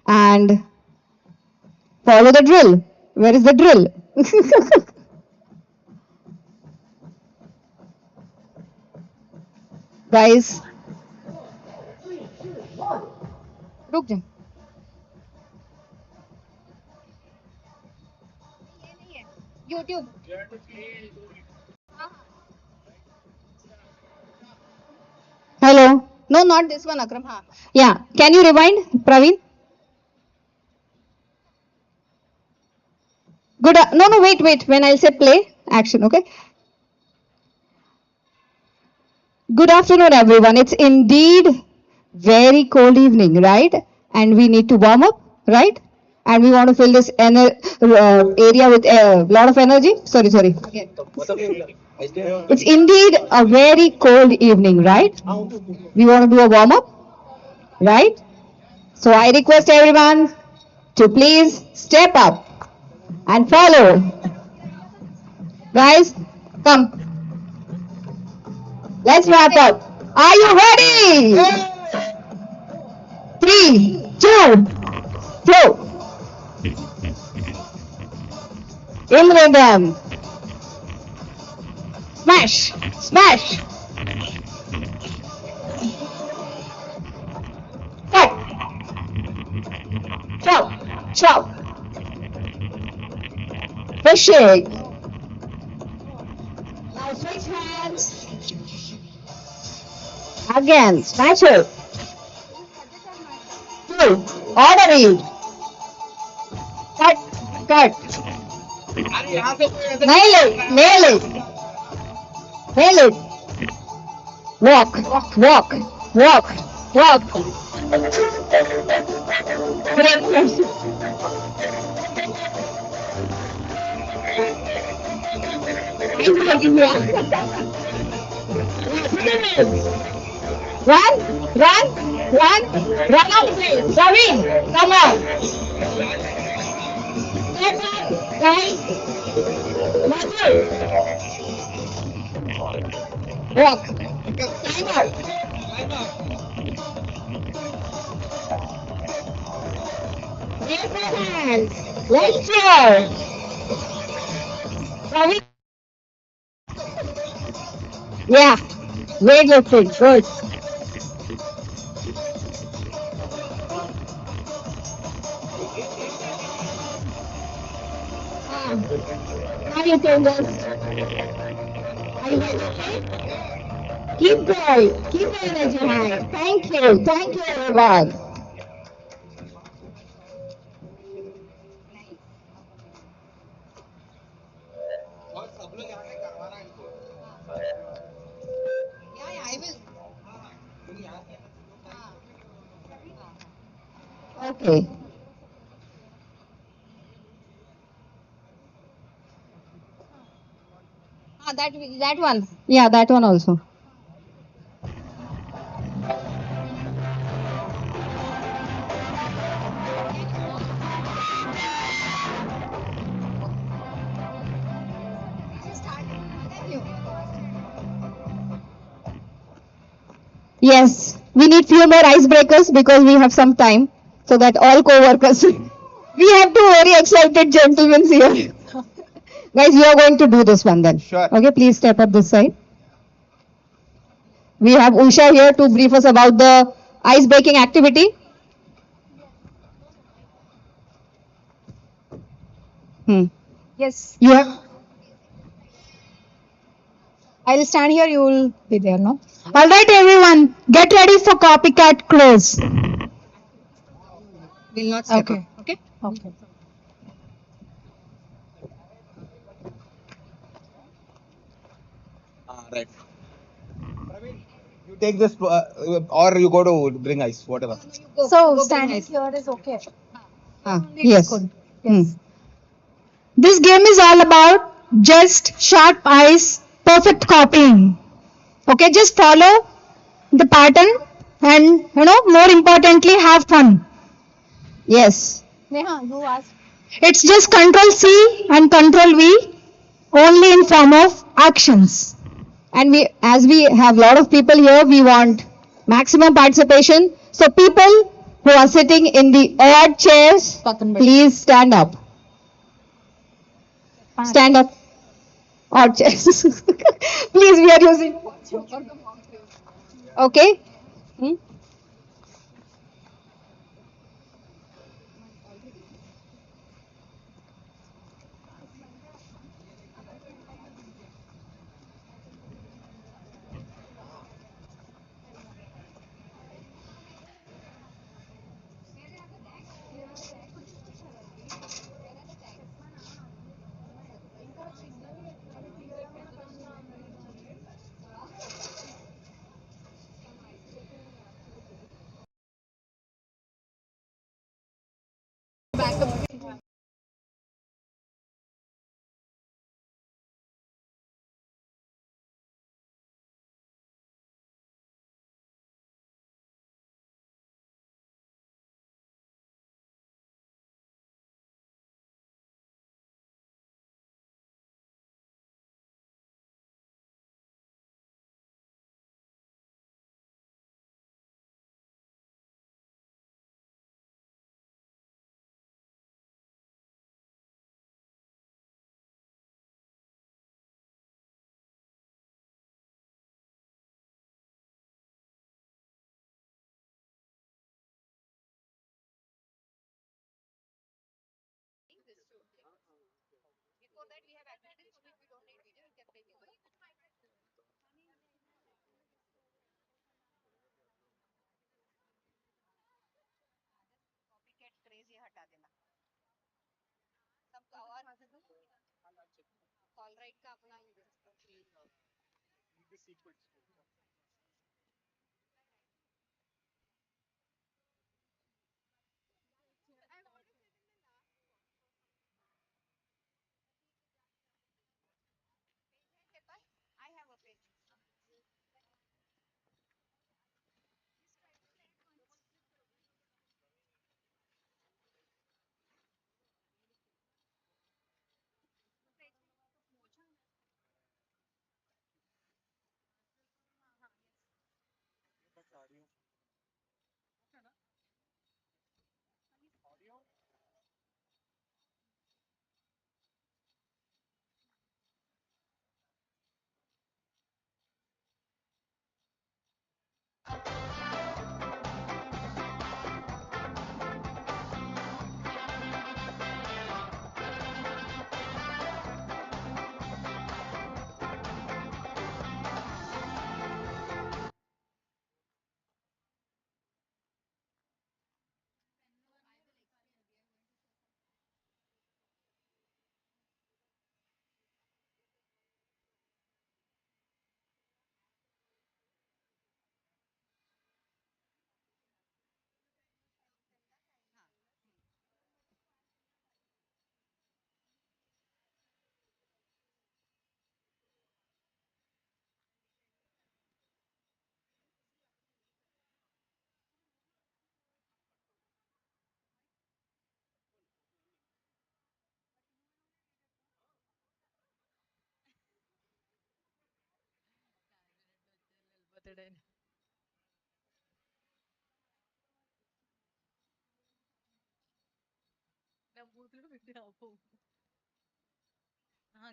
and follow the drill. Where is the drill? Guys, रुक जा. YouTube. Hello. No, not this one, Akram. Haan. Yeah. Can you rewind, Praveen? Good. No, no, wait. When I'll say play, action, okay? Good afternoon, everyone. It's indeed very cold evening, right? And we need to warm up, right? And we want to fill this area with a lot of energy. Sorry. Again. It's indeed a very cold evening, right? We want to do a warm up, right? So I request everyone to please step up and follow. Guys, come. Let's wrap up. Are you ready? 3, 2, flow. In rhythm. Smash. Cut. Chop. Pushing. Now switch hands. Again, smash it. 2, order it. Cut. Nail it. Walk. Run out, please. Praveen, come on. Step up, guys. Walk. Time out. Raise your hands. Let's go. Praveen. Yeah. Weightlifting. Good. Now you can just. Are you ready? Keep going. Keep the energy high. Thank you, everyone. Okay. That one. Yeah, that one also. Yes, we need few more icebreakers because we have some time so that all co-workers. We have two very excited gentlemen here. Guys, you are going to do this one then. Sure. Okay, please step up this side. We have Usha here to brief us about the ice breaking activity. Yes, You have. I'll stand here. You will be there, no? All right, everyone, get ready for copycat close. Will not step Okay. up. Okay. Okay. Right. You take this, or you go to bring ice, whatever. So standing here is okay. Yes. Good. Hmm. This game is all about just sharp eyes, perfect copying. Okay, just follow the pattern and, more importantly, have fun. Yes. Neha, you ask. It's just Control C and Control V, only in form of actions. And as we have a lot of people here, we want maximum participation. So people, who are sitting in the odd chairs, please stand up. Stand up. Odd chairs. Please, we are using. Okay. Hmm?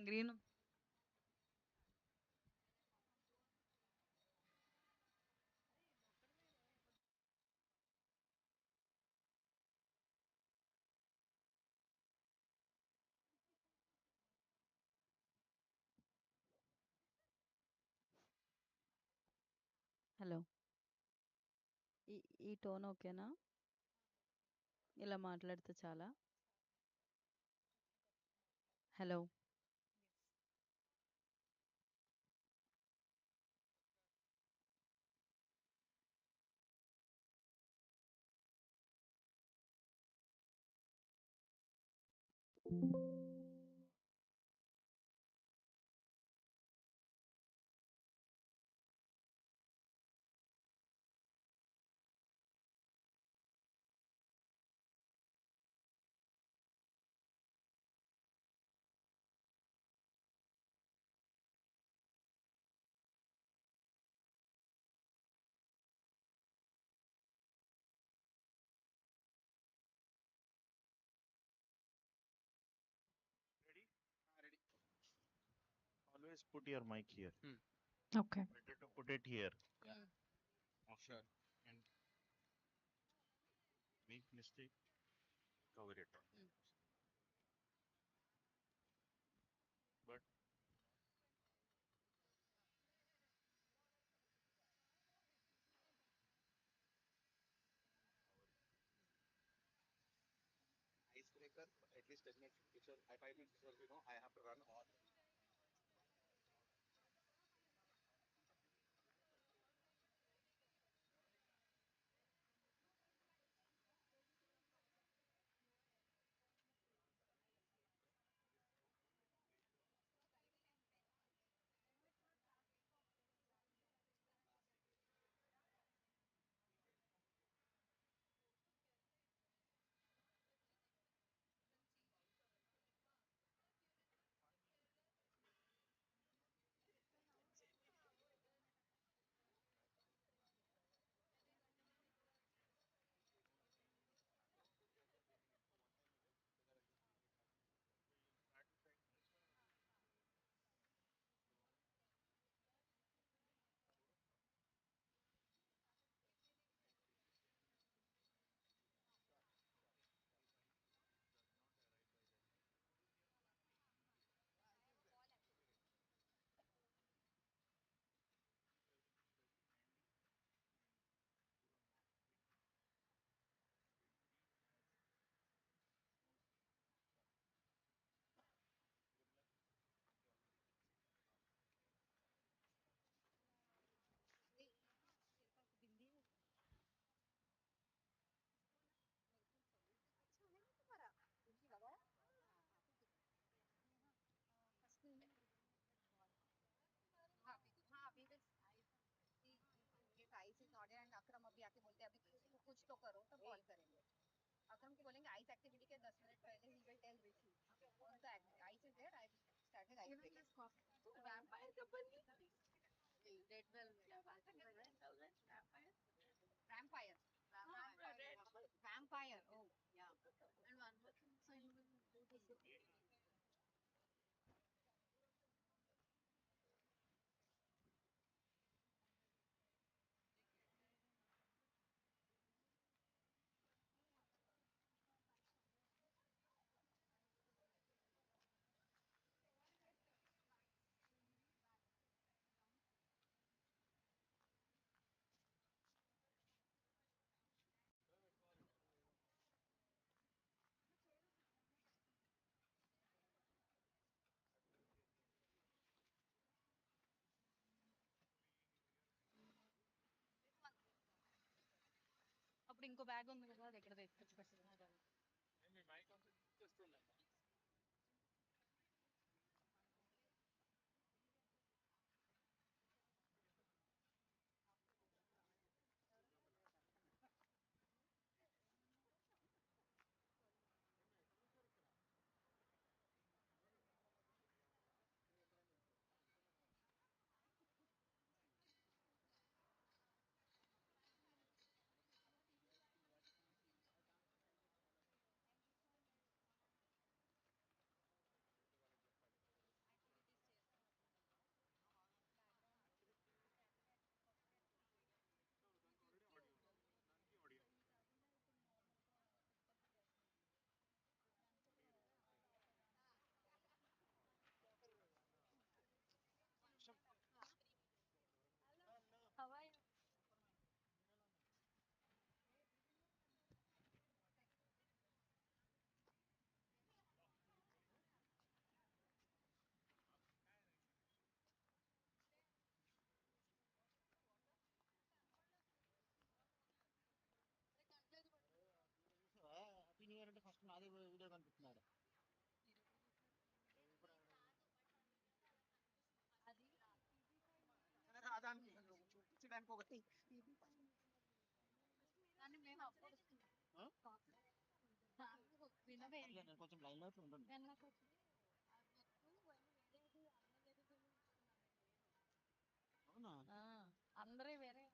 Green hello ఈ ఈ tone ఓకేనా ఇలా మాట్లాడితే చాలా hello always put your mic here. Okay. Better to put it here. Sure. And make mistake, cover it. But Icebreaker, at least 10 minutes before, 5 minutes before, I have to run on. हाँ अभी बस if ice is not and Akram अभी आके बोलते हैं अभी कुछ तो करो तो कॉल करेंगे अकरम को बोलेंगे आइस एक्टिविटी के 10 मिनट पहले ही will tell Rishi on the ice is there I started ice breaking vampire company red vampire vampire oh yeah and one more thing so you will do this అప్పుడు ఇంకో బ్యాగ్ ఉంది కదా అది ఎక్కడ తెచ్చుకొచ్చి పెట్టాలి హ్యాపీ న్యూ ఇయర్ అంటే first నాదే video కనిపిస్తున్నాడు రాదానికి చూపించడానికి ఒకటి కానీ మేము అప్పుడు నేను కొంచెం లైన్ లో ఉండండి అవునా అందరూ వేరే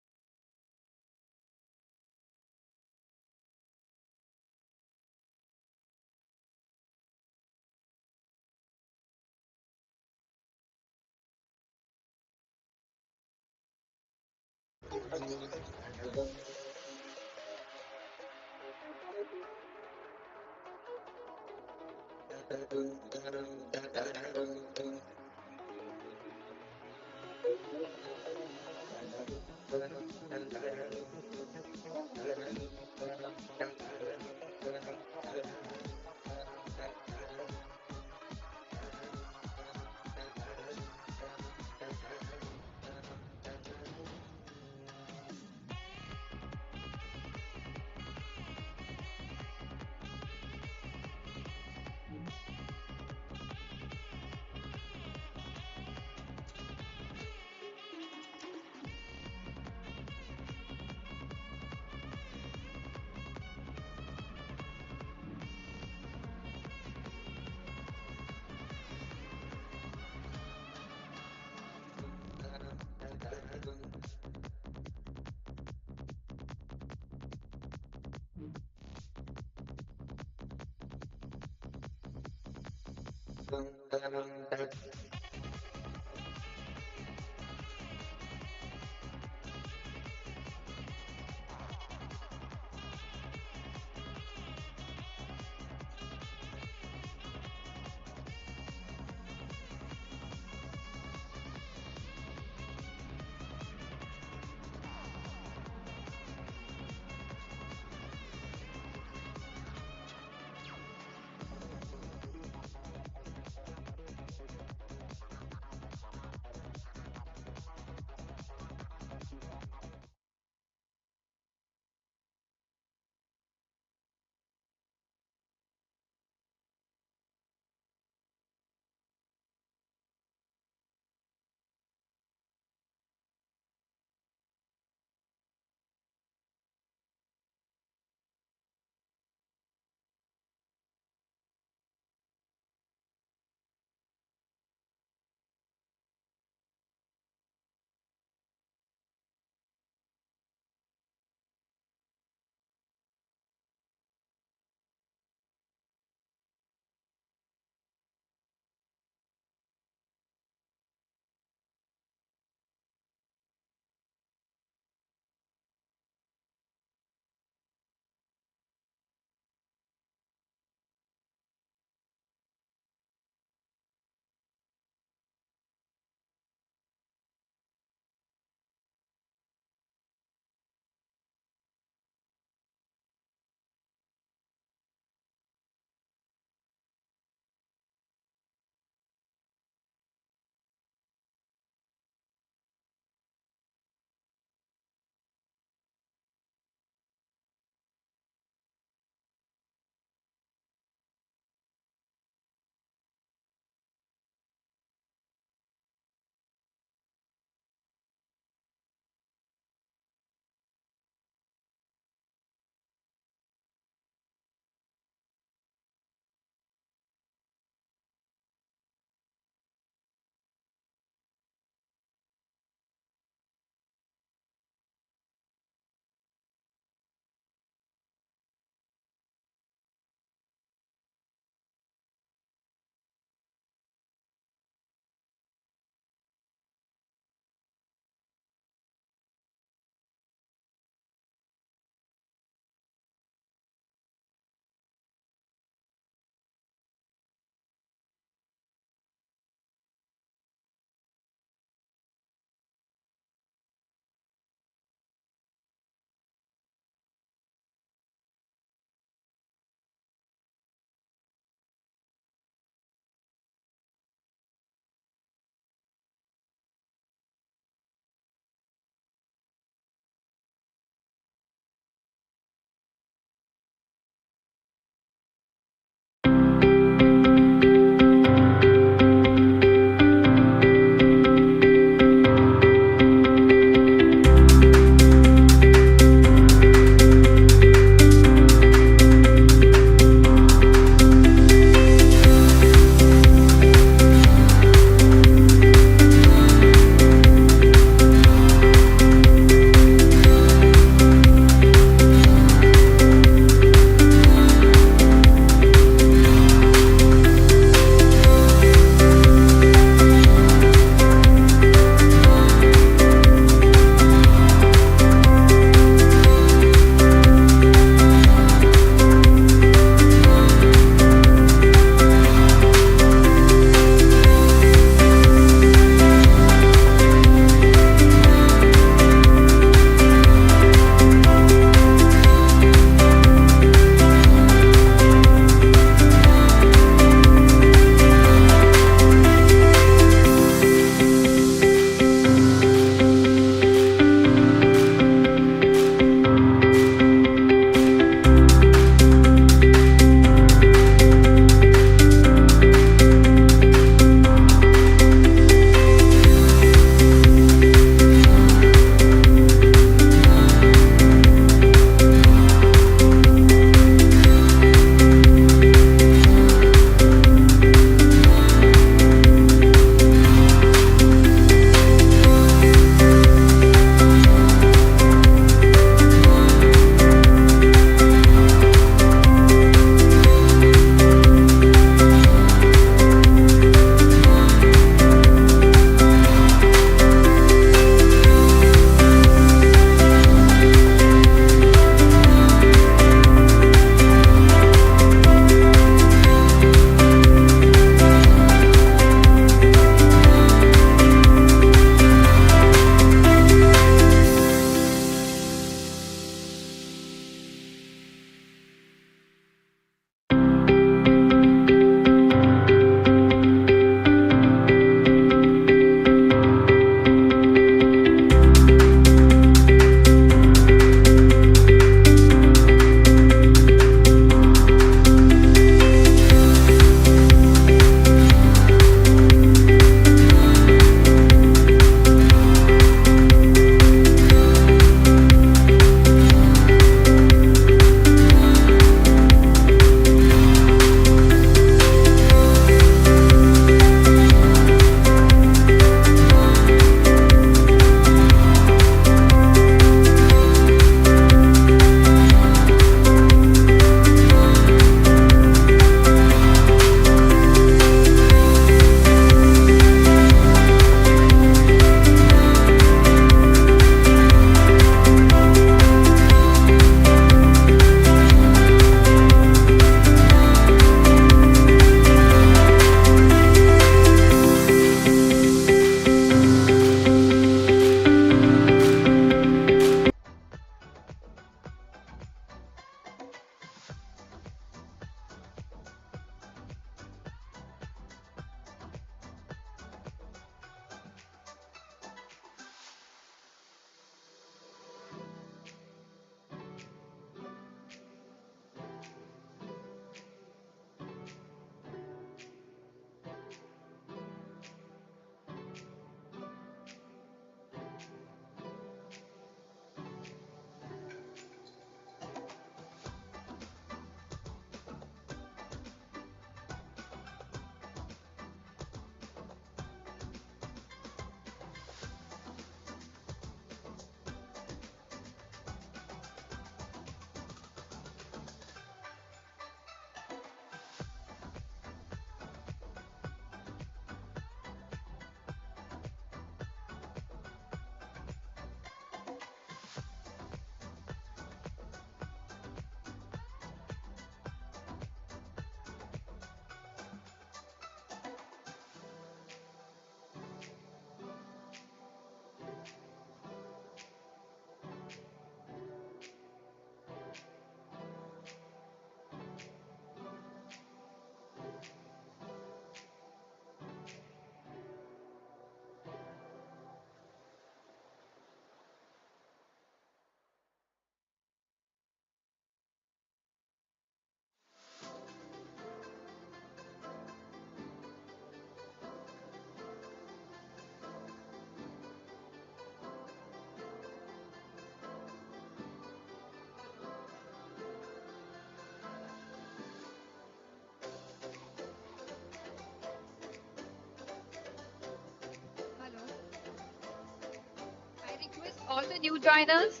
All the new joiners,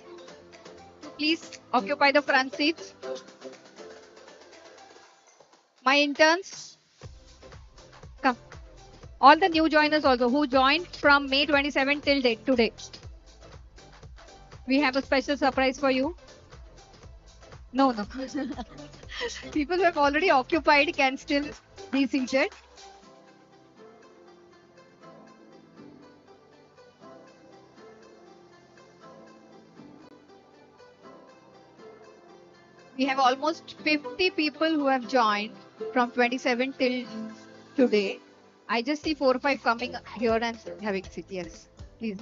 please occupy the front seats. My interns, come. All the new joiners also who joined from May 27 till date today. We have a special surprise for you. No, no. People who have already occupied can still be seated. We have almost 50 people who have joined from 27 till today. I just see 4 or 5 coming here and having seat. Yes, please.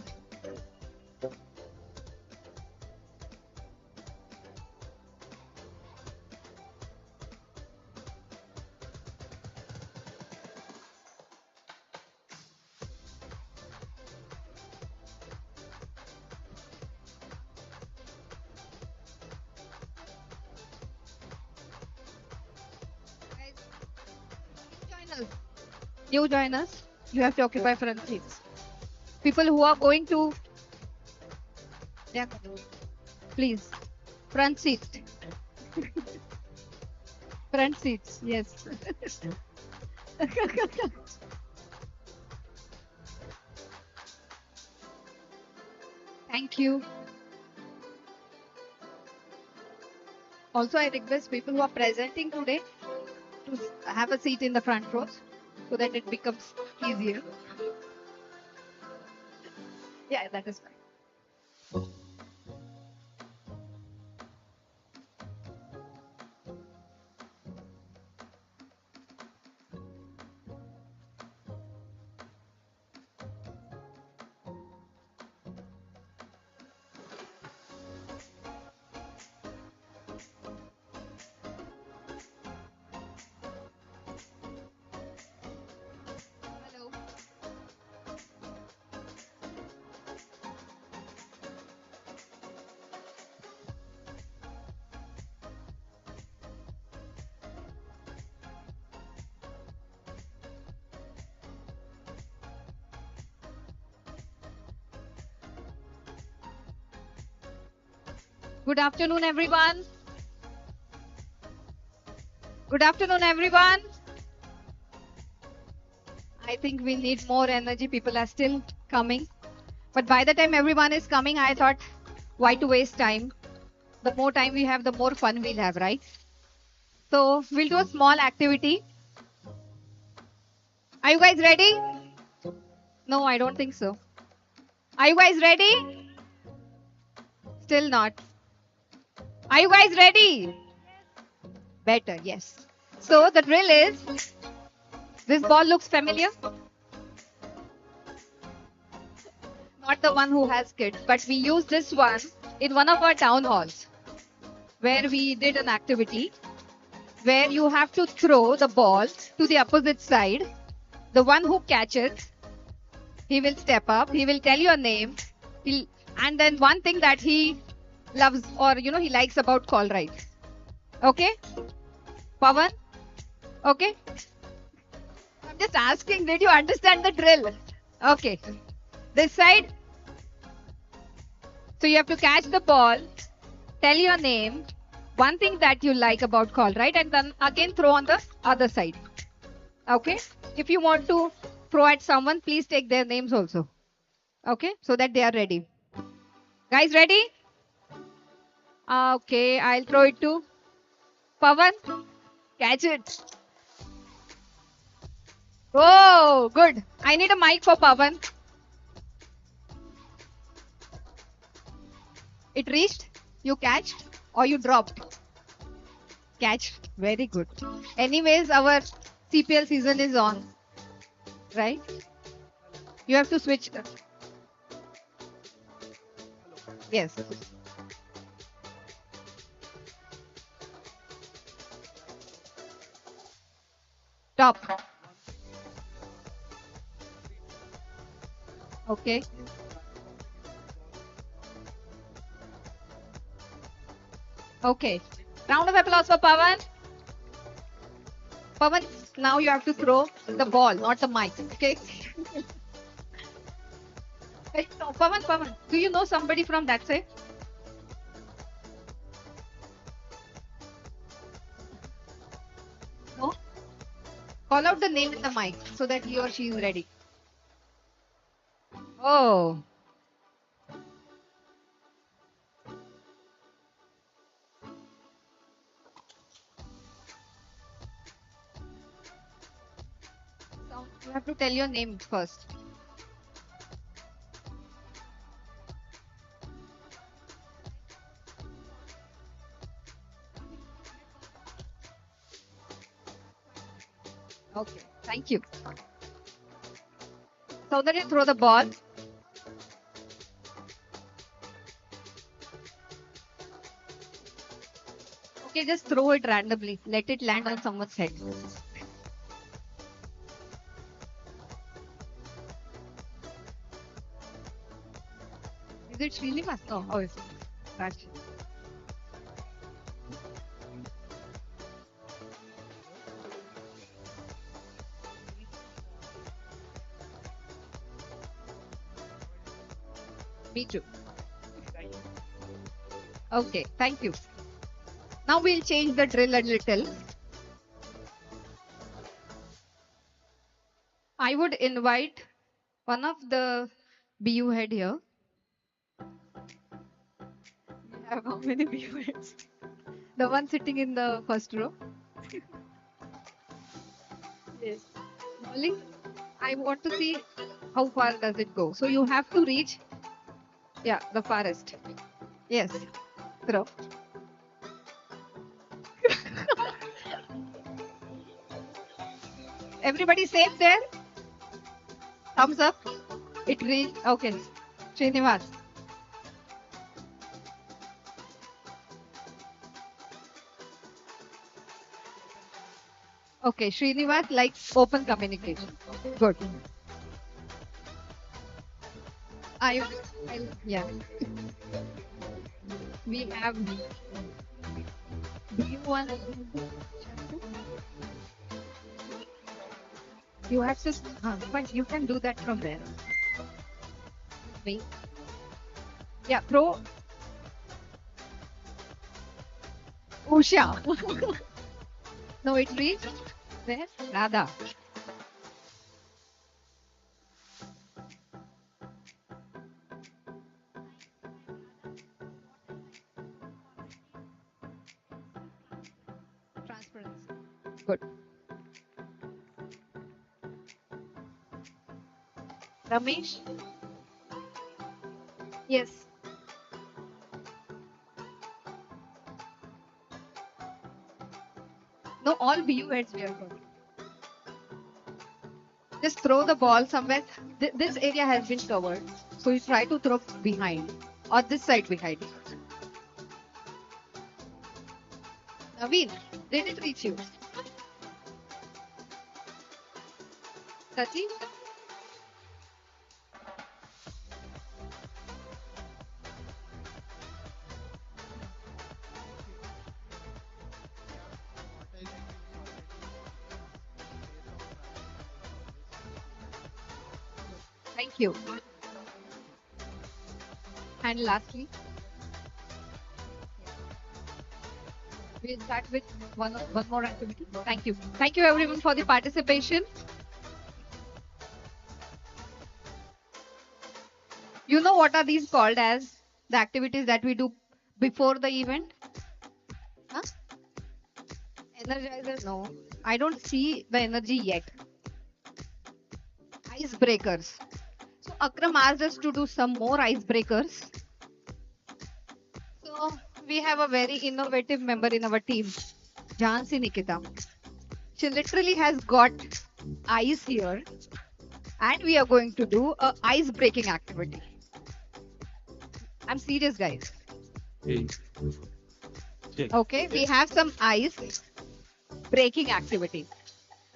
Guys, new joiners, you have to occupy front seats. People who are going to, yeah, please, front seats. Front seats, yes. Thank you. Also, I request people who are presenting today to have a seat in the front rows so that it becomes easier. Yeah, that is fine. Hello. Good afternoon, everyone. Good afternoon, everyone. I think we need more energy. People are still coming. But by the time everyone is coming, I thought, why to waste time? The more time we have, the more fun we'll have, right? So we'll do a small activity. Are you guys ready? No, I don't think so. Are you guys ready? Still not. Are you guys ready? Better, yes. So the drill is, this ball looks familiar. Not the one who has kids, but we use this one in one of our town halls where we did an activity where you have to throw the ball to the opposite side. The one who catches, he will step up, he will tell your name, and then one thing that he loves or he likes about Colruyt. Okay? Pawan? Okay? I'm just asking, did you understand the drill? Okay. This side. So you have to catch the ball, tell your name, one thing that you like about Colruyt, and then again throw on the other side. Okay? If you want to throw at someone, please take their names also. Okay? So that they are ready. Guys, ready? Okay, I'll throw it to Pawan. Catch it. Oh, good. I need a mic for Pawan. It reached, you catched, or you dropped? Catched. Very good. Anyways, our CPL season is on. Right? You have to switch. Yes. Top. Okay. Okay. Round of applause for Pawan. Pawan, now you have to throw the ball, not the mic. Okay. Very top. Pawan, do you know somebody from that side? No? Call out the name in the mic so that he or she is ready. Oh, so you have to tell your name first. Okay, thank you. So that you throw the ball. Okay, just throw it randomly. Let it land on someone's head. Is it Srinivas? No. Oh, it's Raj. Me too. Okay, thank you. Now we'll change the drill a little. I would invite one of the BU head here. We have how many BU heads? The one sitting in the first row. Yes. Molly, I want to see how far does it go. So you have to reach, yeah, the farthest. Yes. Throw. Everybody safe there? Thumbs up. It reached. Okay. Srinivas. Okay. Srinivas likes open communication. Good. Yeah. We have. Do you want? You have to. But you can do that from there. Wait. Yeah. Throw. Usha. No, it reached. There. Radha. Transparency. Good. Ramesh. Yes. No, all BU heads we are going. Just throw the ball somewhere. This area has been covered. So you try to throw behind or this side behind. Naveen, did it reach you? Sachin? Thank you. And lastly, we'll start with one more activity. Thank you. Thank you everyone for the participation. You know what are these called as the activities that we do before the event? Huh? Energizer? No. I don't see the energy yet. Icebreakers. So Akram asked us to do some more icebreakers. So we have a very innovative member in our team, Jhansi Nikita. She literally has got ice here and we are going to do a ice breaking activity. I'm serious, guys. Hey. Check. Okay, we have some ice breaking activity.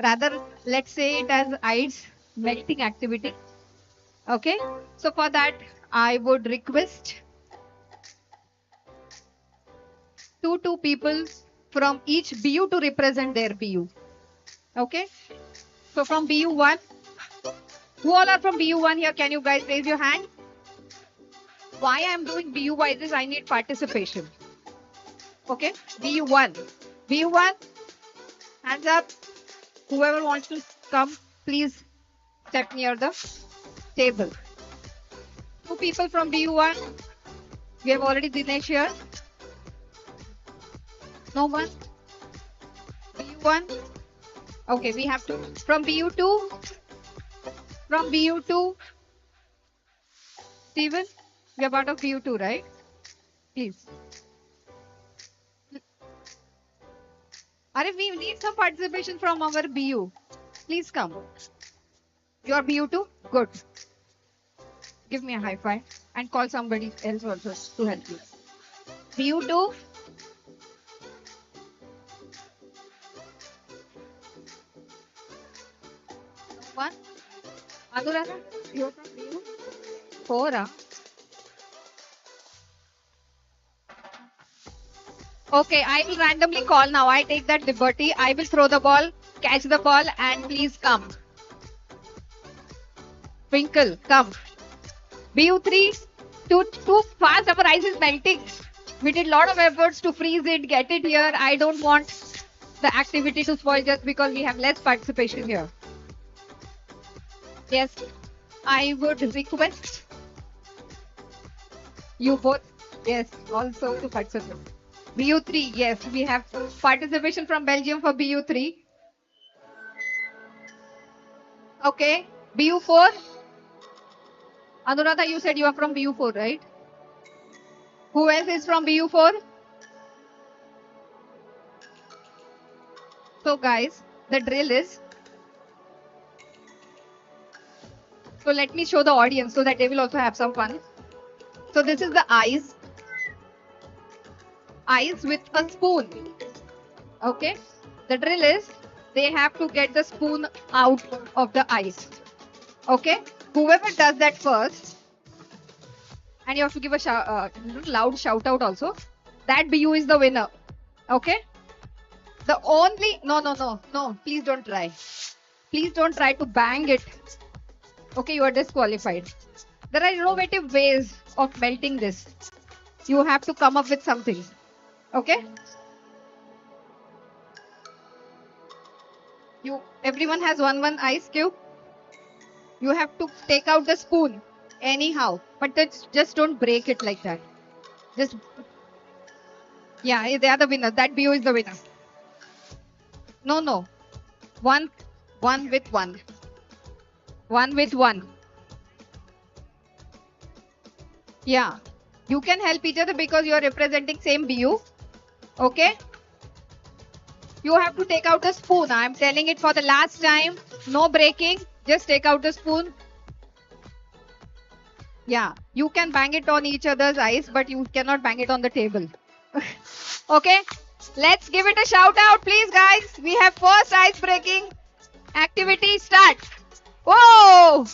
Rather, let's say it as ice melting activity. Okay, so for that, I would request two people from each BU to represent their BU. Okay, so from BU1, who all are from BU1 here? Can you guys raise your hand? Why I'm doing BU wise is I need participation. Okay, BU1. BU1, hands up. Whoever wants to come, please step near the table. Two people from BU1. We have already Dinesh here. No one? BU1? Okay, we have to. From BU2? From BU2? Steven? We are part of BU2, right? Please. Arif, we need some participation from our BU. Please come. You are BU2? Good. Give me a high five and call somebody else also to help you. BU2? One? Anuradha? You're from BU? Four, huh? Okay, I will randomly call now. I take that liberty. I will throw the ball, catch the ball, and please come. Twinkle, come. BU3, too fast. Our ice is melting. We did a lot of efforts to freeze it, get it here. I don't want the activity to spoil just because we have less participation here. Yes, I would request you both, yes, also to participate. BU3, yes, we have participation from Belgium for BU3. Okay, BU4. Anuradha, you said you are from BU4, right? Who else is from BU4? So guys, the drill is, so let me show the audience so that they will also have some fun. So this is the ice with a spoon. Okay, the drill is they have to get the spoon out of the ice. Okay, whoever does that first, and you have to give a loud shout out also, that BU is the winner. Okay, the only, no, please don't try. Please don't try to bang it. Okay, you are disqualified. There are innovative ways of melting this. You have to come up with something. Okay? Everyone has one ice cube. You have to take out the spoon anyhow, but just don't break it like that. Just, yeah, they are the winner. That BU is the winner. No. One with one. One with one. Yeah. You can help each other because you are representing same BU. Okay? You have to take out the spoon. I'm telling it for the last time. No breaking. Just take out the spoon. Yeah. You can bang it on each other's eyes, but you cannot bang it on the table. Okay? Let's give it a shout out, please, guys. We have first ice breaking activity start. Whoa!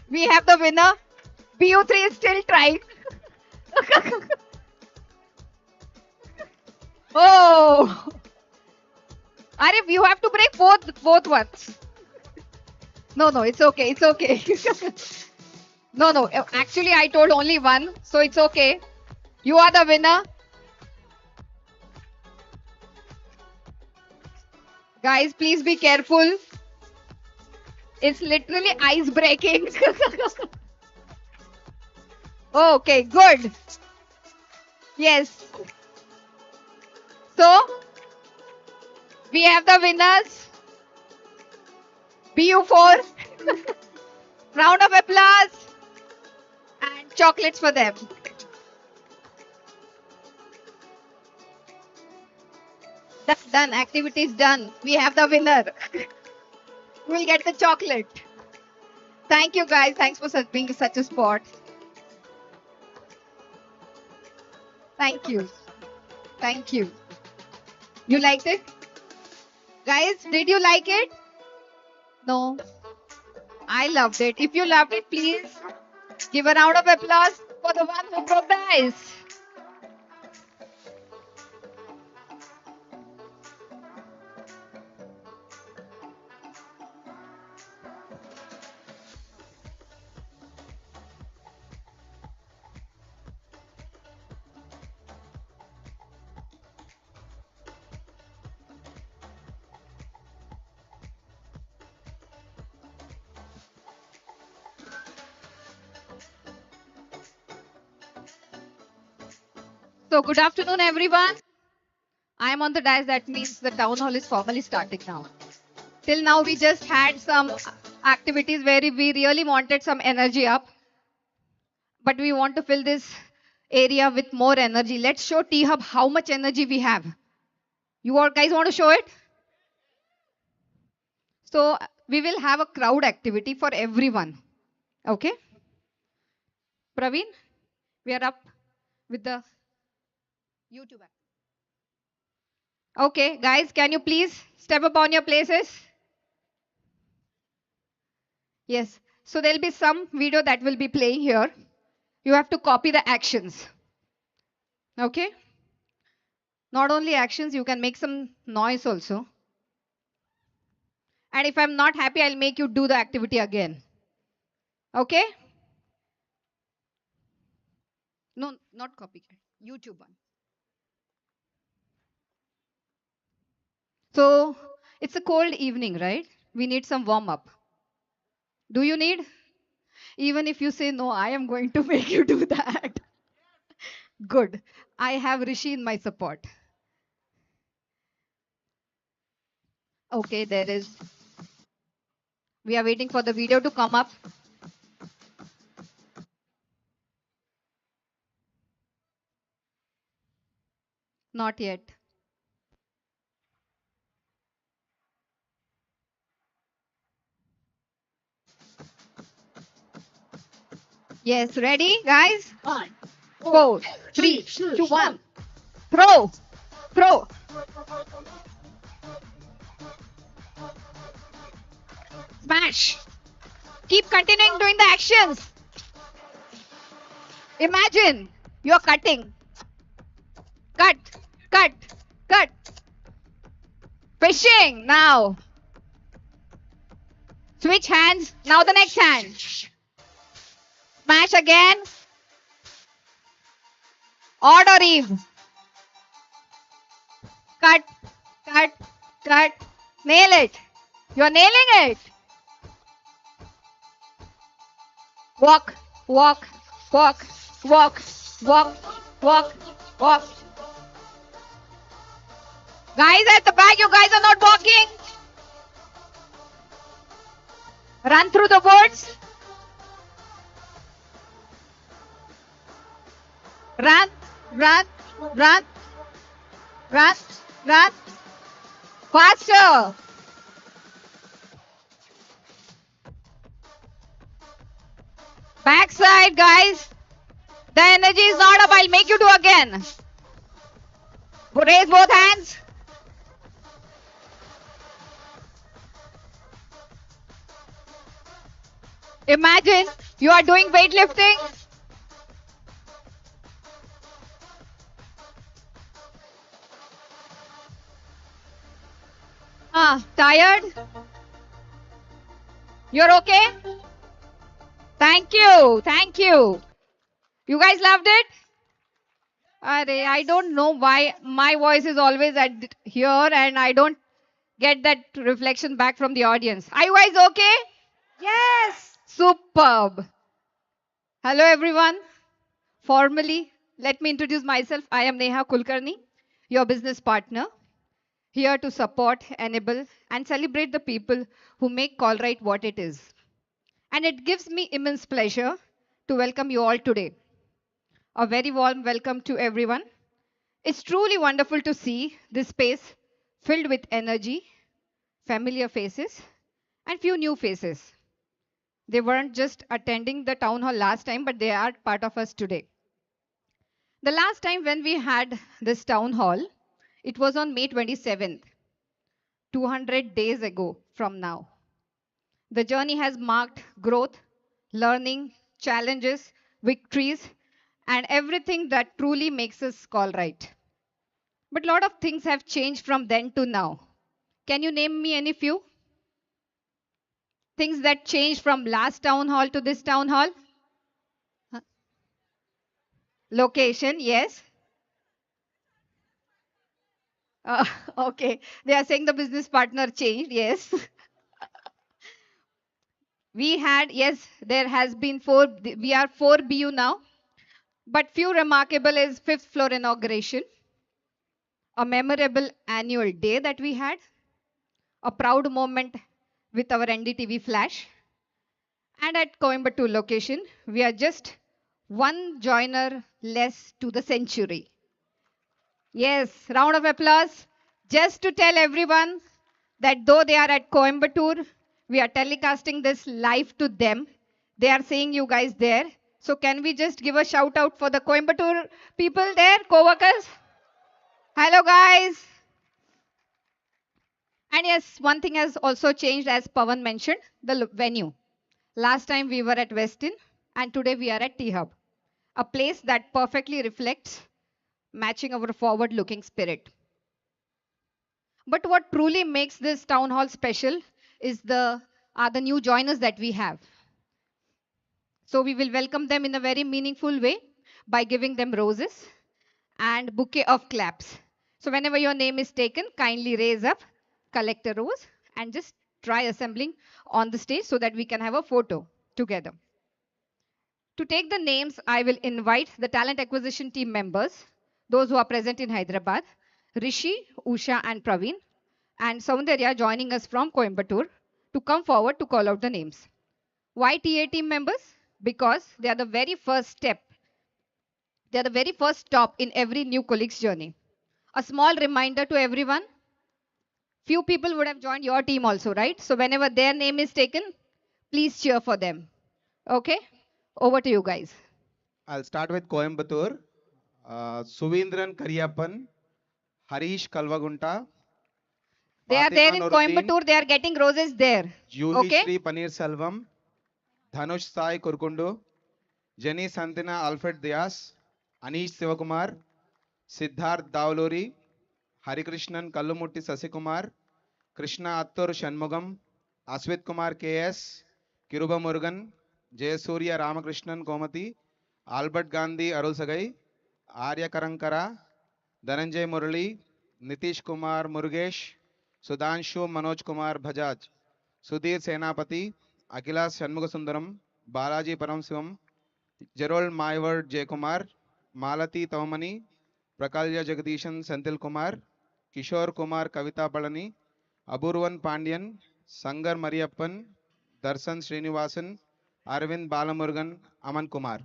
We have the winner. BU3 is still trying. Oh! Arif, you have to break both ones. No, it's okay. It's okay. No. Actually, I told only one, so it's okay. You are the winner. Guys, please be careful. It's literally ice breaking. Okay, good. Yes. So, we have the winners. BU4. Round of applause. And chocolates for them. That's done. Activity is done. We have the winner. We'll get the chocolate. Thank you, guys. Thanks for being such a sport. Thank you. Thank you. You liked it? Guys, did you like it? No. I loved it. If you loved it, please give a round of applause for the one who broke the ice. So, good afternoon, everyone. I am on the dais. That means the town hall is formally starting now. Till now, we just had some activities where we really wanted some energy up, but we want to fill this area with more energy. Let's show T Hub how much energy we have. You all guys want to show it? So, we will have a crowd activity for everyone. Okay? Praveen, we are up with the YouTube. Okay, guys, can you please step up on your places? Yes. So there'll be some video that will be playing here. You have to copy the actions. Okay? Not only actions, you can make some noise also. And if I'm not happy, I'll make you do the activity again. Okay? No, not copycat. YouTube one. So it's a cold evening, right? We need some warm up. Do you need? Even if you say no, I am going to make you do that. Good. I have Rishi in my support. Okay, there is. We are waiting for the video to come up. Not yet. Yes, ready, guys? 4, 3, 2, 1. Throw, throw. Smash. Keep continuing doing the actions. Imagine you're cutting. Cut, cut, cut. Fishing now. Switch hands. Now the next hand. Smash again. Odd or even. Cut, cut, cut. Nail it. You're nailing it. Walk, walk, walk, walk, walk, walk, walk. Guys at the back, you guys are not walking. Run through the woods. Run, run, run, run, run. Faster. Backside, guys. The energy is not up. I'll make you do again. Raise both hands. Imagine you are doing weightlifting. Tired? You're okay? Thank you. Thank you. You guys loved it? I don't know why my voice is always at here and I don't get that reflection back from the audience. Are you guys okay? Yes. Superb. Hello, everyone. Formally, let me introduce myself. I am Neha Kulkarni, your business partner, here to support, enable, and celebrate the people who make Colruyt what it is. And it gives me immense pleasure to welcome you all today. A very warm welcome to everyone. It's truly wonderful to see this space filled with energy, familiar faces, and few new faces. They weren't just attending the town hall last time, but they are part of us today. The last time when we had this town hall, it was on May 27th, 200 days ago from now. The journey has marked growth, learning, challenges, victories, and everything that truly makes us Colruyt. But a lot of things have changed from then to now. Can you name me any few? Things that changed from last town hall to this town hall? Location, yes. Uh, okay. They are saying the business partner changed, yes. We had, yes, there has been we are 4 BU now. But few remarkable is fifth floor inauguration, a memorable annual day that we had, a proud moment with our NDTV flash, and at Coimbatore location, we are just one joiner less to the century. Yes, round of applause just to tell everyone that though they are at Coimbatore, we are telecasting this live to them. They are seeing you guys there. So can we just give a shout out for the Coimbatore people there, co-workers? Hello guys. And yes, one thing has also changed as Pawan mentioned, the venue. Last time we were at Westin and today we are at T-Hub, a place that perfectly reflects matching our forward-looking spirit. But what truly makes this town hall special is the new joiners that we have. So we will welcome them in a very meaningful way by giving them roses and bouquet of claps. So whenever your name is taken, kindly raise up, collect a rose, and just try assembling on the stage so that we can have a photo together. To take the names, I will invite the talent acquisition team members, those who are present in Hyderabad, Rishi, Usha, and Praveen, and Soundarya joining us from Coimbatore to come forward to call out the names. Why TA team members? Because they are the very first step, they are the very first stop in every new colleague's journey. A small reminder to everyone, few people would have joined your team also, right? So whenever their name is taken, please cheer for them. Okay? Over to you guys. I'll start with Coimbatore. Suvindran Kariyappan, Harish Kalvagunta, They are there Fatima in Noruddin, Coimbatore, they are getting roses there. Juhi Okay? Sri Paneer Selvam, Dhanush Sai Kurkundu, Jenny Santina Alfred Dias, Anish Sivakumar, Siddharth Davluri, Harikrishnan Kallumutti Sasikumar, Krishna Attur Shanmugam, Aswit Kumar KS, Kiruba Murugan, Jayasurya Ramakrishnan Komati, Albert Gandhi Arul Sagai, Arya Karankara, Dhananjay Murali, Nitish Kumar Murugesh, Sudhanshu Manoj Kumar Bajaj, Sudhir Senapati, Akilas Shanmugasundaram, Balaji Paramsivam, Gerald Maiward Jaykumar, Malati Taumani, Prakalya Jagadishan Senthil Kumar, Kishore Kumar Kavita Palani, Aburvan Pandian, Sangar Mariappan, Darsan Srinivasan, Arvind Balamurugan, Aman Kumar.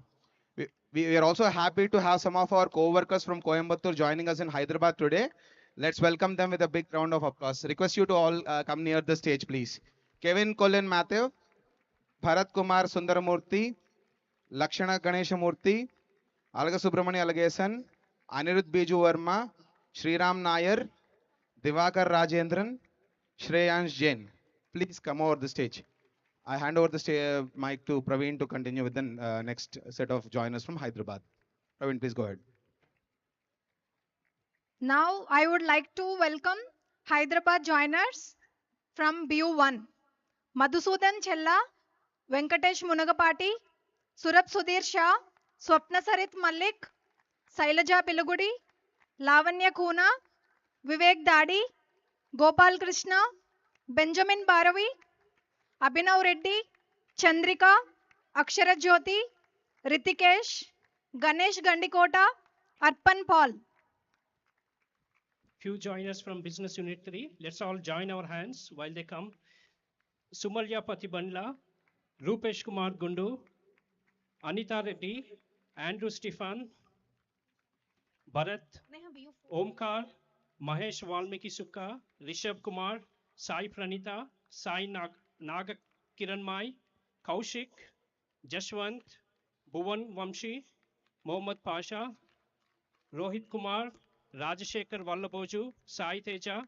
We are also happy to have some of our co-workers from Coimbatore joining us in Hyderabad today. Let's welcome them with a big round of applause. Request you to all come near the stage, please. Kevin Colin Matthew, Bharat Kumar Sundaramurthy, Lakshana Ganeshamurthy, Alga Subramani Alagasan, Anirudh Biju Verma, Sriram Nair, Divakar Rajendran, Shreyans Jain. Please come over the stage. I hand over the mic to Praveen to continue with the next set of joiners from Hyderabad. Praveen, please go ahead. Now I would like to welcome Hyderabad joiners from BU1. Madhusudan Chella, Venkatesh Munagapati, Surat Sudhir Shah, Swapna Sarit Malik, Sailaja Pilagudi, Lavanya Kuna, Vivek Dadi, Gopal Krishna, Benjamin Baravi, Abhinav Reddy, Chandrika, Akshara Jyoti, Ritikesh, Ganesh Gandikota, Arpan Paul. Few joiners from Business Unit 3. Let's all join our hands while they come. Sumalya Patibandla, Rupesh Kumar Gundu, Anita Reddy, Andrew Stefan, Bharat, Omkar, Mahesh Valmiki Sukha, Rishabh Kumar, Sai Pranita, Sai Naga Kiranmai, Kaushik, Jashwant, Bhuvan Vamshi, Mohammad Pasha, Rohit Kumar, Rajashekar Vallaboju, Sai Teja,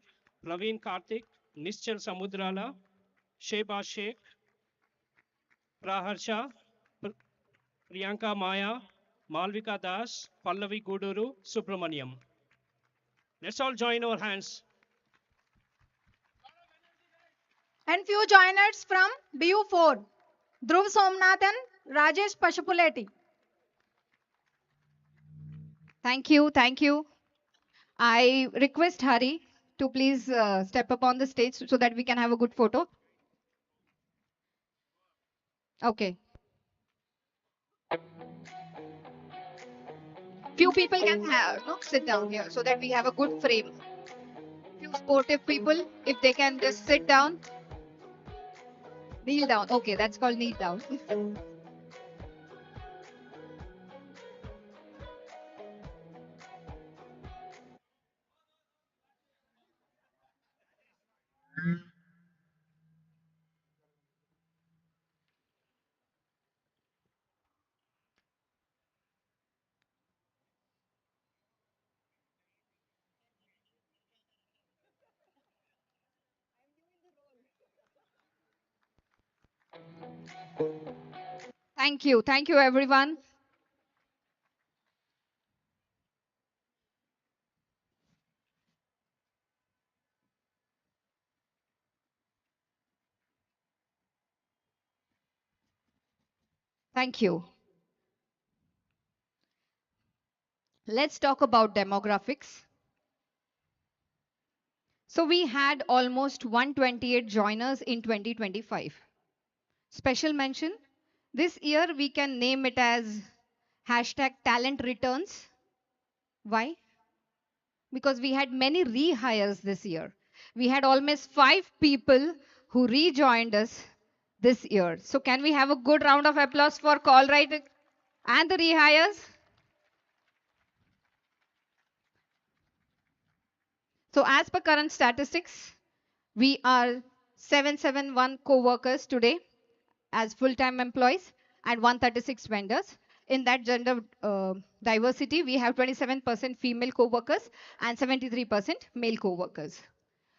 Praveen Karthik, Nischal Samudrala, Sheba Sheikh, Praharsha, Priyanka Maya, Malvika Das, Pallavi Guduru, Subramaniam. Let's all join our hands. And few joiners from BU4. Dhruv Somnathan, Rajesh Pashupuleti. Thank you. Thank you. I request Hari to please step up on the stage so that we can have a good photo. Okay. Few people can have no, sit down here so that we have a good frame. Few sportive people, if they can just sit down, kneel down. Okay, that's called kneel down. Thank you. Thank you, everyone. Thank you. Let's talk about demographics. So we had almost 128 joiners in 2025. Special mention, this year we can name it as hashtag talent returns. Why? Because we had many rehires this year. We had almost 5 people who rejoined us this year. So can we have a good round of applause for Colruyt and the rehires? So as per current statistics, we are 771 co-workers today as full-time employees and 136 vendors. In that gender diversity, we have 27% female co-workers and 73% male co-workers.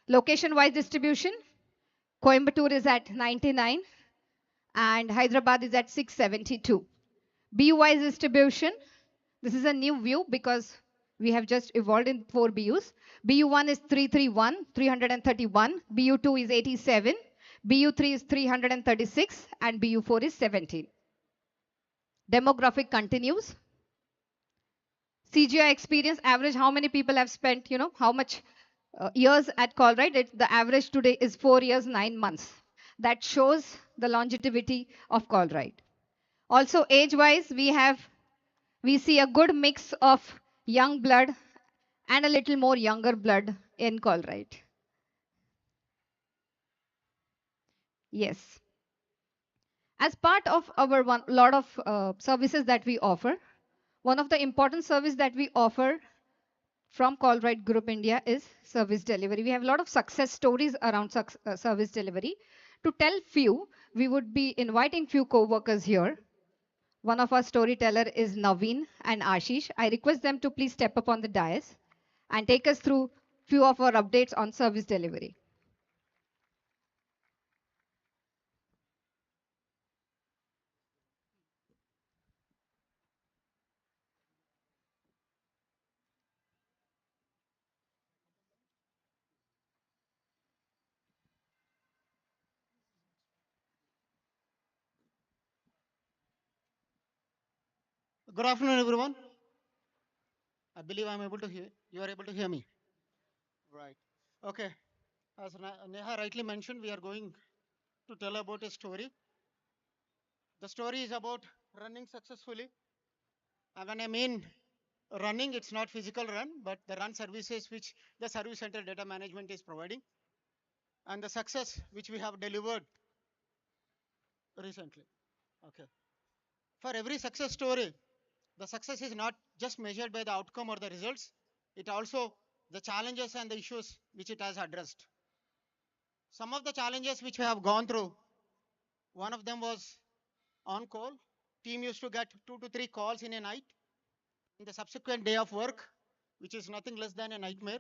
Location-wise distribution, Coimbatore is at 99 and Hyderabad is at 672. BU-wise distribution, this is a new view because we have just evolved in 4 BUs. BU1 is 331, 331. BU2 is 87. BU3 is 336 and BU4 is 17. Demographic continues. CGI experience average, how many people have spent, how much years at Colruyt? The average today is 4 years, 9 months. That shows the longevity of Colruyt. Also, age-wise, we see a good mix of young blood and a little more younger blood in Colruyt. Yes. As part of our one lot of services that we offer, one of the important service that we offer from Colruyt Group India is service delivery. We have a lot of success stories around service delivery. To tell few, we would be inviting few co-workers here. One of our storyteller is Naveen and Ashish. I request them to please step up on the dais and take us through few of our updates on service delivery. Good afternoon, everyone. I believe I'm able to hear. You are able to hear me. Right. Okay. As Neha rightly mentioned, we are going to tell about a story. The story is about running successfully. And when I mean running, it's not physical run, but the run services which the service center data management is providing, and the success which we have delivered recently. Okay. For every success story, the success is not just measured by the outcome or the results, it also the challenges and the issues which it has addressed. Some of the challenges which we have gone through, one of them was on call. Team used to get 2 to 3 calls in a night in the subsequent day of work, which is nothing less than a nightmare.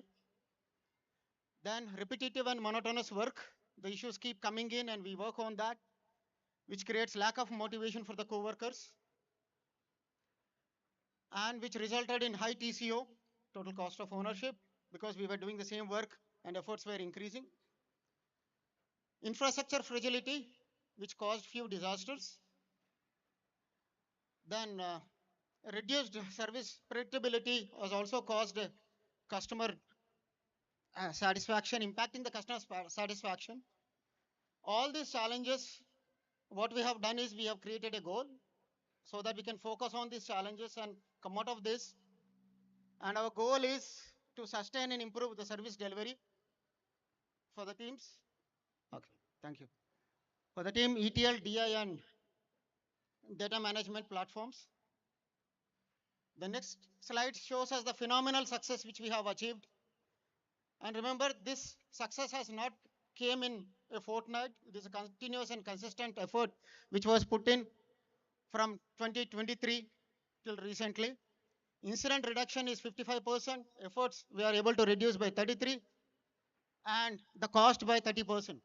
Then repetitive and monotonous work, the issues keep coming in and we work on that, which creates lack of motivation for the co-workers and which resulted in high TCO, total cost of ownership, because we were doing the same work and efforts were increasing. Infrastructure fragility, which caused few disasters. Then reduced service predictability has also caused customer satisfaction, impacting the customer satisfaction. All these challenges, what we have done is we have created a goal so that we can focus on these challenges and come out of this And our goal is to sustain and improve the service delivery for the teams. Okay, thank you. For the team ETL, DI, and data management platforms. The next slide shows us the phenomenal success which we have achieved. And remember, this success has not came in a fortnight. It is a continuous and consistent effort which was put in from 2023 till recently. Incident reduction is 55%. Efforts we are able to reduce by 33, and the cost by 30%.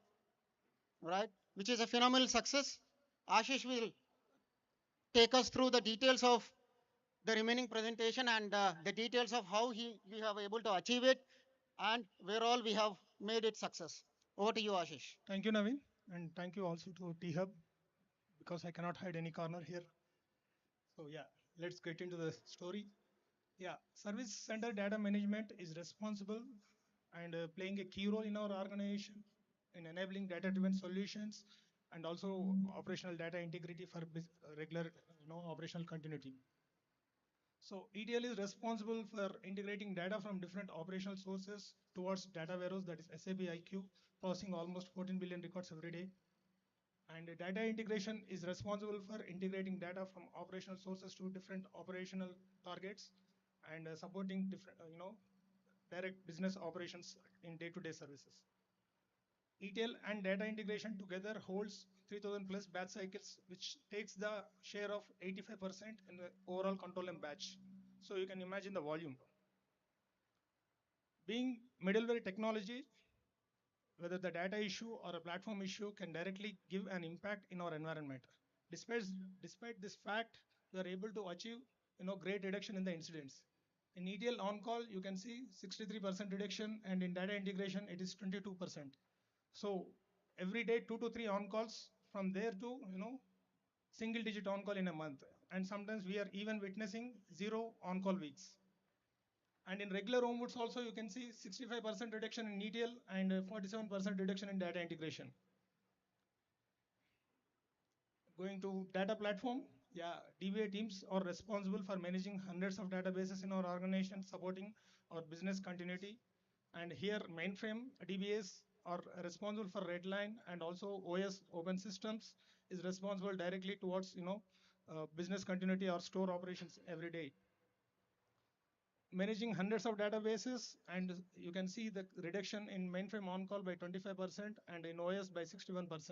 Right, which is a phenomenal success. Ashish will take us through the details of the remaining presentation and the details of how we have able to achieve it and where all we have made it success. Over to you, Ashish. Thank you, Naveen, and thank you also to T-Hub, because I cannot hide any corner here. So yeah, let's get into the story. Yeah, service center data management is responsible and playing a key role in our organization in enabling data-driven solutions and also operational data integrity for regular, operational continuity. So ETL is responsible for integrating data from different operational sources towards data warehouse, that is SAP IQ, processing almost 14 billion records every day. And data integration is responsible for integrating data from operational sources to different operational targets and supporting different, direct business operations in day-to-day services. ETL and data integration together holds 3000 plus batch cycles, which takes the share of 85% in the overall control and batch. So you can imagine the volume. Being middleware technology, whether the data issue or a platform issue can directly give an impact in our environment. Despite, despite this fact, we are able to achieve great reduction in the incidents. In ETL on-call, you can see 63% reduction, and in data integration, it is 22%. So every day, 2 to 3 on-calls, from there to single-digit on-call in a month. And sometimes we are even witnessing 0 on-call weeks. And in regular homewoods also, you can see 65% reduction in ETL and 47% reduction in data integration. Going to data platform, yeah, DBA teams are responsible for managing hundreds of databases in our organization, supporting our business continuity. And here, mainframe DBAs are responsible for Redline, and also OS Open Systems is responsible directly towards business continuity or store operations every day. Managing hundreds of databases, and you can see the reduction in mainframe on-call by 25% and in OS by 61%.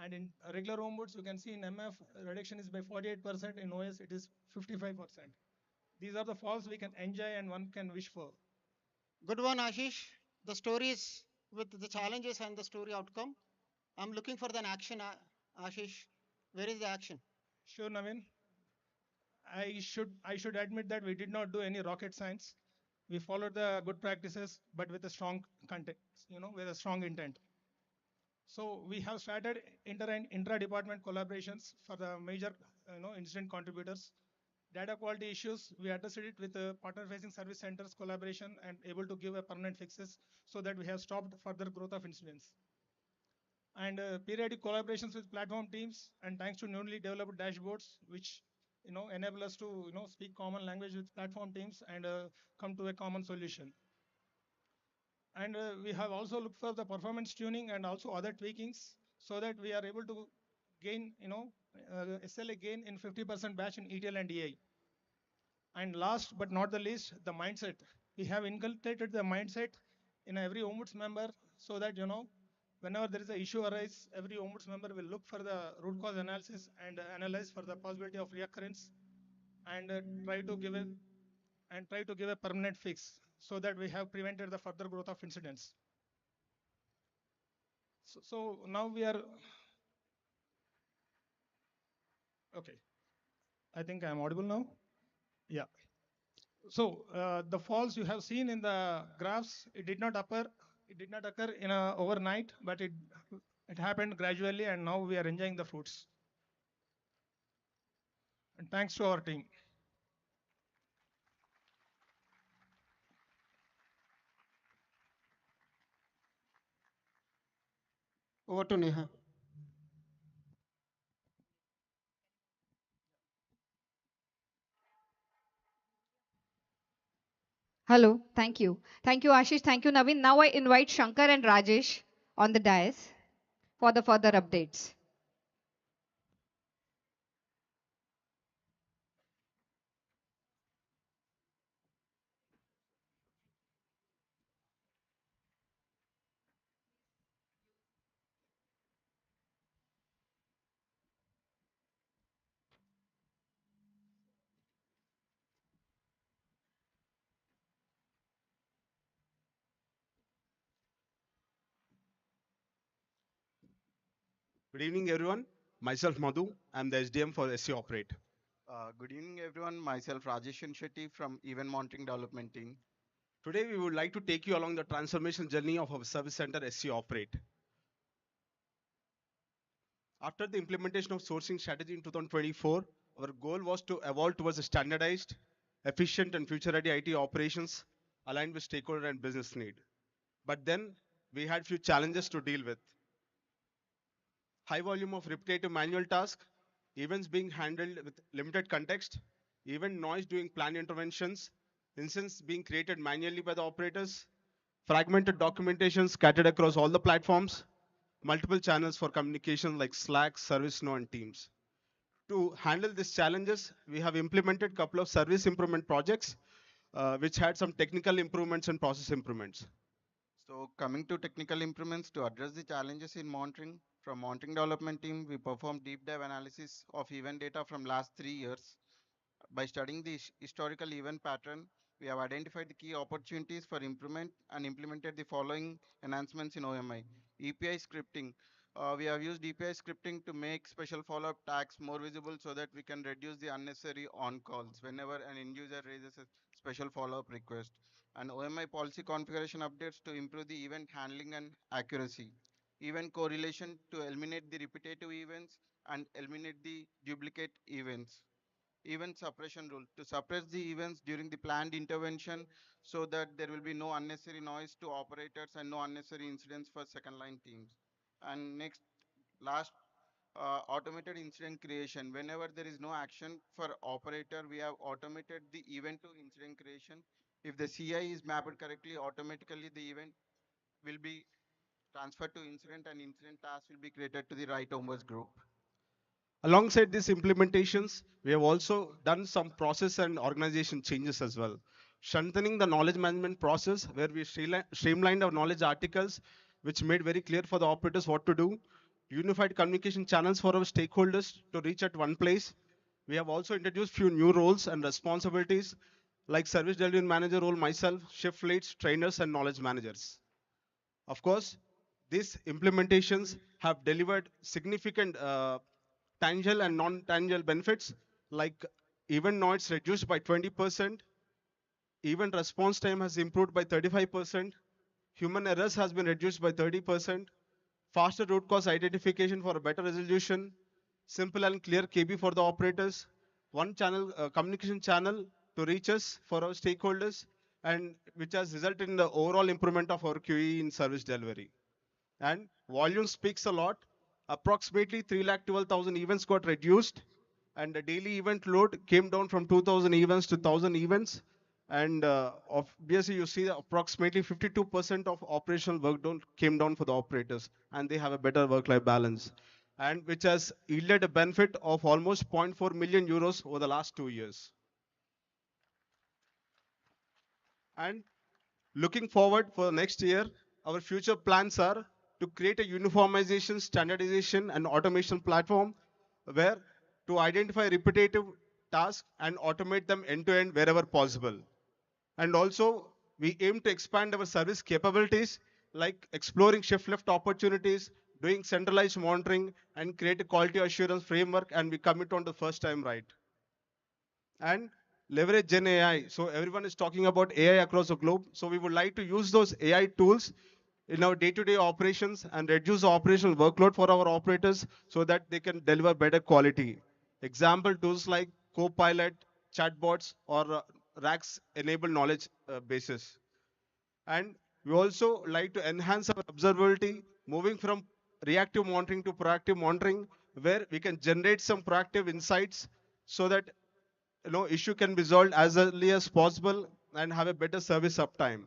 And in regular homewoods, you can see in MF, reduction is by 48%, in OS it is 55%. These are the falls we can enjoy and one can wish for. Good one, Ashish. The stories with the challenges and the story outcome. I'm looking for an action, Ashish. Where is the action? Sure, Naveen. I should admit that we did not do any rocket science. We followed the good practices, but with a strong content, with a strong intent. So we have started inter and intra-department collaborations for the major, incident contributors. Data quality issues, we addressed it with partner-facing service centers collaboration and able to give a permanent fixes, so that we have stopped further growth of incidents. And periodic collaborations with platform teams, and thanks to newly developed dashboards, which enable us to speak common language with platform teams and come to a common solution. And we have also looked for the performance tuning and also other tweakings, so that we are able to gain, SLA gain in 50% batch in ETL and DI. And last but not the least, the mindset. We have inculcated the mindset in every ombuds member, so that whenever there is an issue arise, every ombuds member will look for the root cause analysis and analyze for the possibility of reoccurrence, and try to give a permanent fix, so that we have prevented the further growth of incidents. So now we are okay. I think I am audible now. Yeah. So the falls you have seen in the graphs, it did not occur. It did not occur in a overnight, but it happened gradually, and now we are enjoying the fruits. And thanks to our team. Over to Neha. Hello. Thank you. Thank you, Ashish. Thank you, Naveen. Now I invite Shankar and Rajesh on the dais for the further updates. Good evening, everyone. Myself Madhu. I'm the SDM for SC Operate. Good evening, everyone. Myself Rajesh Shetty from Event Monitoring Development Team. Today, we would like to take you along the transformation journey of our service center SC Operate. After the implementation of sourcing strategy in 2024, our goal was to evolve towards a standardized, efficient, and future-ready IT operations aligned with stakeholder and business need. But then we had few challenges to deal with. High volume of repetitive manual tasks, events being handled with limited context, event noise during planned interventions, instances being created manually by the operators, fragmented documentation scattered across all the platforms, multiple channels for communication like Slack, ServiceNow, and Teams. To handle these challenges, we have implemented a couple of service improvement projects, which had some technical improvements and process improvements. So, coming to technical improvements to address the challenges in monitoring, from Monitoring Development Team, we performed deep dive analysis of event data from last 3 years. By studying the historical event pattern, we have identified the key opportunities for improvement and implemented the following enhancements in OMI. EPI scripting. We have used EPI scripting to make special follow-up tags more visible so that we can reduce the unnecessary on-calls whenever an end user raises a special follow-up request. And OMI policy configuration updates to improve the event handling and accuracy. Event correlation to eliminate the repetitive events and eliminate the duplicate events. Event suppression rule to suppress the events during the planned intervention so that there will be no unnecessary noise to operators and no unnecessary incidents for second line teams. And next, last, automated incident creation. Whenever there is no action for operator, we have automated the event to incident creation. If the CI is mapped correctly, automatically the event will be transferred to incident and incident task will be created to the right owners group. Alongside these implementations, we have also done some process and organization changes as well. Strengthening the knowledge management process, where we streamlined our knowledge articles, which made very clear for the operators what to do. Unified communication channels for our stakeholders to reach at one place. We have also introduced few new roles and responsibilities, like service delivery manager role, myself, shift leads, trainers, and knowledge managers. Of course, these implementations have delivered significant tangible and non-tangible benefits, like event noise reduced by 20%, event response time has improved by 35%, human errors has been reduced by 30%, faster root cause identification for a better resolution, simple and clear KB for the operators, one channel communication channel to reach us for our stakeholders, and which has resulted in the overall improvement of our QE in service delivery. And volume speaks a lot. Approximately 3,12,000 events got reduced, and the daily event load came down from 2,000 events to 1,000 events. And obviously, you see that approximately 52% of operational work came down for the operators, and they have a better work-life balance, and which has yielded a benefit of almost zero point 0.4 million euros over the last 2 years. And looking forward for next year, our future plans are to create a uniformization, standardization, and automation platform where to identify repetitive tasks and automate them end to end wherever possible. And also, we aim to expand our service capabilities like exploring shift left opportunities, doing centralized monitoring, and create a quality assurance framework. And we commit on the first time right. And leverage Gen AI. So everyone is talking about AI across the globe. So we would like to use those AI tools in our day-to-day operations and reduce the operational workload for our operators so that they can deliver better quality. Example tools like Copilot, chatbots, or RACs enable knowledge bases. And we also like to enhance our observability, moving from reactive monitoring to proactive monitoring, where we can generate some proactive insights so that issue can be resolved as early as possible and have a better service uptime.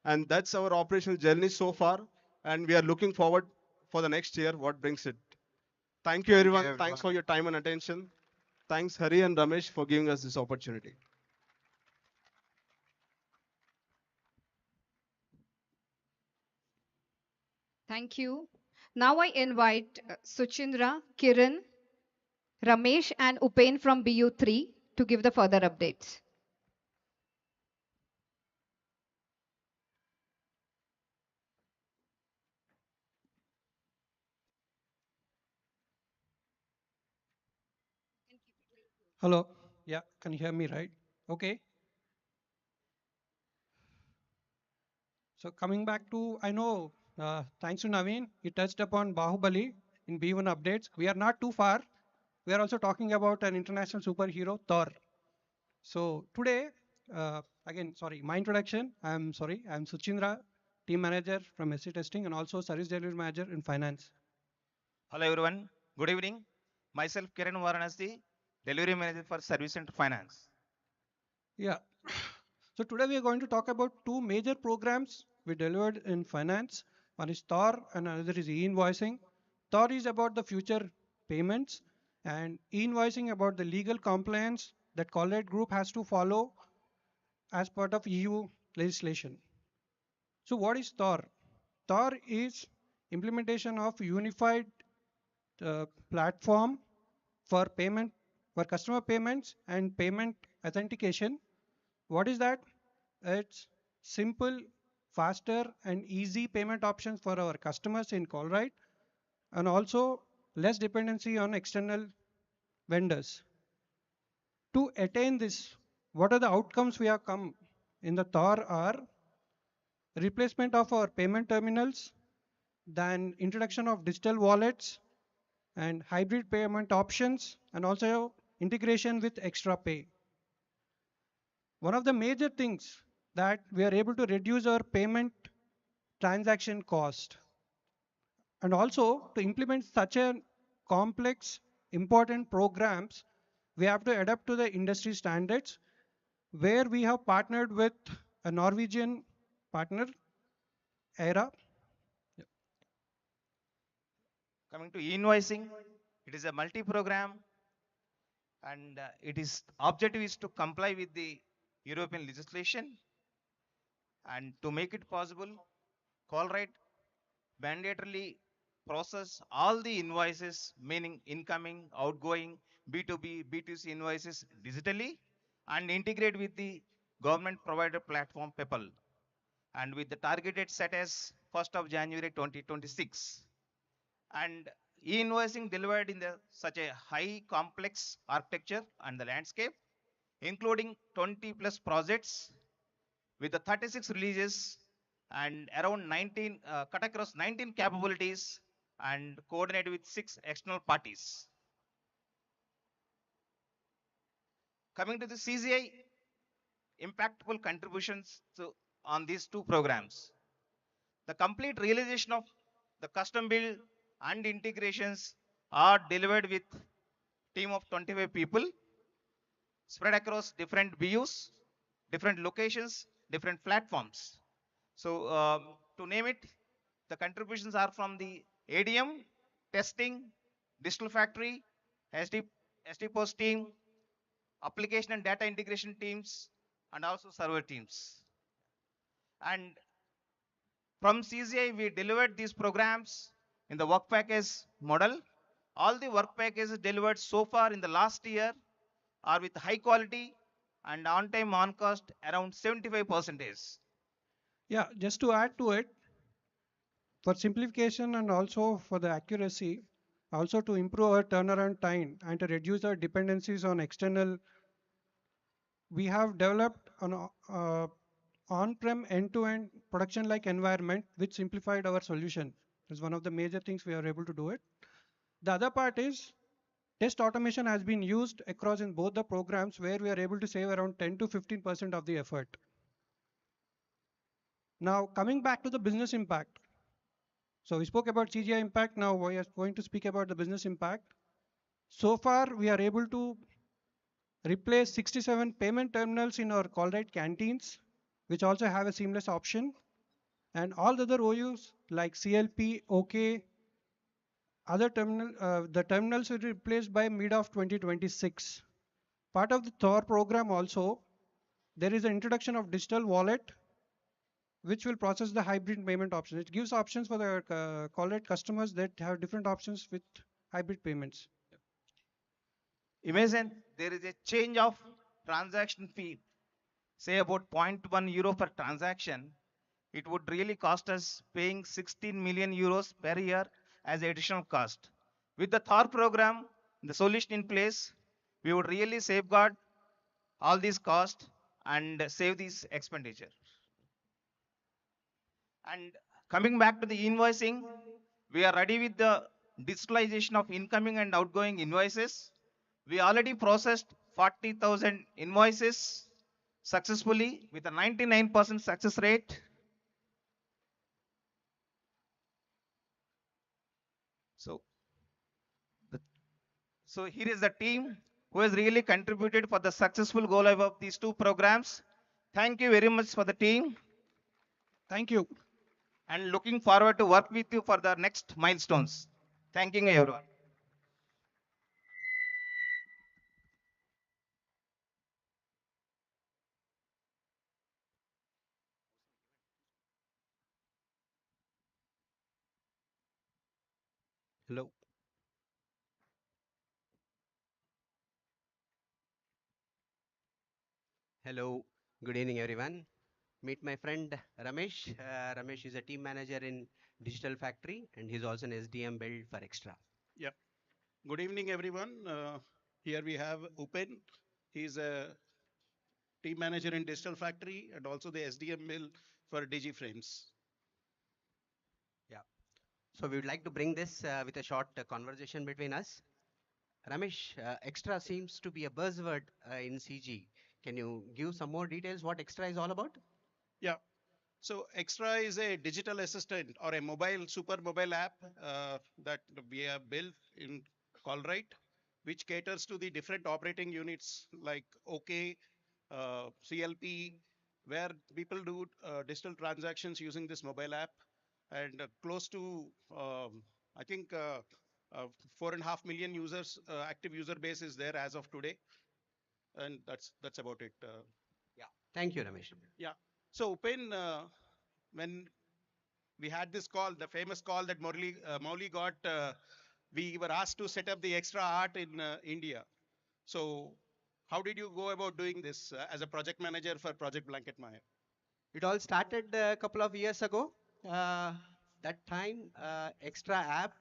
And that's our operational journey so far. And we are looking forward for the next year, what brings it. Thank you, Thank you, everyone. Thanks everyone. for your time and attention. Thanks, Hari and Ramesh, for giving us this opportunity. Thank you. Now I invite Suchindra, Kiran, Ramesh, and Upen from BU3 to give the further updates. Hello. Yeah, can you hear me right? Okay. So coming back to, I know, thanks to Naveen, he touched upon Bahubali in B1 updates. We are not too far. We are also talking about an international superhero, Thor. So today, again, sorry, my introduction. I'm sorry, I'm Suchindra, team manager from SC Testing and also service delivery manager in finance. Hello everyone, good evening. Myself Kiran Varanasi, Delivery Manager for Service and Finance. Yeah. So today we are going to talk about two major programs we delivered in finance. One is Thor and another is e-invoicing. Thor is about the future payments and e-invoicing about the legal compliance that Colruyt Group has to follow as part of EU legislation. So what is Thor? Thor is implementation of unified platform for payment, for customer payments and payment authentication. What is that? It's simple, faster and easy payment options for our customers in Colruyt and also less dependency on external vendors. To attain this, what are the outcomes we have come in the Thor are replacement of our payment terminals, then introduction of digital wallets and hybrid payment options and also integration with extra pay. One of the major things that we are able to reduce our payment transaction cost and also to implement such a complex important programs we have to adapt to the industry standards where we have partnered with a Norwegian partner ERA. Coming to invoicing, it is a multi-program and it is objective is to comply with the European legislation, and to make it possible, Colruyt mandatorily process all the invoices, meaning incoming, outgoing, B2B, B2C invoices digitally and integrate with the government provider platform PEPAL, and with the targeted set as 1st of January 2026. And e-invoicing delivered in such a high complex architecture and the landscape, including 20 plus projects with the 36 releases and around 19 cut across 19 capabilities and coordinated with 6 external parties. Coming to the CGI impactful contributions on these two programs, the complete realization of the custom build and integrations are delivered with team of 25 people spread across different BUs, different locations, different platforms. So to name it, the contributions are from the ADM, testing, digital factory, SD post team, application and data integration teams, and also server teams. And from CGI, we delivered these programs in the work package model. All the work packages delivered so far in the last year are with high quality and on time on cost around 75%. Yeah, just to add to it, for simplification and also for the accuracy, also to improve our turnaround time and to reduce our dependencies on external, we have developed an on-prem end-to-end production-like environment which simplified our solution. It's one of the major things we are able to do it. The other part is test automation has been used across in both the programs where we are able to save around 10 to 15% of the effort. Now coming back to the business impact. So we spoke about CGI impact. Now we are going to speak about the business impact. So far, we are able to replace 67 payment terminals in our Colruyt canteens, which also have a seamless option, and all the other OUs like CLP, OK, the terminals will be replaced by mid of 2026. Part of the Thor program also, there is an introduction of digital wallet, which will process the hybrid payment options. It gives options for the Colruyt customers that have different options with hybrid payments. Imagine there is a change of transaction fee, say about zero point 0.1 euro per transaction. It would really cost us paying 16 million euros per year as additional cost. With the Thor program, the solution in place, we would really safeguard all these costs and save these expenditure. And coming back to the invoicing, we are ready with the digitalization of incoming and outgoing invoices. We already processed 40,000 invoices successfully with a 99% success rate. So, the, so here is the team who has really contributed for the successful go live of these two programs. Thank you very much for the team. Thank you. And looking forward to work with you for the next milestones. Thanking everyone. Hello. Hello. Good evening, everyone. Meet my friend Ramesh. Ramesh is a team manager in Digital Factory, and he's also an SDM build for Extra. Yeah. Good evening, everyone. Here we have Upen. He's a team manager in Digital Factory and also the SDM mill for DigiFrames. Yeah. So we would like to bring this with a short conversation between us. Ramesh, Extra seems to be a buzzword in CG. Can you give some more details what Extra is all about? Yeah. So Extra is a digital assistant or a super mobile app that we have built in Colruyt, which caters to the different operating units like OK, CLP, where people do digital transactions using this mobile app, and close to I think 4.5 million users, active user base is there as of today, and that's about it. Yeah. Thank you, Ramesh. Yeah. So Upen, when we had this call, the famous call that Mauli got, we were asked to set up the Extra art in India. So how did you go about doing this as a project manager for Project Blanket Maya? It all started a couple of years ago. That time, Extra app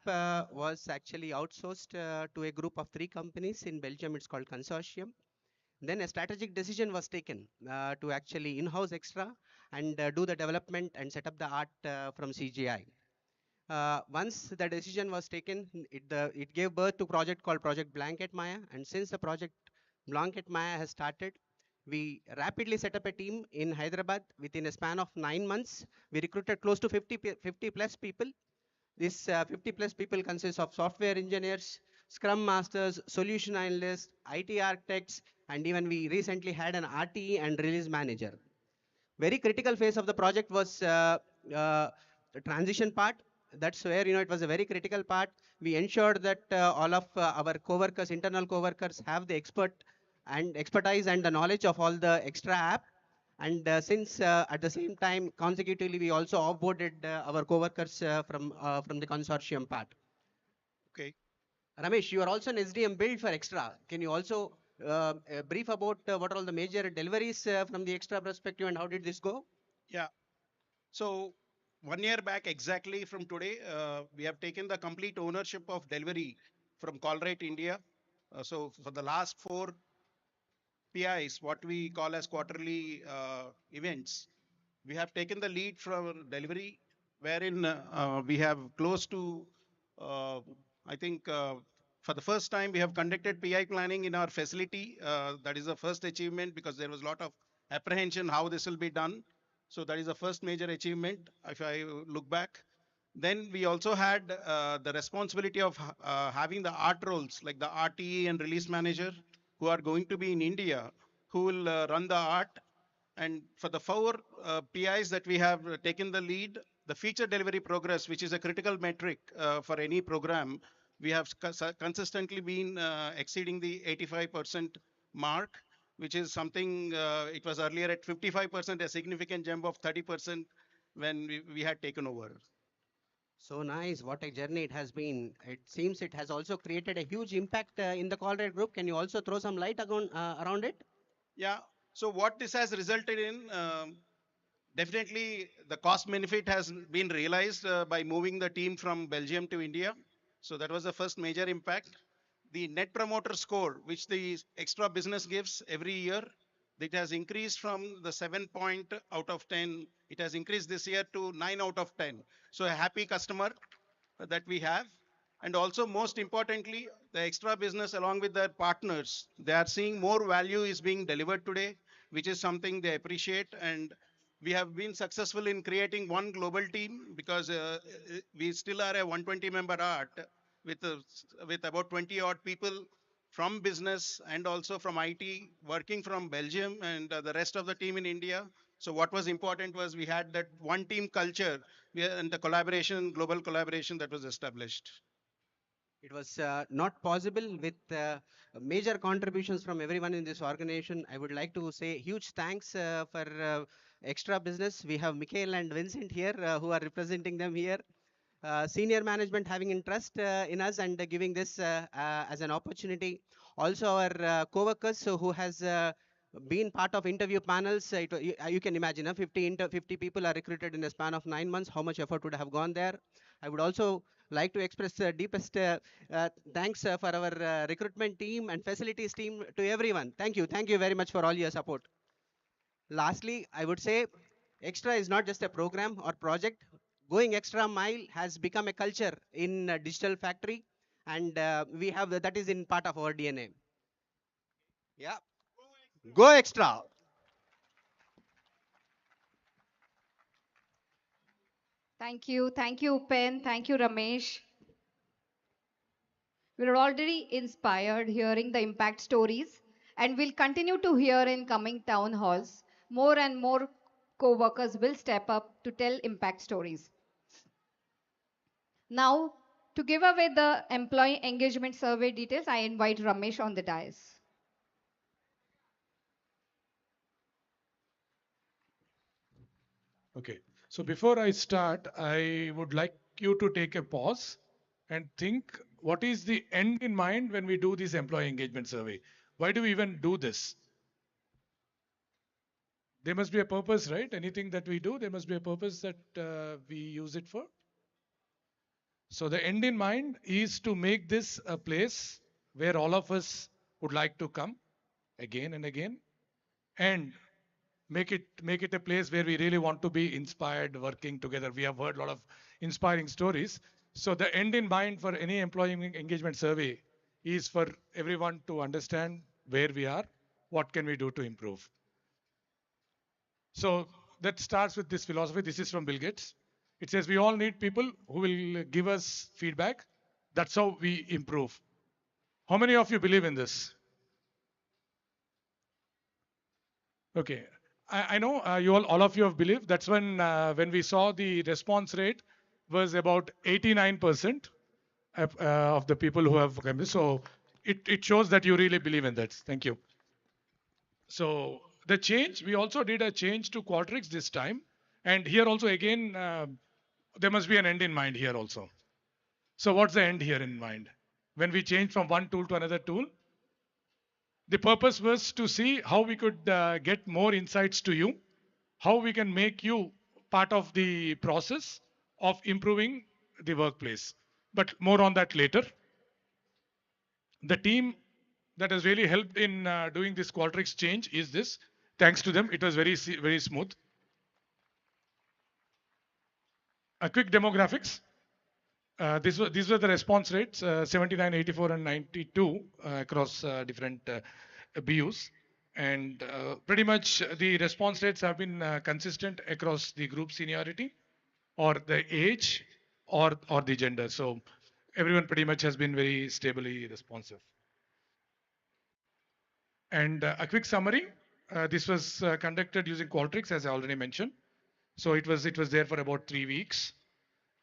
was actually outsourced to a group of 3 companies in Belgium. It's called Consortium. Then a strategic decision was taken to actually in-house Extra and do the development and set up the art from CGI. Once the decision was taken, it gave birth to a project called Project Blanket Maya. And since the project Blanket Maya has started, we rapidly set up a team in Hyderabad. Within a span of 9 months, we recruited close to 50 plus people. This 50 plus people consists of software engineers, scrum masters, solution analysts, IT architects, and even we recently had an RTE and release manager. Very critical phase of the project was the transition part. That's where it was a very critical part. We ensured that all of our co-workers, internal co-workers, have the expertise and the knowledge of all the Extra app. And since at the same time, consecutively, we also offboarded our co-workers from the consortium part. Okay. Ramesh, you are also an SDM build for Extra. Can you also brief about what are all the major deliveries from the Extra perspective and how did this go? Yeah. So 1 year back exactly from today, we have taken the complete ownership of delivery from Colruyt India. So for the last 4 PIs, what we call as quarterly events, we have taken the lead from delivery, wherein we have close to, I think, for the first time, we have conducted PI planning in our facility. That is the first achievement because there was a lot of apprehension how this will be done. So that is the first major achievement if I look back. Then we also had the responsibility of having the art roles like the RTE and release manager. who are going to be in India, who will run the art. And for the four PIs that we have taken the lead, the feature delivery progress, which is a critical metric for any program, we have consistently been exceeding the 85% mark, which is something, it was earlier at 55%, a significant jump of 30% when we had taken over. So nice. What a journey it has been. It seems it has also created a huge impact in the Colruyt group. Can you also throw some light around it? Yeah. So what this has resulted in, definitely the cost benefit has been realized by moving the team from Belgium to India. So that was the first major impact. The net promoter score, which the extra business gives every year, it has increased from the 7 point out of 10. It has increased this year to 9 out of 10. So a happy customer that we have. And also, most importantly, the extra business along with their partners, they are seeing more value is being delivered today, which is something they appreciate. And we have been successful in creating one global team because we still are a 120 member art with, with about 20 odd people from business and also from IT working from Belgium and the rest of the team in India. So what was important was we had that one team culture and the collaboration, global collaboration that was established. It was not possible with major contributions from everyone in this organization. I would like to say huge thanks for extra business. We have Mikhail and Vincent here who are representing them here. Senior management having interest in us and giving this as an opportunity. Also our co-workers who has been part of interview panels. You can imagine 50 people are recruited in a span of 9 months. How much effort would have gone there? I would also like to express the deepest thanks for our recruitment team and facilities team to everyone. Thank you. Thank you very much for all your support. Lastly, I would say Extra is not just a program or project. Going extra mile has become a culture in Digital Factory, and we have that is in part of our DNA. Yeah, go extra. Thank you. Thank you, Pen. Thank you, Ramesh. We're already inspired hearing the impact stories, and we'll continue to hear in coming town halls. More and more co workers will step up to tell impact stories. Now, to give away the employee engagement survey details, I invite Ramesh on the dais. Okay. So before I start, I would like you to take a pause and think what is the end in mind when we do this employee engagement survey? Why do we even do this? There must be a purpose, right? Anything that we do, there must be a purpose that we use it for. So the end in mind is to make this a place where all of us would like to come again and again, and make it a place where we really want to be inspired working together. We have heard a lot of inspiring stories. So the end in mind for any employee engagement survey is for everyone to understand where we are, what can we do to improve. So that starts with this philosophy. This is from Bill Gates. It says we all need people who will give us feedback. That's how we improve. How many of you believe in this? Okay. I know you all of you have believed. That's when we saw the response rate was about 89% of the people who have come. So it shows that you really believe in that. Thank you. So the change, we also did a change to Qualtrics this time. And here also again, there must be an end in mind here also. So what's the end here in mind? When we change from one tool to another tool, the purpose was to see how we could get more insights to you, how we can make you part of the process of improving the workplace. But more on that later. The team that has really helped in doing this Qualtrics change is this. Thanks to them, it was very smooth. A quick demographics. These were the response rates, 79, 84, and 92 across different BUs. And pretty much the response rates have been consistent across the group seniority or the age or the gender. So everyone pretty much has been very stably responsive. And a quick summary, this was conducted using Qualtrics, as I already mentioned. So it was there for about 3 weeks.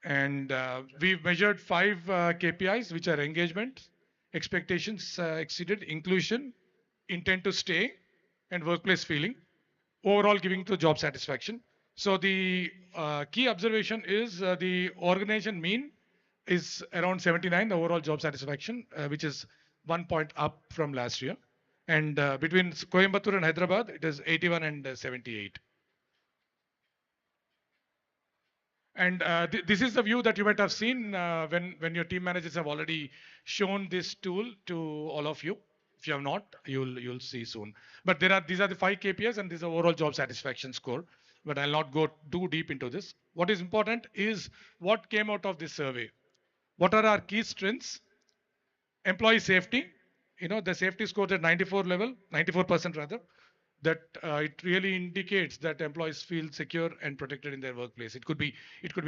And we've measured five KPIs, which are engagement, expectations exceeded, inclusion, intent to stay, and workplace feeling, overall giving to job satisfaction. So the key observation is the organization mean is around 79, the overall job satisfaction, which is 1 point up from last year. And between Coimbatore and Hyderabad, it is 81 and 78. And this is the view that you might have seen when your team managers have already shown this tool to all of you. If you have not, you'll see soon. But these are the five KPIs and this is the overall job satisfaction score. But I'll not go too deep into this. What is important is what came out of this survey. What are our key strengths? Employee safety. You know, the safety score at 94 level, 94% rather, that it really indicates that employees feel secure and protected in their workplace. It could be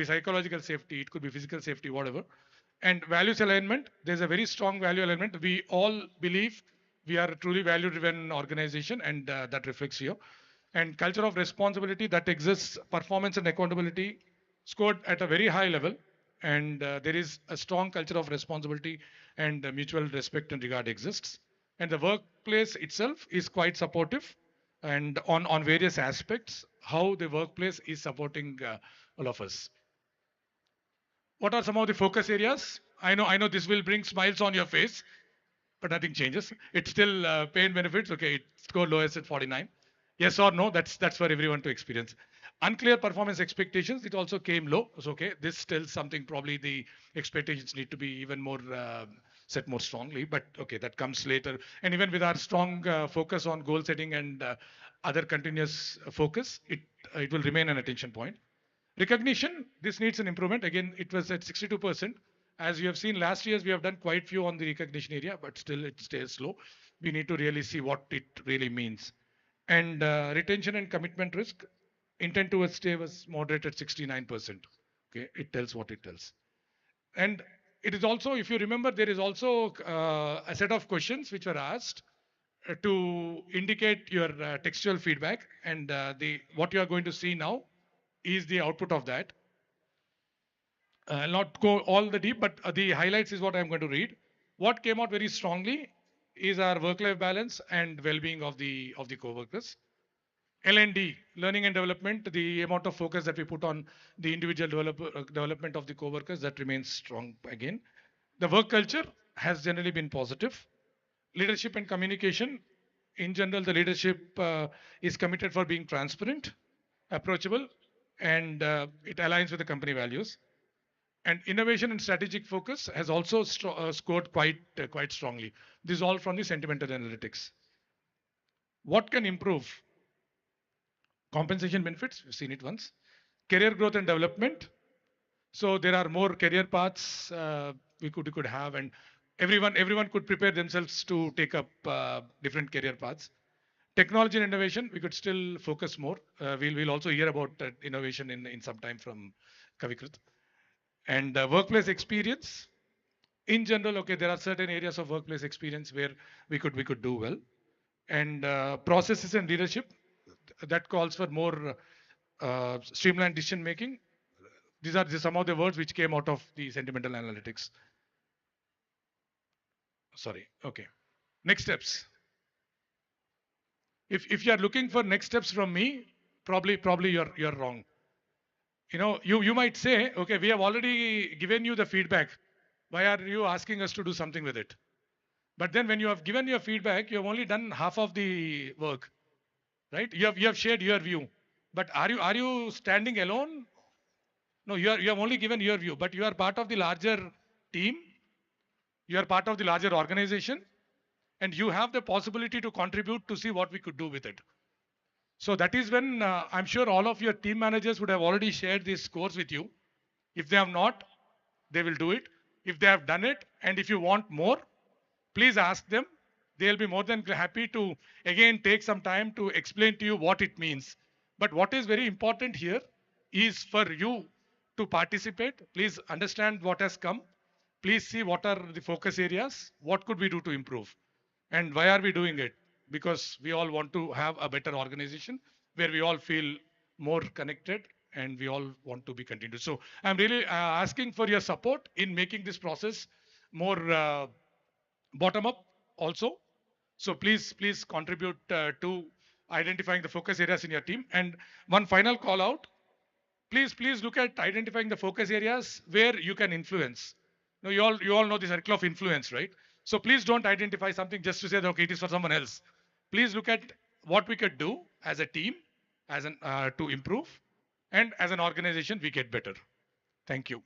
psychological safety, it could be physical safety, whatever. And values alignment, there's a very strong value alignment. We all believe we are a truly value driven organization, and that reflects here. And culture of responsibility that exists, performance and accountability scored at a very high level. And there is a strong culture of responsibility and mutual respect and regard exists. And the workplace itself is quite supportive and on various aspects, how the workplace is supporting all of us. What are some of the focus areas? I know this will bring smiles on your face, but nothing changes. It's still pay and benefits. Okay, it scored lowest at 49. Yes or no? That's for everyone to experience. Unclear performance expectations. It also came low. It's okay. This tells something. Probably the expectations need to be even more set more strongly. But okay, that comes later. And even with our strong focus on goal setting and other continuous focus, it will remain an attention point. Recognition, this needs an improvement. Again, it was at 62%. As you have seen last years, we have done quite few on the recognition area, but still it stays low. We need to really see what it really means. And retention and commitment risk, intent to stay was moderate at 69%. Okay, it tells what it tells. And it is also, if you remember, there is also a set of questions which were asked to indicate your textual feedback, and the what you are going to see now is the output of that. I'll not go all the deep, but the highlights is what I'm going to read. What came out very strongly is our work-life balance and well-being of the co-workers. L&D, learning and development, the amount of focus that we put on the individual development of the co-workers, that remains strong again. The work culture has generally been positive. Leadership and communication, in general, the leadership is committed for being transparent, approachable, and it aligns with the company values. And innovation and strategic focus has also scored quite strongly. This is all from the sentimental analytics. What can improve? Compensation benefits, we've seen it once. Career growth and development. So there are more career paths we could have, and everyone could prepare themselves to take up different career paths. Technology and innovation, we could still focus more. We'll also hear about innovation in some time from Kavikrit. And workplace experience, in general, okay, there are certain areas of workplace experience where we could do well. And processes and leadership, that calls for more streamlined decision making. These are some of the words which came out of the sentimental analytics. Sorry. Okay. Next steps. If you are looking for next steps from me, probably you're wrong. You might say, okay, we have already given you the feedback. Why are you asking us to do something with it? But then when you have given your feedback, you have only done half of the work, right? You have shared your view. But are you standing alone? No, you have only given your view, but you are part of the larger team. You are part of the larger organization, and you have the possibility to contribute to see what we could do with it. So that is when I'm sure all of your team managers would have already shared these scores with you. If they have not, they will do it. If they have done it, and if you want more, please ask them. They'll be more than happy to again take some time to explain to you what it means. But what is very important here is for you to participate. Please understand what has come. Please see what are the focus areas. What could we do to improve? And why are we doing it? because we all want to have a better organization where we all feel more connected and we all want to be continued. So I'm really asking for your support in making this process more bottom up also. So please contribute to identifying the focus areas in your team. And one final call out, please look at identifying the focus areas where you can influence. Now, you all know the circle of influence, right? So please don't identify something just to say that okay, it is for someone else. Please look at what we could do as a team, as an to improve, and as an organization we get better. Thank you.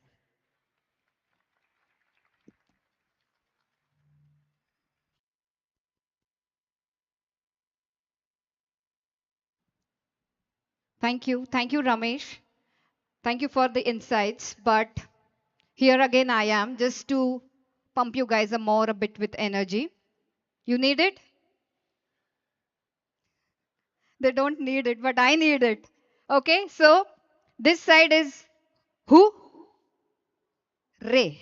Thank you, Ramesh. Thank you for the insights. But here again, I am just to pump you guys a bit with energy. You need it? They don't need it, but I need it. Okay, so this side is who? Ray.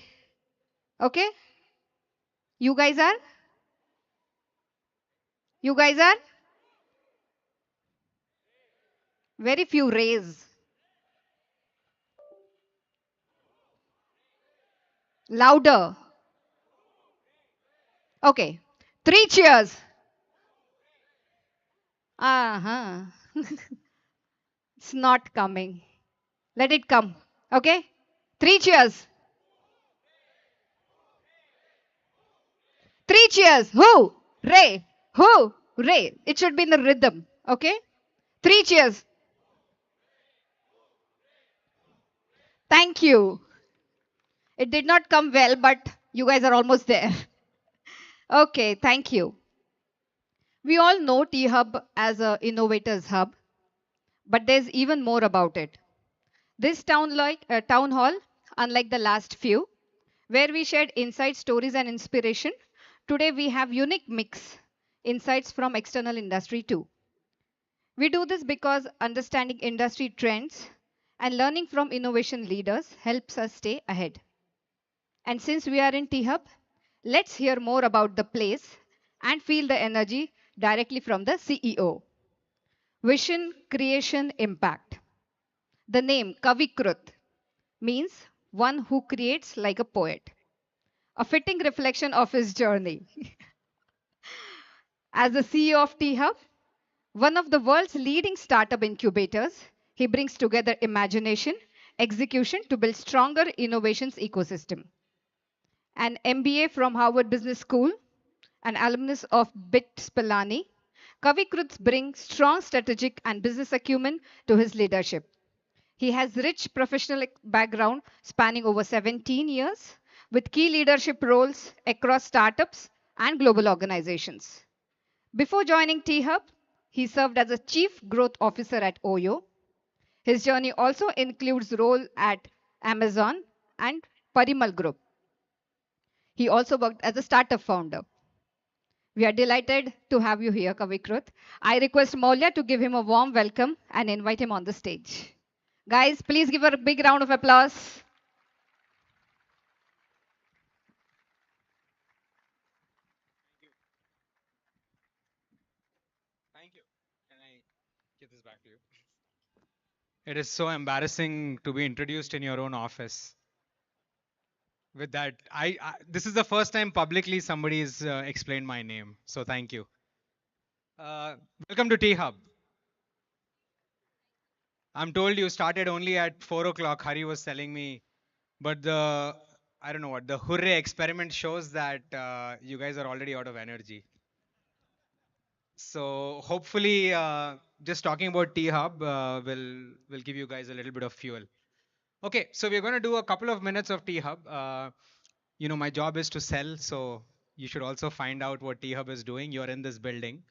Okay, you guys are? You guys are? Very few rays. Louder. Okay, three cheers. Uh huh. It's not coming. Let it come. Okay, three cheers. Three cheers. Who? Ray. Who? Ray. It should be in the rhythm. Okay? Three cheers. Thank you. It did not come well, but you guys are almost there. Okay, thank you. We all know T Hub as a innovators hub, but there's even more about it. This town hall, unlike the last few, where we shared insight stories and inspiration, today we have unique mix insights from external industry too. We do this because understanding industry trends and learning from innovation leaders helps us stay ahead. And since we are in T Hub, let's hear more about the place and feel the energy directly from the CEO. Vision, creation, impact. The name Kavikrut means one who creates like a poet, a fitting reflection of his journey. As the CEO of T Hub, one of the world's leading startup incubators, he brings together imagination, execution to build stronger innovations ecosystem. An MBA from Harvard Business School, an alumnus of BIT Spilani, Kavi Kruts brings strong strategic and business acumen to his leadership. He has rich professional background spanning over 17 years with key leadership roles across startups and global organizations. Before joining T Hub, he served as a chief growth officer at Oyo. His journey also includes role at Amazon and Parimal Group. He also worked as a startup founder. We are delighted to have you here, Kavikrut. I request Maulya to give him a warm welcome and invite him on the stage. Guys, please give a big round of applause. Thank you. Can I give this back to you? It is so embarrassing to be introduced in your own office. With that, this is the first time publicly somebody's explained my name. So thank you. Welcome to T Hub. I'm told you started only at 4 o'clock. Hari was telling me, but the I don't know what the hooray experiment shows that you guys are already out of energy. So hopefully, just talking about T Hub will give you guys a little bit of fuel. Okay, so we're going to do a couple of minutes of T Hub. My job is to sell, so you should also find out what T Hub is doing. You're in this building,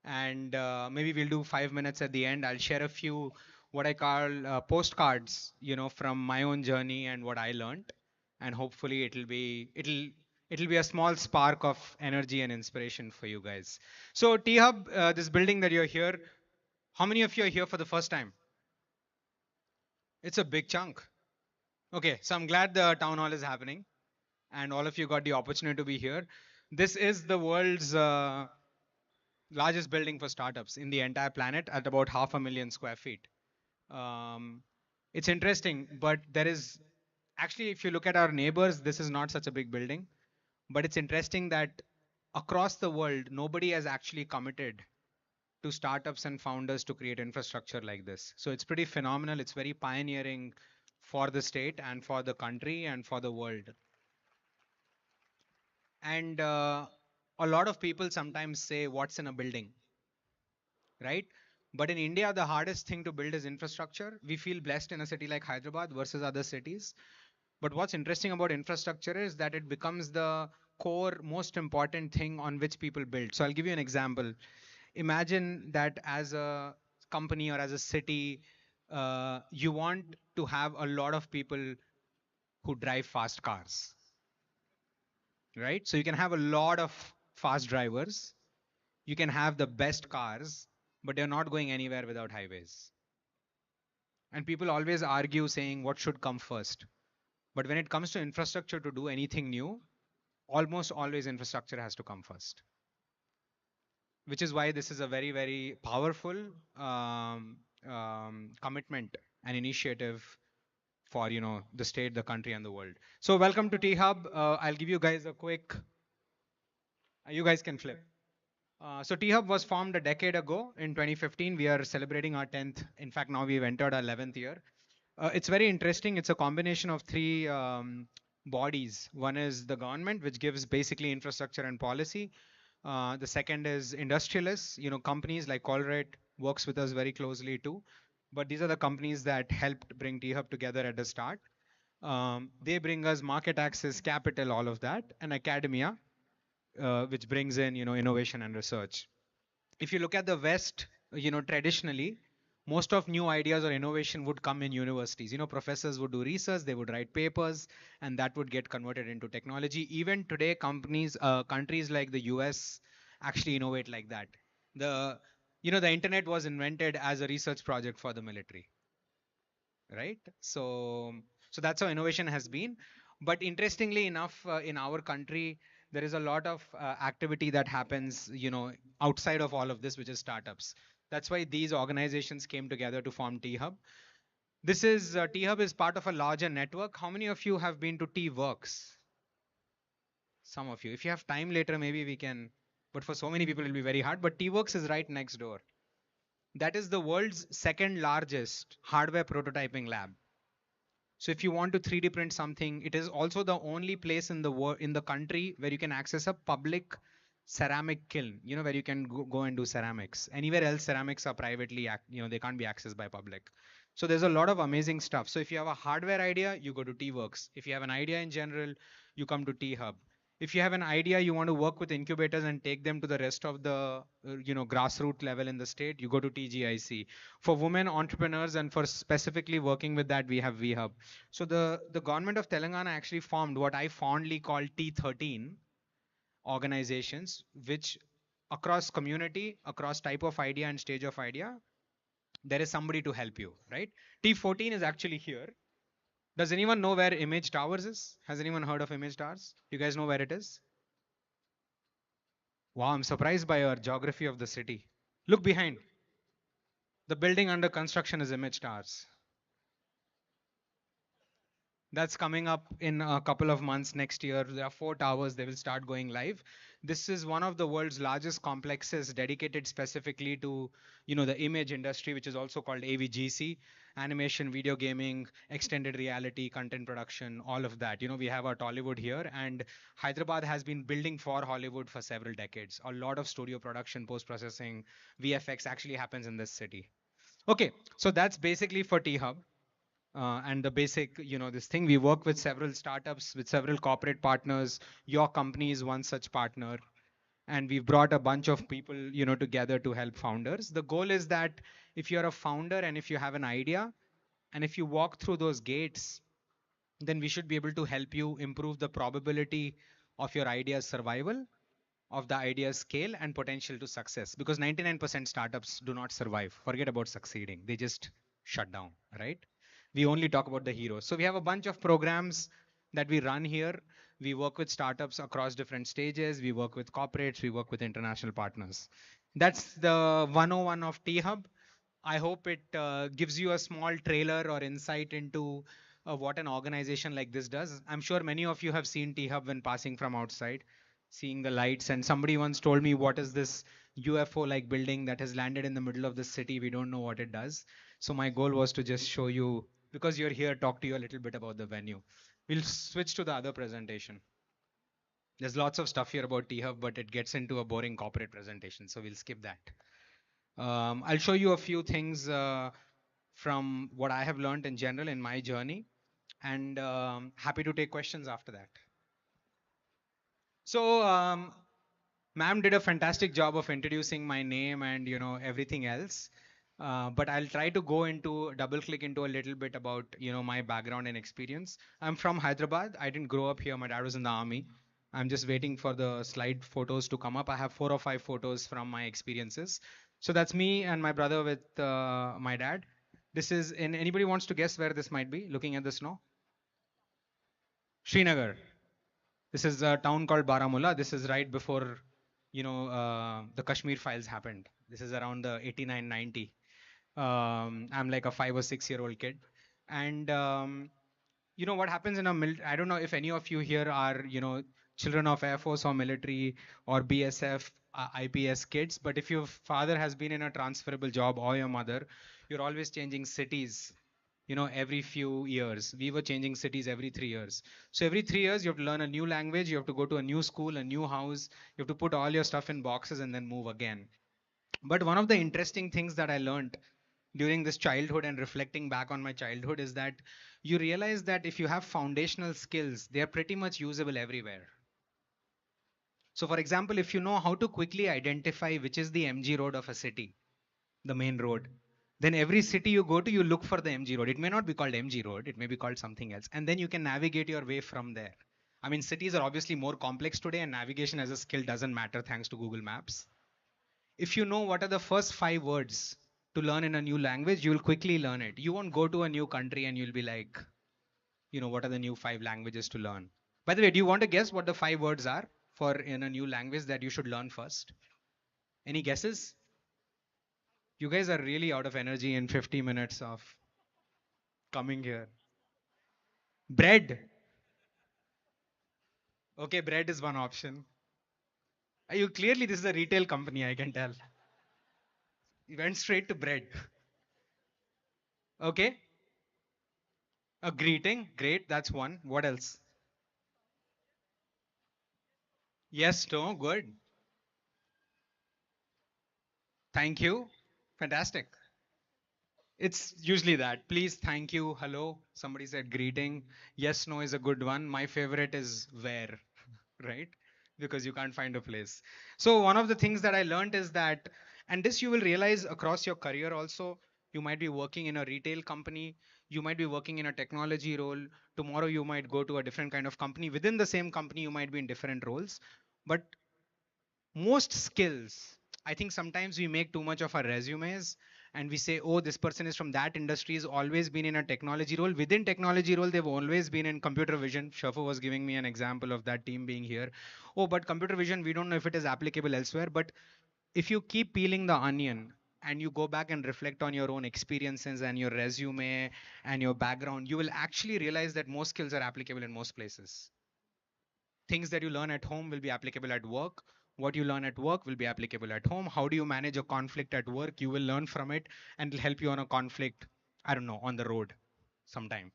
and maybe we'll do 5 minutes at the end. I'll share a few what I call postcards, from my own journey and what I learned, and hopefully it'll be a small spark of energy and inspiration for you guys. So T Hub, this building that you're here, how many of you are here for the first time? It's a big chunk. Okay, so I'm glad the town hall is happening and all of you got the opportunity to be here. This is the world's largest building for startups in the entire planet at about 500,000 square feet. Um, it's interesting, but there is actually, if you look at our neighbors, this is not such a big building. But it's interesting that across the world, nobody has actually committed to startups and founders to create infrastructure like this. So it's pretty phenomenal. It's very pioneering for the state and for the country and for the world. And a lot of people sometimes say, what's in a building, right? But in India, the hardest thing to build is infrastructure. We feel blessed in a city like Hyderabad versus other cities. But what's interesting about infrastructure is that it becomes the core, most important thing on which people build. So I'll give you an example. Imagine that as a company or as a city, you want to have a lot of people who drive fast cars, right? So you can have a lot of fast drivers, you can have the best cars, but they're not going anywhere without highways. And people always argue saying what should come first. But when it comes to infrastructure to do anything new, almost always infrastructure has to come first. Which is why this is a very, very powerful commitment and initiative for the state, the country, and the world. So welcome to T Hub. I'll give you guys a quick. You guys can flip. So T-Hub was formed a decade ago in 2015. We are celebrating our 10th. In fact, now we've entered our 11th year. It's very interesting. It's a combination of three bodies. One is the government, which gives basically infrastructure and policy. The second is industrialists. Companies like Colruyt works with us very closely too. But these are the companies that helped bring T-Hub together at the start. They bring us market access, capital, all of that, and academia, which brings in innovation and research. If you look at the West, traditionally, most of new ideas or innovation would come in universities. Professors would do research, they would write papers, and that would get converted into technology. Even today, countries like the US actually innovate like that. The internet was invented as a research project for the military, right? So that's how innovation has been. But interestingly enough, in our country, there is a lot of activity that happens outside of all of this, which is startups. That's why these organizations came together to form T-Hub. T-Hub is part of a larger network. How many of you have been to T-Works? Some of you. If you have time later, maybe we can, but for so many people it'll be very hard. But T-Works is right next door. That is the world's second largest hardware prototyping lab. So if you want to 3D print something, it is also the only place in the country where you can access a public ceramic kiln, where you can go and do ceramics. Anywhere else, ceramics are privately, they can't be accessed by public. So there's a lot of amazing stuff. So if you have a hardware idea, you go to T-Works. If you have an idea in general, you come to T-Hub. If you have an idea, you want to work with incubators and take them to the rest of the grassroots level in the state, you go to TGIC. For women entrepreneurs and for specifically working with that, we have VHub. So the government of Telangana actually formed what I fondly call T13 organizations, which across community, across type of idea and stage of idea, there is somebody to help you, right? T14 is actually here. Does anyone know where Image Towers is? Has anyone heard of Image Towers? You guys know where it is? Wow, I'm surprised by your geography of the city. Look behind. The building under construction is Image Towers. That's coming up in a couple of months next year. There are 4 towers, they will start going live. This is one of the world's largest complexes dedicated specifically to the image industry, which is also called AVGC, animation, video gaming, extended reality, content production, all of that. We have our Tollywood here, and Hyderabad has been building for Hollywood for several decades. A lot of studio production, post-processing, VFX actually happens in this city. Okay, so that's basically for T-Hub. And the basic, this thing, we work with several startups, with several corporate partners. Your company is one such partner. And we've brought a bunch of people, together to help founders. The goal is that if you're a founder and if you have an idea, and if you walk through those gates, then we should be able to help you improve the probability of your idea's survival, of the idea's scale and potential to success. Because 99% startups do not survive. Forget about succeeding. They just shut down, right? We only talk about the heroes. So we have a bunch of programs that we run here. We work with startups across different stages. We work with corporates. We work with international partners. That's the 101 of T Hub. I hope it gives you a small trailer or insight into what an organization like this does. I'm sure many of you have seen T Hub when passing from outside, seeing the lights. And somebody once told me, what is this UFO like building that has landed in the middle of the city? We don't know what it does. So my goal was to just show you, because you're here, talk to you a little bit about the venue. We'll switch to the other presentation. There's lots of stuff here about T Hub, but it gets into a boring corporate presentation. So we'll skip that. I'll show you a few things from what I have learned in general in my journey, and happy to take questions after that. So, ma'am did a fantastic job of introducing my name and everything else. But I'll try to go into double click into a little bit about my background and experience. I'm from Hyderabad. I didn't grow up here. My dad was in the army. I'm just waiting for the slide photos to come up. I have 4 or 5 photos from my experiences. So that's me and my brother with my dad. This is in, anybody wants to guess where this might be looking at the snow? Srinagar. This is a town called Baramulla. This is right before, the Kashmir files happened. This is around the 89, 90. I'm like a 5 or 6 year old kid. And what happens in a I don't know if any of you here are, children of Air Force or military or BSF, IPS kids, but if your father has been in a transferable job or your mother, you're always changing cities every few years. We were changing cities every 3 years. So every 3 years, you have to learn a new language, you have to go to a new school, a new house, you have to put all your stuff in boxes and then move again. But one of the interesting things that I learned during this childhood and reflecting back on my childhood is that you realize that if you have foundational skills, they are pretty much usable everywhere. So for example, if you know how to quickly identify which is the MG road of a city, the main road, then every city you go to, you look for the MG road. It may not be called MG road, it may be called something else. And then you can navigate your way from there. I mean, cities are obviously more complex today, and navigation as a skill doesn't matter thanks to Google Maps. If you know what are the first 5 words to learn in a new language, you will quickly learn it. You won't go to a new country and you'll be like, what are the new 5 languages to learn? By the way, do you want to guess what the 5 words are for in a new language that you should learn first? Any guesses? You guys are really out of energy in 50 minutes of coming here. Bread. Okay, bread is one option. You clearly, this is a retail company, I can tell. You went straight to bread. Okay. A greeting. Great. That's one. What else? Yes, no. Good. Thank you. Fantastic. It's usually that. Please, thank you, hello. Somebody said greeting. Yes, no is a good one. My favorite is where, right? Because you can't find a place. So one of the things that I learned is that, and this you will realize across your career also, you might be working in a retail company, you might be working in a technology role. Tomorrow you might go to a different kind of company. Within the same company, you might be in different roles. But most skills, I think sometimes we make too much of our resumes and we say, oh, this person is from that industry, has always been in a technology role. Within technology role, they've always been in computer vision. Shafu was giving me an example of that team being here. Oh, but computer vision, we don't know if it is applicable elsewhere. But if you keep peeling the onion and you go back and reflect on your own experiences and your resume and your background, you will actually realize that most skills are applicable in most places. Things that you learn at home will be applicable at work. What you learn at work will be applicable at home. How do you manage a conflict at work? You will learn from it and it'll help you on a conflict, I don't know, on the road sometime.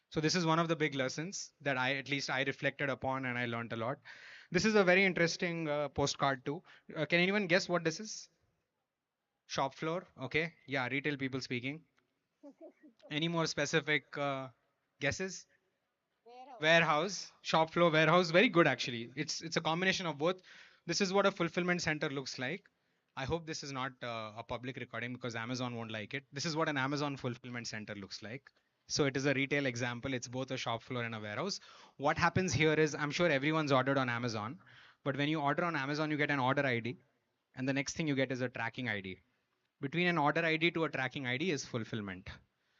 So this is one of the big lessons that at least I reflected upon and I learned a lot. This is a very interesting postcard too. Can anyone guess what this is? Shop floor. Okay. Yeah, retail people speaking. Any more specific guesses? Warehouse, shop floor, warehouse. Very good actually. It's a combination of both. This is what a fulfillment center looks like. I hope this is not a public recording because Amazon won't like it. This is what an Amazon fulfillment center looks like. So it is a retail example. It's both a shop floor and a warehouse. What happens here is, I'm sure everyone's ordered on Amazon, but when you order on Amazon, you get an order ID, and the next thing you get is a tracking ID. Between an order ID to a tracking ID is fulfillment.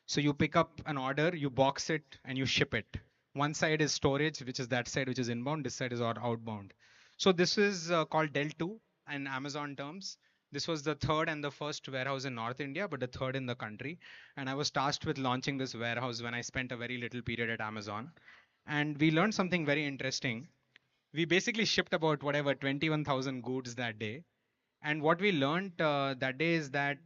So you pick up an order, you box it, and you ship it. One side is storage, which is that side which is inbound. This side is outbound. So this is called Del 2. in Amazon terms. This was the third and the first warehouse in North India, but the third in the country. And I was tasked with launching this warehouse when I spent a very little period at Amazon. And we learned something very interesting. We basically shipped about whatever 21,000 goods that day. And what we learned that day is that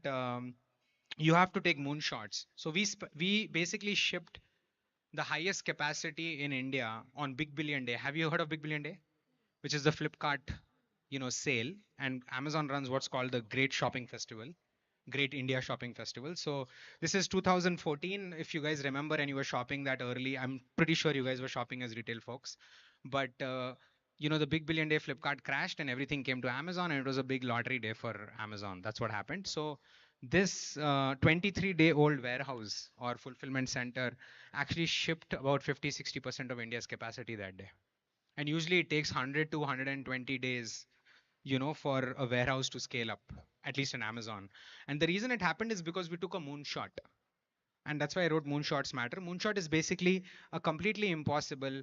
you have to take moonshots. So we basically shipped the highest capacity in India on Big Billion Day. Have you heard of Big Billion Day? Which is the Flipkart, sale, and Amazon runs what's called the Great Shopping Festival, Great India Shopping Festival. So this is 2014. If you guys remember and you were shopping that early, I'm pretty sure you guys were shopping as retail folks. But the Big Billion Day Flipkart crashed and everything came to Amazon, and it was a big lottery day for Amazon. That's what happened. So this 23-day-old warehouse or fulfillment center actually shipped about 50-60% of India's capacity that day. And usually it takes 100 to 120 days, for a warehouse to scale up, at least in Amazon. And the reason it happened is because we took a moonshot. And that's why I wrote Moonshots Matter. Moonshot is basically a completely impossible,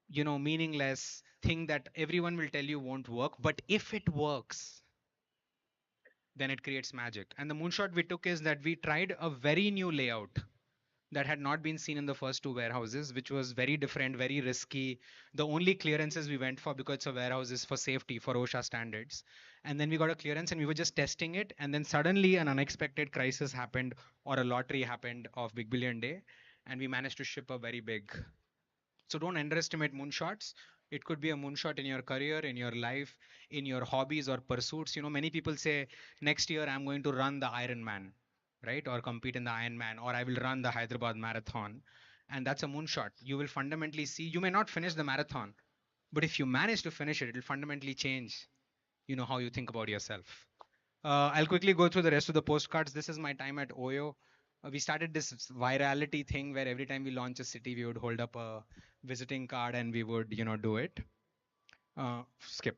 meaningless thing that everyone will tell you won't work. But if it works, then it creates magic. And the moonshot we took is that we tried a very new layout that had not been seen in the first two warehouses, which was very different, very risky. The only clearances we went for, because it's a warehouse, is for safety, for OSHA standards. And then we got a clearance and we were just testing it. And then suddenly an unexpected crisis happened, or a lottery happened of Big Billion Day. And we managed to ship a very big. So don't underestimate moonshots. It could be a moonshot in your career, in your life, in your hobbies or pursuits. Many people say, next year I'm going to run the Ironman, right? Or compete in the Ironman, or I will run the Hyderabad Marathon. And that's a moonshot. You will fundamentally see, you may not finish the marathon, but if you manage to finish it, it will fundamentally change, how you think about yourself. I'll quickly go through the rest of the postcards. This is my time at OYO. We started this virality thing where every time we launch a city, we would hold up a visiting card and we would, do it. Skip.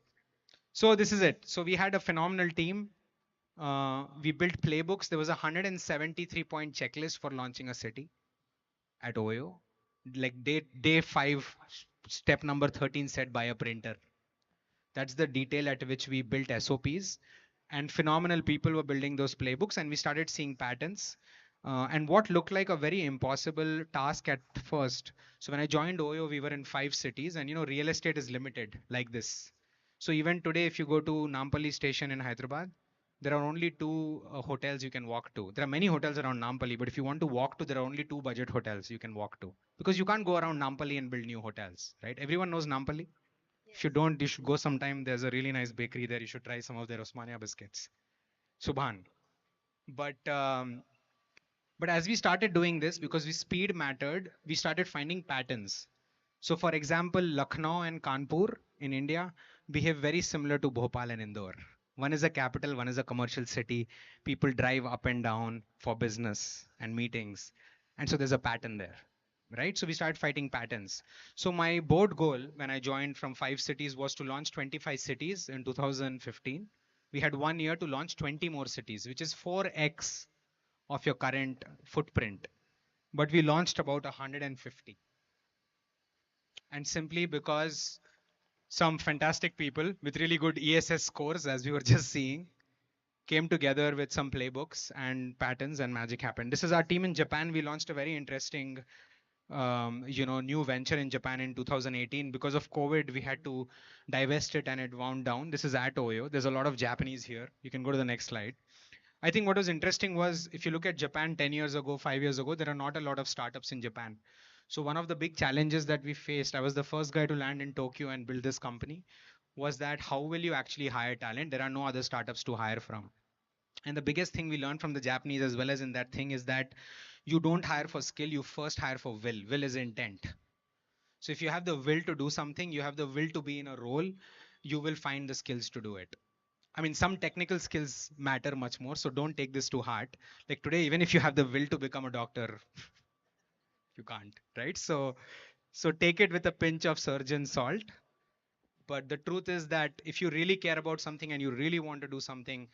So this is it. So we had a phenomenal team. We built playbooks. There was a 173-point checklist for launching a city at OYO. Like day 5, step number 13 said buy a printer. That's the detail at which we built SOPs. And phenomenal people were building those playbooks, and we started seeing patterns. And what looked like a very impossible task at first. So when I joined OYO, we were in 5 cities, and real estate is limited like this. So even today, if you go to Nampally station in Hyderabad, there are only 2 hotels you can walk to. There are many hotels around Nampally, but if you want to walk to, there are only 2 budget hotels you can walk to. Because you can't go around Nampally and build new hotels, right? Everyone knows Nampally. If you don't, you should go sometime. There's a really nice bakery there. You should try some of their Osmania biscuits. Subhan. But as we started doing this, because speed mattered, we started finding patterns. So for example, Lucknow and Kanpur in India behave very similar to Bhopal and Indore. One is a capital, one is a commercial city. People drive up and down for business and meetings. And so there's a pattern there, right? So we started fighting patterns. So my board goal when I joined from 5 cities was to launch 25 cities in 2015. We had 1 year to launch 20 more cities, which is 4x of your current footprint. But we launched about 150. And simply because some fantastic people with really good ESS scores, as we were just seeing, came together with some playbooks and patterns, and magic happened. This is our team in Japan. We launched a very interesting new venture in Japan in 2018. Because of COVID, we had to divest it and it wound down. This is at OYO. There's a lot of Japanese here. You can go to the next slide. I think what was interesting was, if you look at Japan 10 years ago, 5 years ago, there are not a lot of startups in Japan. So one of the big challenges that we faced, I was the first guy to land in Tokyo and build this company, was that how will you actually hire talent? There are no other startups to hire from. And the biggest thing we learned from the Japanese as well as in that thing is that you don't hire for skill, you first hire for will. Will is intent. So if you have the will to do something, you have the will to be in a role, you will find the skills to do it. I mean, some technical skills matter much more, so don't take this to heart. Like today, even if you have the will to become a doctor, you can't, right? So take it with a pinch of surgeon salt. But the truth is that if you really care about something and you really want to do something,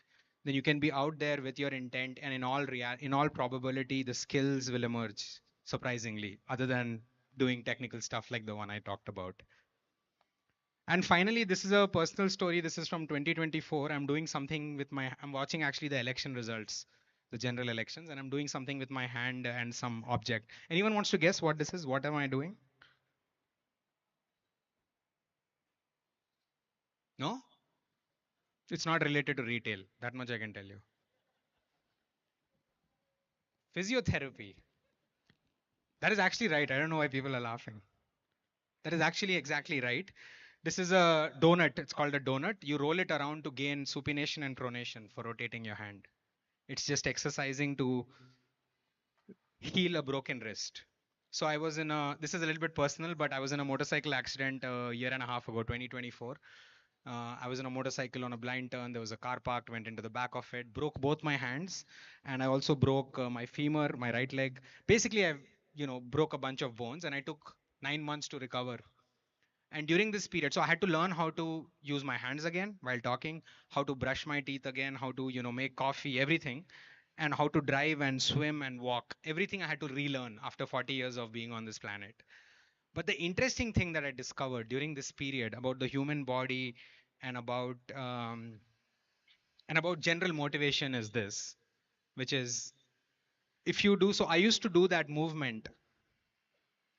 then you can be out there with your intent, and in all probability, the skills will emerge surprisingly, other than doing technical stuff like the one I talked about. And finally, this is a personal story. This is from 2024. I'm doing something with I'm watching actually the election results, the general elections, and I'm doing something with my hand and some object. Anyone wants to guess what this is? What am I doing? No? It's not related to retail. That much I can tell you. Physiotherapy. That is actually right. I don't know why people are laughing. That is actually exactly right. This is a donut. It's called a donut. You roll it around to gain supination and pronation for rotating your hand. It's just exercising to heal a broken wrist. So I was in a, this is a little bit personal, but I was in a motorcycle accident a year and a half ago, 2024. I was in a motorcycle on a blind turn. There was a car parked, went into the back of it, broke both my hands, and I also broke my femur, my right leg. Basically, I, broke a bunch of bones, and I took 9 months to recover. And during this period, so I had to learn how to use my hands again while talking, how to brush my teeth again, how to, make coffee, everything, and how to drive and swim and walk. Everything I had to relearn after 40 years of being on this planet. But the interesting thing that I discovered during this period about the human body and about general motivation is this, which is if you do so, I used to do that movement.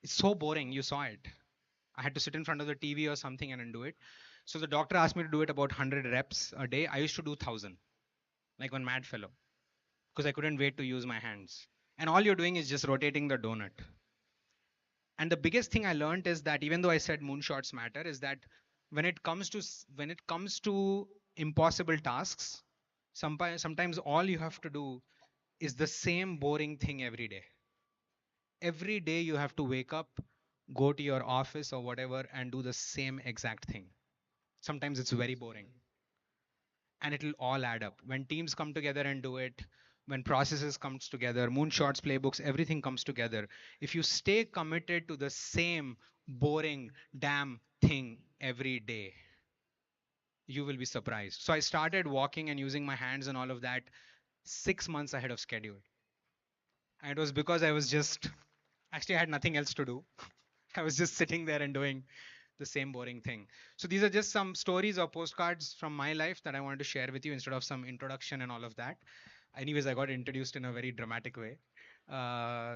It's so boring. You saw it. I had to sit in front of the TV or something and do it. So the doctor asked me to do it about 100 reps a day. I used to do 1,000, like one mad fellow, because I couldn't wait to use my hands. And all you're doing is just rotating the donut. And the biggest thing I learned is that even though I said moonshots matter, is that when it comes to impossible tasks, sometimes all you have to do is the same boring thing every day. Every day you have to wake up, go to your office or whatever, and do the same exact thing. Sometimes it's very boring, and it'll all add up when teams come together and do it, when processes comes together, moonshots, playbooks, everything comes together. If you stay committed to the same boring damn thing every day, you will be surprised. So I started walking and using my hands and all of that 6 months ahead of schedule. And it was because I was just, actually I had nothing else to do. I was just sitting there and doing the same boring thing. So these are just some stories or postcards from my life that I wanted to share with you instead of some introduction and all of that. Anyways, I got introduced in a very dramatic way.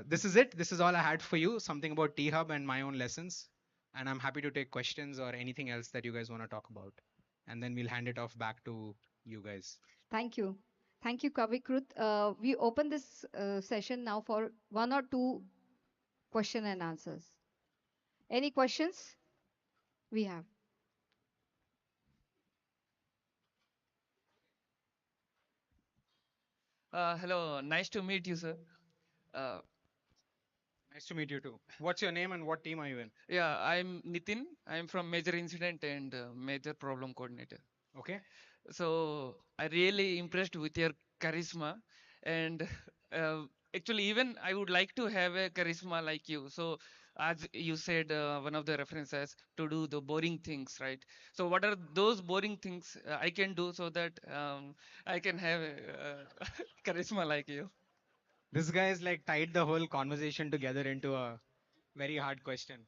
This is it. This is all I had for you. Something about T Hub and my own lessons. And I'm happy to take questions or anything else that you guys want to talk about. And then we'll hand it off back to you guys. Thank you. Thank you, Kavikrut. We open this session now for one or two question and answers. Any questions? We have. Hello, nice to meet you, sir. Uh, Nice to meet you too. What's your name and what team are you in? yeah, I'm Nitin. I'm from Major Incident and Major Problem Coordinator. Okay. So I really impressed with your charisma, and uh, actually, even I would like to have a charisma like you. So as you said, one of the references to do the boring things, right? So what are those boring things I can do so that I can have a, charisma like you? This guy's like tied the whole conversation together into a very hard question.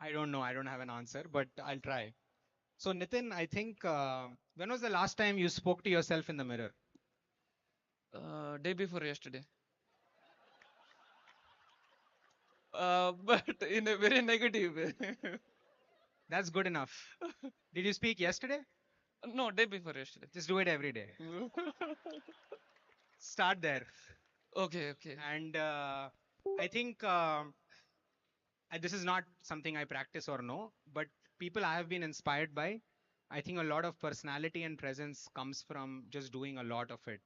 I don't know. I don't have an answer, but I'll try. So, Nitin, I think when was the last time you spoke to yourself in the mirror? Day before yesterday. But in a very negative way. That's good enough. Did you speak yesterday? No, day before yesterday. Just do it every day. Start there. Okay, okay. And I think this is not something I practice or know, but people I have been inspired by, I think a lot of personality and presence comes from just doing a lot of it.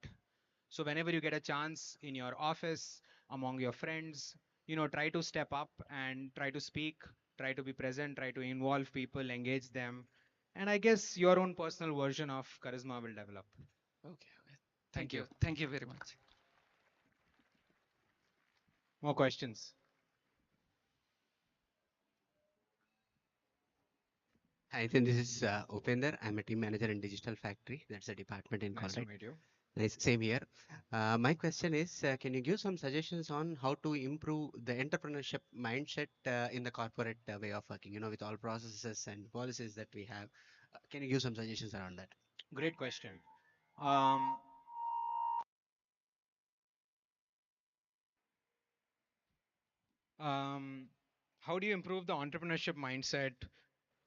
So whenever you get a chance in your office, among your friends, try to step up and try to speak, try to be present, try to involve people, engage them. And I guess your own personal version of charisma will develop. Okay. Thank you. Thank you very much. More questions? Hi, then this is Upender. I'm a team manager in Digital Factory. That's a department in Nice to Colruyt. meet you. Nice, same here. My question is, can you give some suggestions on how to improve the entrepreneurship mindset in the corporate way of working, with all processes and policies that we have? Can you give some suggestions around that? Great question. Um, um, how do you improve the entrepreneurship mindset,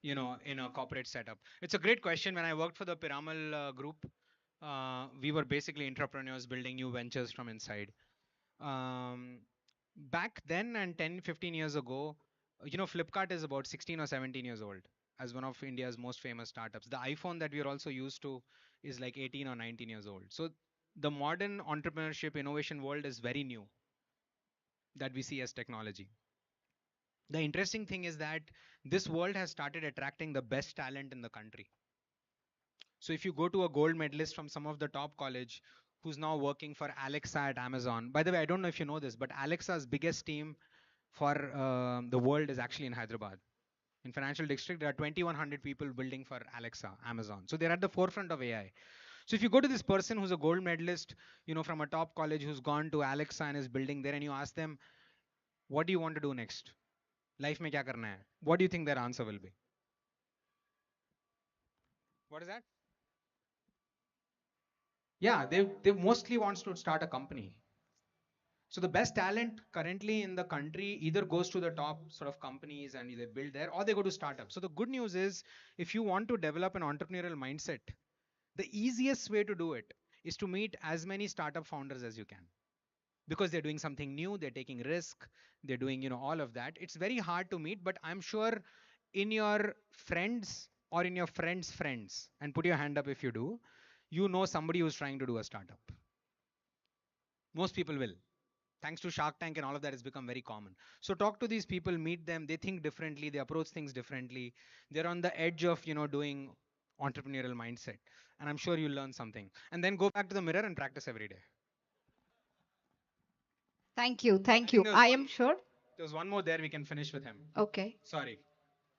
in a corporate setup? It's a great question. When I worked for the Piramal group, we were basically entrepreneurs building new ventures from inside. Um, Back then and 10, 15 years ago, Flipkart is about 16 or 17 years old as one of India's most famous startups. The iPhone that we are also used to is like 18 or 19 years old. So the modern entrepreneurship innovation world is very new that we see as technology. The interesting thing is that this world has started attracting the best talent in the country. So if you go to a gold medalist from some of the top college who's now working for Alexa at Amazon, by the way, I don't know if you know this, but Alexa's biggest team for the world is actually in Hyderabad. In Financial District, there are 2,100 people building for Alexa, Amazon. So they're at the forefront of AI. So if you go to this person who's a gold medalist, from a top college who's gone to Alexa and is building there, and you ask them, what do you want to do next? Life mein kya karna hai? What do you think their answer will be? What is that? Yeah, they mostly wants to start a company. So the best talent currently in the country either goes to the top sort of companies and they build there, or they go to startups. So the good news is, if you want to develop an entrepreneurial mindset, the easiest way to do it is to meet as many startup founders as you can, because they're doing something new, they're taking risk, they're doing all of that. It's very hard to meet, but I'm sure in your friends or in your friends' friends, and put your hand up if you do, you know somebody who's trying to do a startup. Most people will. Thanks to Shark Tank and all of that, it's become very common. So talk to these people, meet them. They think differently, they approach things differently. They're on the edge of doing entrepreneurial mindset, and I'm sure you'll learn something. And then go back to the mirror and practice every day. Thank you. I Thank think you. I am sure. there's one more there. We can finish with him. Okay. Sorry,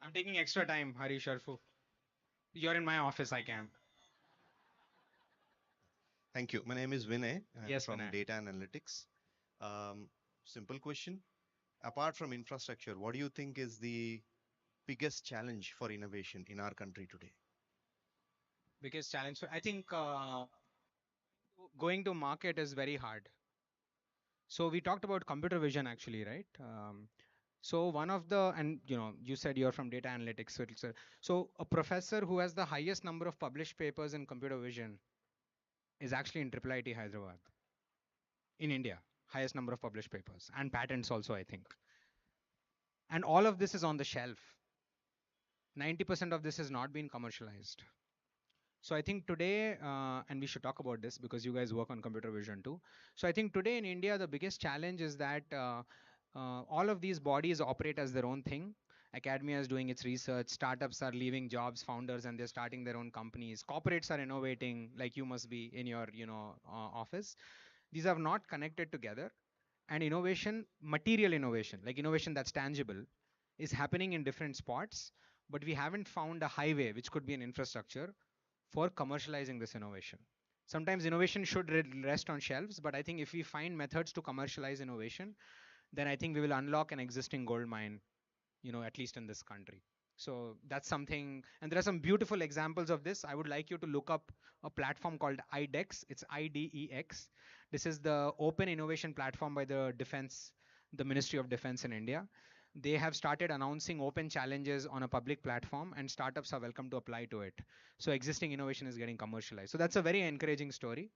I'm taking extra time, Hari Sharfu. You're in my office. I can. Thank you. My name is Vinay. I'm Yes, from Vinay. Data Analytics. Simple question. Apart from infrastructure, what do you think is the biggest challenge for innovation in our country today? Biggest challenge. I think going to market is very hard. So we talked about computer vision actually, right? So one of the, and you said you're from data analytics. So a professor who has the highest number of published papers in computer vision is actually in Triple IT Hyderabad in India. Highest number of published papers and patents also, I think. And all of this is on the shelf. 90% of this has not been commercialized. So I think today, and we should talk about this because you guys work on computer vision too. So I think today in India, the biggest challenge is that all of these bodies operate as their own thing. Academia is doing its research, startups are leaving jobs, founders, and they're starting their own companies. Corporates are innovating, like you must be in your office. These are not connected together. And innovation, material innovation, like innovation that's tangible, is happening in different spots, but we haven't found a highway, which could be an infrastructure, for commercializing this innovation. Sometimes innovation should rest on shelves, but I think if we find methods to commercialize innovation, then I think we will unlock an existing gold mine, at least in this country. So that's something, and there are some beautiful examples of this. I would like you to look up a platform called IDEX. It's IDEX. This is the open innovation platform by the Ministry of Defense in India. They have started announcing open challenges on a public platform, and startups are welcome to apply to it. So existing innovation is getting commercialized. So that's a very encouraging story,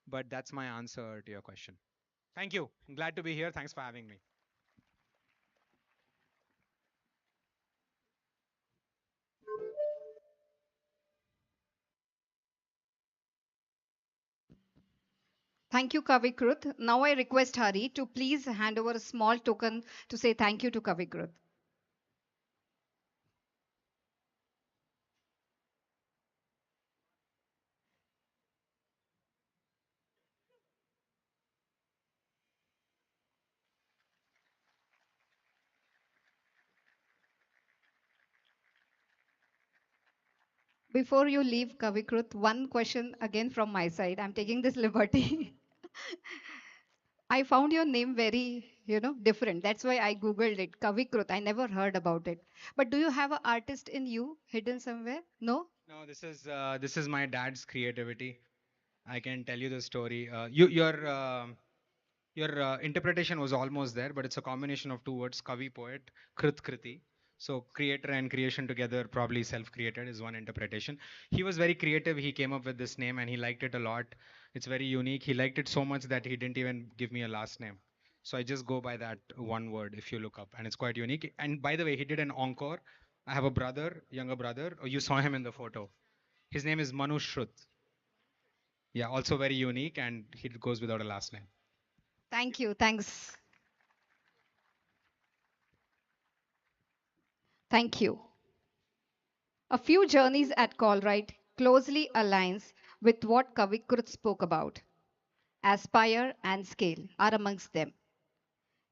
but that's my answer to your question. Thank you. I'm glad to be here. Thanks for having me. Thank you, Kavikrut. Now I request Hari to please hand over a small token to say thank you to Kavikrut. Before you leave, Kavikrut, one question again from my side. I'm taking this liberty. I found your name very, different. That's why I Googled it. Kavikrut. I never heard about it. But do you have an artist in you hidden somewhere? No? No, this is my dad's creativity. I can tell you the story. Your interpretation was almost there, but it's a combination of two words: kavi, poet, krit, kriti. So creator and creation together, probably self-created, is one interpretation. He was very creative. He came up with this name and he liked it a lot. It's very unique. He liked it so much that he didn't even give me a last name. So I just go by that one word if you look up, and it's quite unique. And by the way, he did an encore. I have a brother, younger brother. Oh, you saw him in the photo. His name is Manu Shrut. Yeah, also very unique, and he goes without a last name. Thank you. Thanks. Thank you. A few journeys at Colruyt closely aligns with what Kavikrut spoke about. Aspire and Scale are amongst them.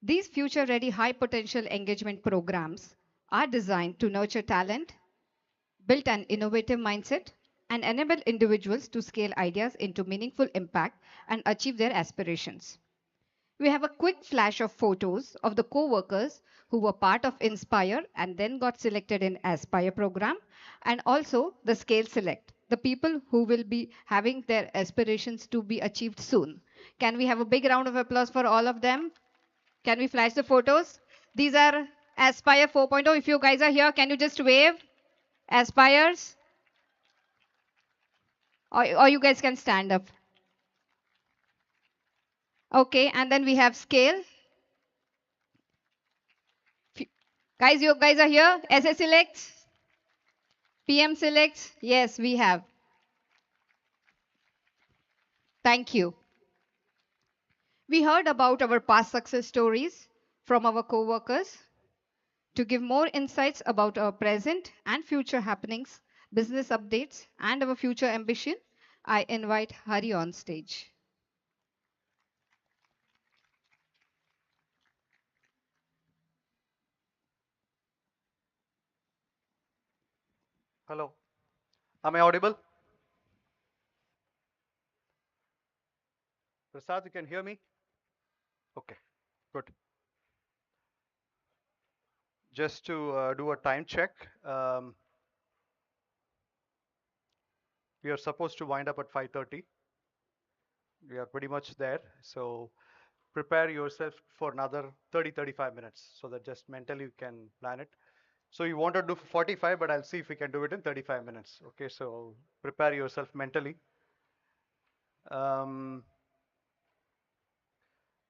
These future-ready high-potential engagement programs are designed to nurture talent, build an innovative mindset, and enable individuals to scale ideas into meaningful impact and achieve their aspirations. We have a quick flash of photos of the co-workers who were part of Inspire and then got selected in Aspire program, and also the Scale Select, the people who will be having their aspirations to be achieved soon. Can we have a big round of applause for all of them? Can we flash the photos? These are Aspire 4.0. If you guys are here, can you just wave? Aspires? Or you guys can stand up. Okay, and then we have Scale. Guys, you guys are here? SS Select? PM Select? Yes, we have. Thank you. We heard about our past success stories from our co-workers. To give more insights about our present and future happenings, business updates, and our future ambition, I invite Hari on stage. Hello. Am I audible? Prasad, you can hear me? Okay, good. Just to do a time check, we are supposed to wind up at 5:30. We are pretty much there. So prepare yourself for another 30-35 minutes so that just mentally you can plan it. So you want to do 45, but I'll see if we can do it in 35 minutes. Okay, so prepare yourself mentally. Um,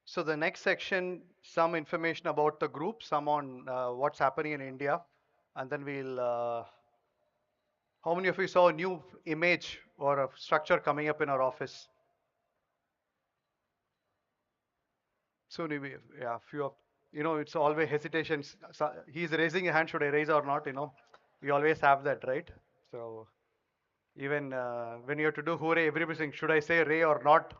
so the next section, some information about the group, some on what's happening in India, and then we'll how many of you saw a new image or a structure coming up in our office? Soon, yeah, few of, it's always hesitations. So he's raising a hand, should I raise or not? We always have that, right? So even when you have to do hooray, everybody saying, should I say ray or not?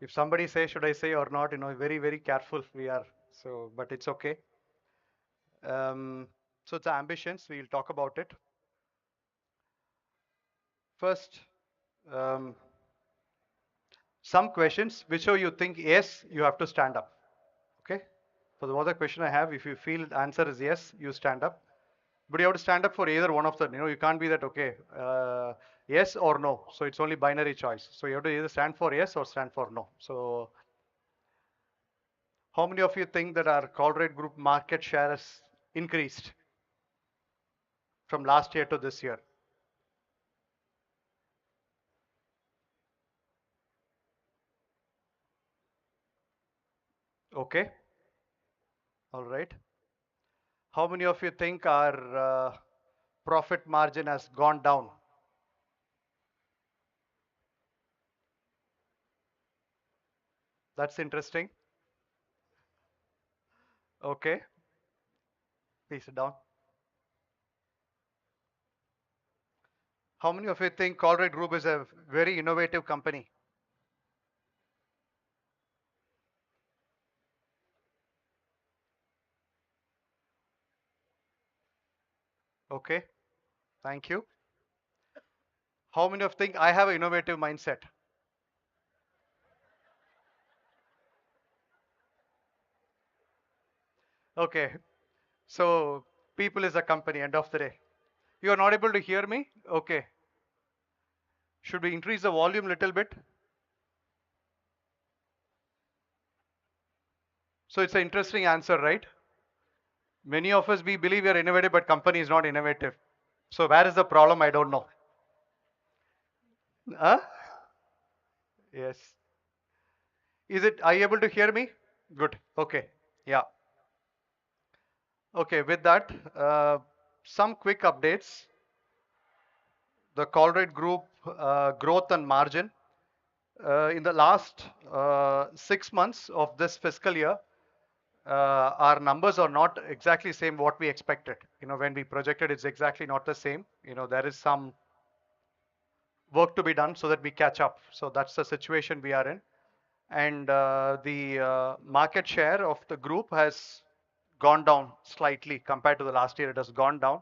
If somebody says, should I say or not, very, very careful we are. So, but it's okay. So it's ambitions, we'll talk about it. First, some questions, whichever you think yes, you have to stand up. Okay. For the other question I have, if you feel the answer is yes, you stand up. But you have to stand up for either one of them. You can't be that, okay, yes or no. So it's only binary choice. So you have to either stand for yes or stand for no. So how many of you think that our Colruyt Group market share has increased from last year to this year? Okay. All right. How many of you think our profit margin has gone down? That's interesting. Okay. Please sit down. How many of you think Colruyt Group is a very innovative company? Okay. Thank you. How many of think I have an innovative mindset? Okay, so people is a company, end of the day. You are not able to hear me? Okay. Should we increase the volume a little bit? So it's an interesting answer, right? Many of us, we believe we are innovative, but company is not innovative. So where is the problem? I don't know. Huh? Yes. Are you able to hear me? Good. Okay. Yeah. Okay. With that, some quick updates. The Colruyt Group growth and margin. In the last 6 months of this fiscal year, our numbers are not exactly same what we expected. When we projected, it's exactly not the same. There is some work to be done so that we catch up. So that's the situation we are in. And the market share of the group has gone down slightly compared to the last year. It has gone down.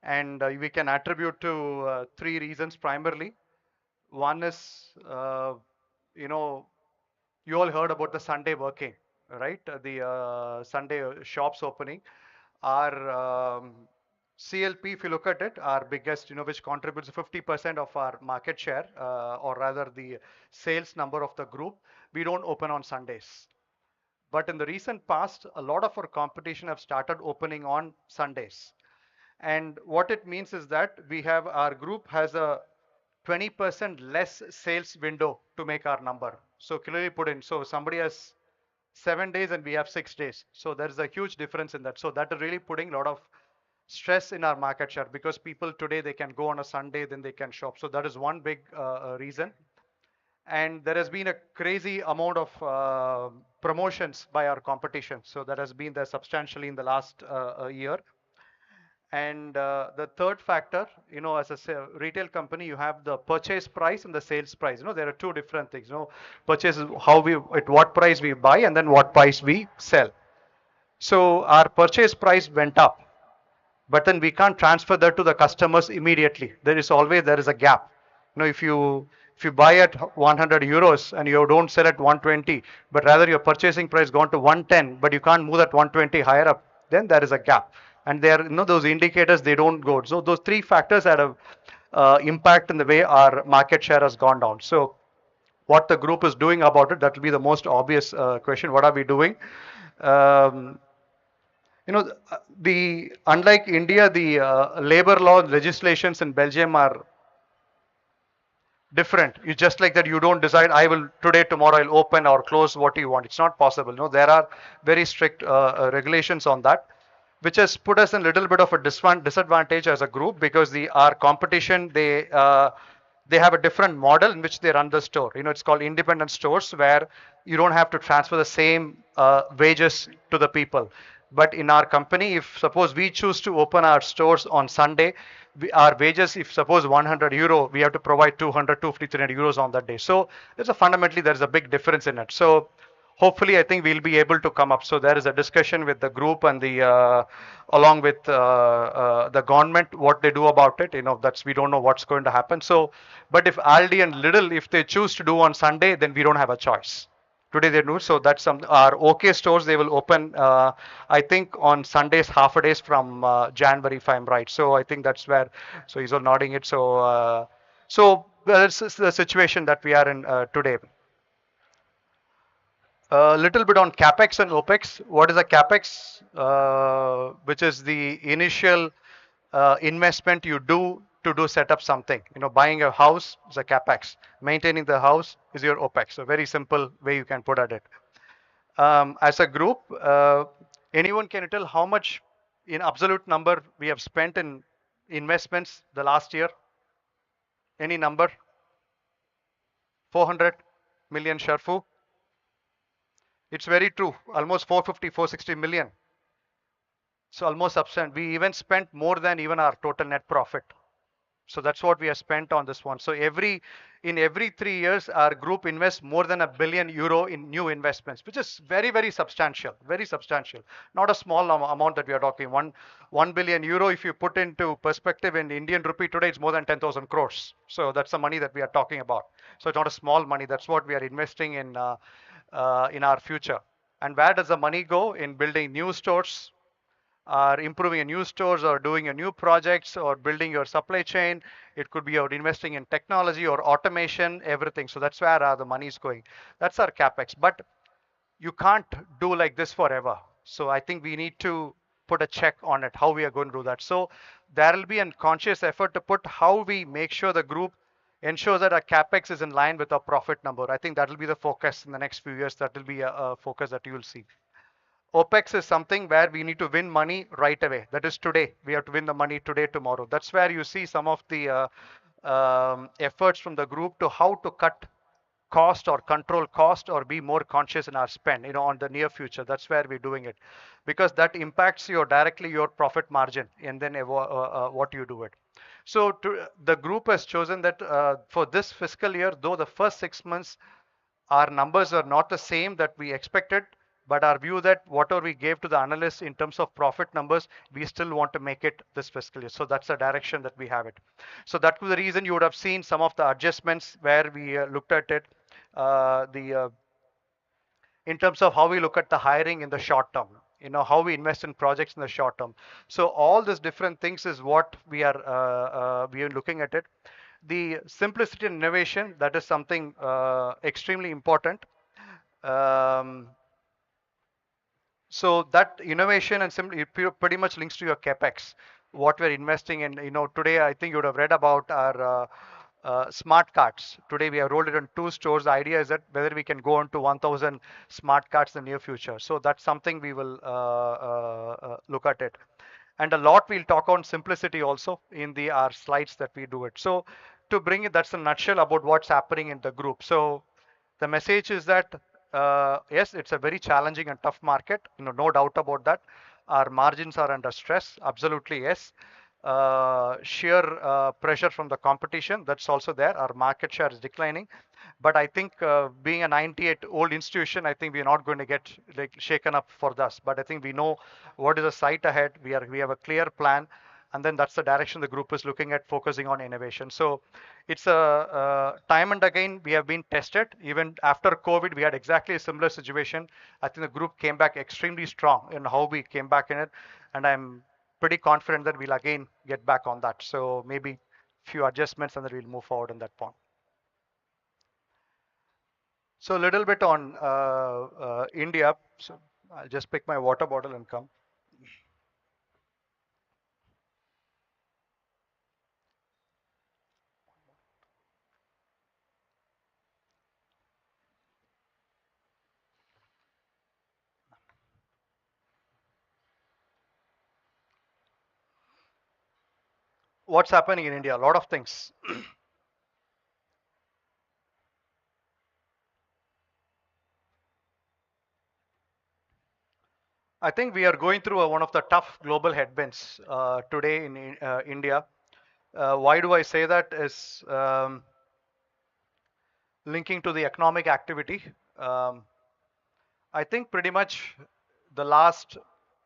And we can attribute to three reasons primarily. One is, you all heard about the Sunday working, right? The Sunday shops opening. Our CLP, if you look at it, our biggest, which contributes 50% of our market share, or rather the sales number of the group, we don't open on Sundays. But in the recent past, a lot of our competition have started opening on Sundays. And what it means is that our group has a 20% less sales window to make our number. So clearly put in, so somebody has 7 days and we have 6 days. So there is a huge difference in that. So that is really putting a lot of stress in our market share, because people today, they can go on a Sunday, then they can shop. So that is one big reason. And there has been a crazy amount of promotions by our competition. So that has been there substantially in the last year. And the third factor, as a retail company, you have the purchase price and the sales price. There are two different things. Purchase is at what price we buy, and then what price we sell. So our purchase price went up, but then we can't transfer that to the customers immediately. There is a gap. If you buy at 100 euros and you don't sell at 120, but rather your purchasing price gone to 110, but you can't move that 120 higher up, then there is a gap. And those indicators, they don't go. So those three factors had a impact in the way our market share has gone down. So what the group is doing about it, that will be the most obvious question. What are we doing? Um, unlike India, the labor law legislations in Belgium are different. You just like that, you don't decide, I will today, tomorrow, I'll open or close what you want. It's not possible. There are very strict regulations on that, which has put us in a little bit of a disadvantage as a group, because our competition, they have a different model in which they run the store. It's called independent stores, where you don't have to transfer the same wages to the people. But in our company, if suppose we choose to open our stores on Sunday, our wages, if suppose 100 euro, we have to provide 200, 250, 300 euros on that day. So fundamentally, there's a big difference in it. So hopefully, I think we'll be able to come up. So there is a discussion with the group and along with the government, what they do about it. We don't know what's going to happen. So, but if Aldi and Lidl, if they choose to do on Sunday, then we don't have a choice. Today they do. So that's our OK stores, they will open, I think on Sundays, half a days from January, if I'm right. So I think that's where, so he's all nodding it. So this is the situation that we are in today. A little bit on capex and opex. What is a capex? Which is the initial investment you do to set up something. Buying a house is a capex. Maintaining the house is your opex. A very simple way you can put at it. As a group, anyone can tell how much in absolute number we have spent in investments the last year? Any number? 400 million, Sharfu? It's very true. Almost 450, 460 million. So almost substantial. We even spent more than even our total net profit. So that's what we have spent on this one. So every in every 3 years, our group invests more than €1 billion in new investments, which is very, very substantial, very substantial. Not a small amount that we are talking. One billion euro, if you put into perspective in Indian rupee today, it's more than 10,000 crores. So that's the money that we are talking about. So it's not a small money. That's what we are investing in our future. And where does the money go? In building new stores, or improving a new stores, or doing a new projects, or building your supply chain. It could be about investing in technology or automation, everything. So that's where the money is going. That's our capex. But you can't do like this forever. So I think we need to put a check on it, how we are going to do that. So there will be a conscious effort to put how we make sure the group ensures that our capex is in line with our profit number. I think that will be the focus in the next few years. That will be a focus that you will see. OPEX is something where we need to win money right away. That is today. We have to win the money today, tomorrow. That's where you see some of the efforts from the group to how to cut cost or control cost or be more conscious in our spend, on the near future. That's where we're doing it, because that impacts directly your profit margin and then what you do it. So the group has chosen that for this fiscal year, though the first 6 months our numbers are not the same that we expected, but our view that whatever we gave to the analysts in terms of profit numbers, we still want to make it this fiscal year. So that's the direction that we have it. So that was the reason you would have seen some of the adjustments where we looked at it, in terms of how we look at the hiring in the short term, how we invest in projects in the short term. So all these different things is what we are looking at it. The simplicity and innovation, that is something extremely important. Um, so that innovation and simply pretty much links to your capex, what we're investing in. Today I think you would have read about our smart cards. Today we have rolled it in 2 stores. The idea is that whether we can go on to 1,000 smart cards in the near future. So that's something we will look at it. And a lot we'll talk on simplicity also in our slides that we do it. So to bring it, that's a nutshell about what's happening in the group. So the message is that yes, it's a very challenging and tough market, no doubt about that. Our margins are under stress, absolutely yes. Sheer pressure from the competition, that's also there. Our market share is declining, but I think being a 98-old institution, I think we're not going to get shaken up for this. But I think we know what is the sight ahead. We have a clear plan, and then that's the direction the group is looking at, focusing on innovation. So it's a time and again we have been tested. Even after COVID, we had exactly a similar situation. I think the group came back extremely strong in how we came back in it, and I'm pretty confident that we'll again get back on that. So maybe few adjustments and then we'll move forward on that point. So a little bit on India. So I'll just pick my water bottle and come. What's happening in India? A lot of things. I think we are going through one of the tough global headwinds today in India. Why do I say that? Is linking to the economic activity. I think pretty much the last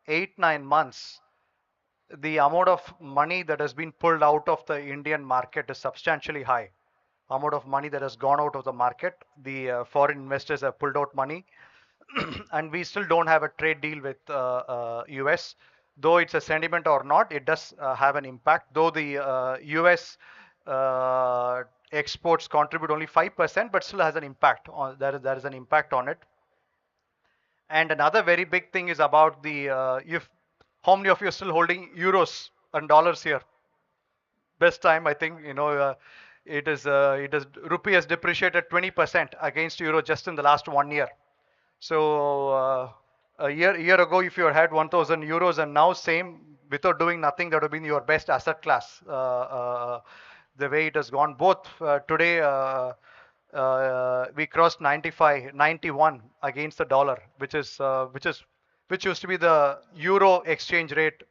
8-9 months, the amount of money that has been pulled out of the Indian market is substantially high. Amount of money that has gone out of the market. The foreign investors have pulled out money, and we still don't have a trade deal with US. Though it's a sentiment or not, it does have an impact. Though the US exports contribute only 5%, but still has an impact on. There is an impact on it. And another very big thing is about the if how many of you are still holding euros and dollars here? Best time, I think. It is rupee has depreciated 20% against euro just in the last 1 year. So a year ago, if you had 1,000 euros, and now same without doing nothing, that would have been your best asset class. The way it has gone, both today. We crossed 95, 91 against the dollar, which used to be the euro exchange rate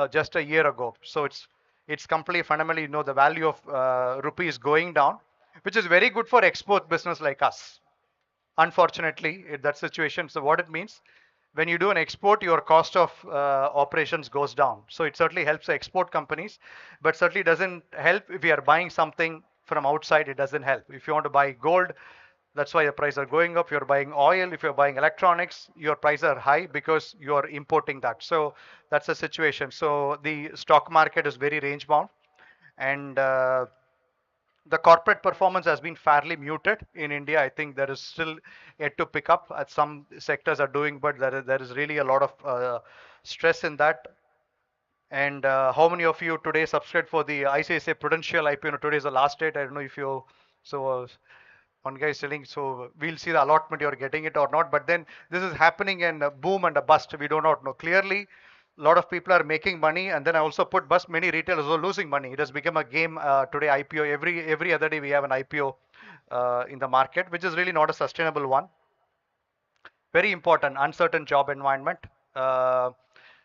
just a year ago. So it's completely fundamentally, the value of rupee is going down. which is very good for export business like us. Unfortunately, in that situation, so what it means, when you do an export, your cost of operations goes down. So it certainly helps the export companies, but certainly doesn't help if we are buying something from outside. It doesn't help. If you want to buy gold, that's why the prices are going up. You're buying oil. If you're buying electronics, your prices are high because you're importing that. So that's the situation. So the stock market is very range bound, and the corporate performance has been fairly muted in India. I think there is still yet to pick up. Some sectors are doing, but there is really a lot of stress in that. And how many of you today subscribed for the ICICI Prudential IPO? Today is the last date. I don't know if you, so one guy is telling, so we'll see the allotment, you're getting it or not. But then this is happening in a boom and a bust. We do not know. Clearly, a lot of people are making money, and then I also put bust. Many retailers are losing money. It has become a game today. IPO every other day we have an IPO in the market, which is really not a sustainable one. Very important, uncertain job environment.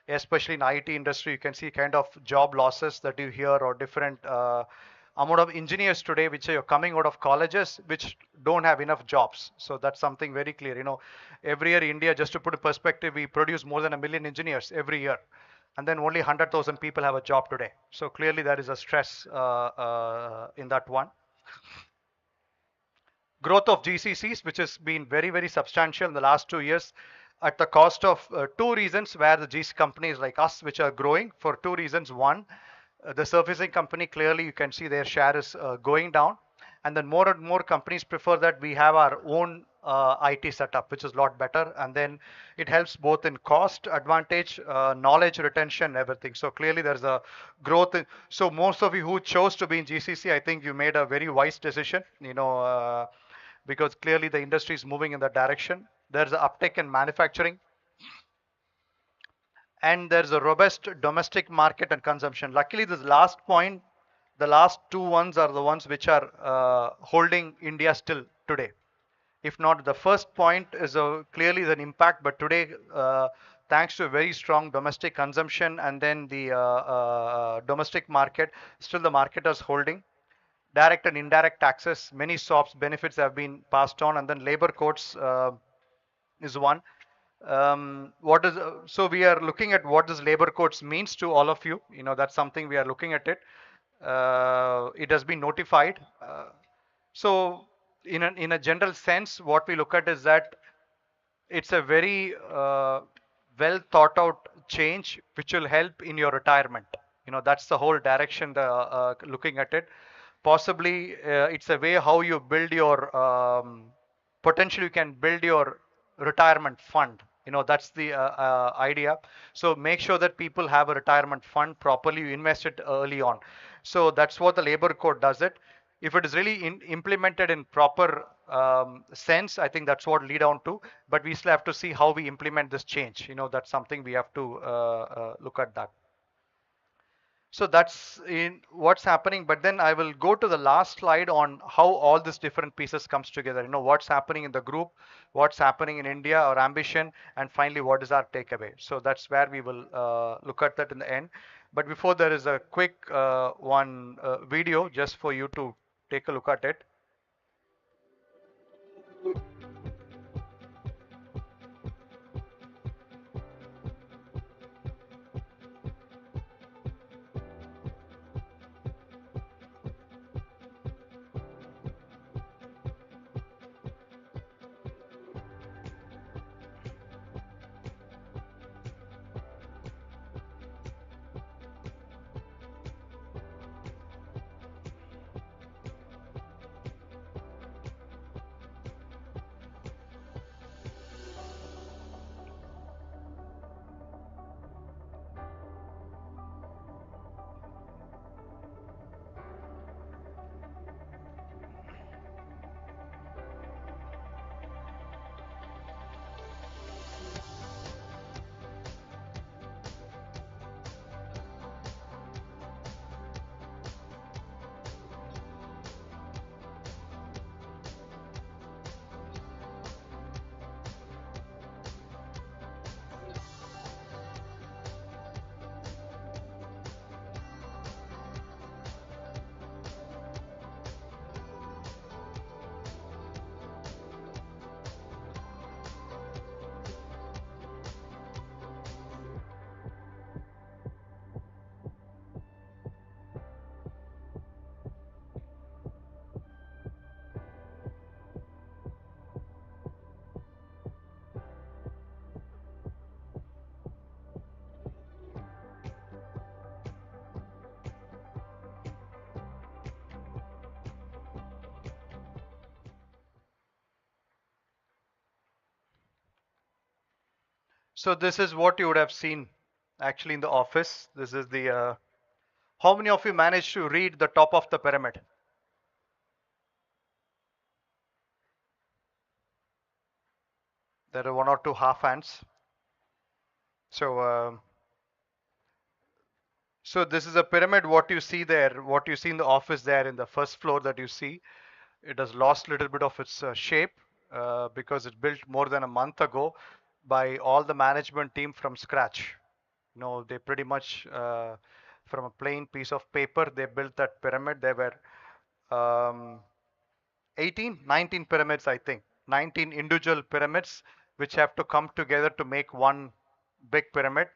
Especially in IT industry, you can see kind of job losses that you hear, or different amount of engineers today which are coming out of colleges which don't have enough jobs. So that's something very clear. Every year India, just to put a perspective, we produce more than 1 million engineers every year, and then only 100,000 people have a job today. So clearly there is a stress in that one. Growth of GCCs, which has been very, very substantial in the last 2 years, at the cost of two reasons, where the GC companies like us, which are growing for two reasons. One, the servicing company, clearly you can see their share is going down. And then more and more companies prefer that we have our own IT setup, which is a lot better. And then it helps both in cost advantage, knowledge retention, everything. So clearly there's a growth. So most of you who chose to be in GCC, I think you made a very wise decision, because clearly the industry is moving in that direction. There's an uptick in manufacturing, and there's a robust domestic market and consumption. Luckily, this last point, the last two ones are the ones which are holding India still today. If not, the first point is clearly an impact, but today, thanks to a very strong domestic consumption and then the domestic market, still the market is holding. Direct and indirect taxes, many SOPs benefits have been passed on, and then labor codes is one. So we are looking at what this labor codes means to all of you. That's something we are looking at it. It has been notified. So in a general sense, what we look at is that it's a very well thought out change which will help in your retirement. That's the whole direction looking at it. Possibly it's a way how you build your potentially you can build your retirement fund. That's the idea. So make sure that people have a retirement fund properly, you invest it early on. So that's what the labor code does it. If it is really implemented in proper sense, I think that's what lead on to. But we still have to see how we implement this change. That's something we have to look at that. So that's in what's happening. But then I will go to the last slide on how all these different pieces comes together. What's happening in the group, what's happening in India, our ambition, and finally what is our takeaway. So that's where we will look at that in the end. But before, there is a quick one video just for you to take a look at it. So this is what you would have seen actually in the office. This is the, how many of you managed to read the top of the pyramid? There are one or two half hands. So, so this is a pyramid, what you see there, what you see in the office there in the first floor that you see. It has lost a little bit of its shape because it built more than a month ago by all the management team from scratch. You know, they pretty much from a plain piece of paper, they built that pyramid. There were 18, 19 pyramids, I think, 19 individual pyramids which have to come together to make one big pyramid.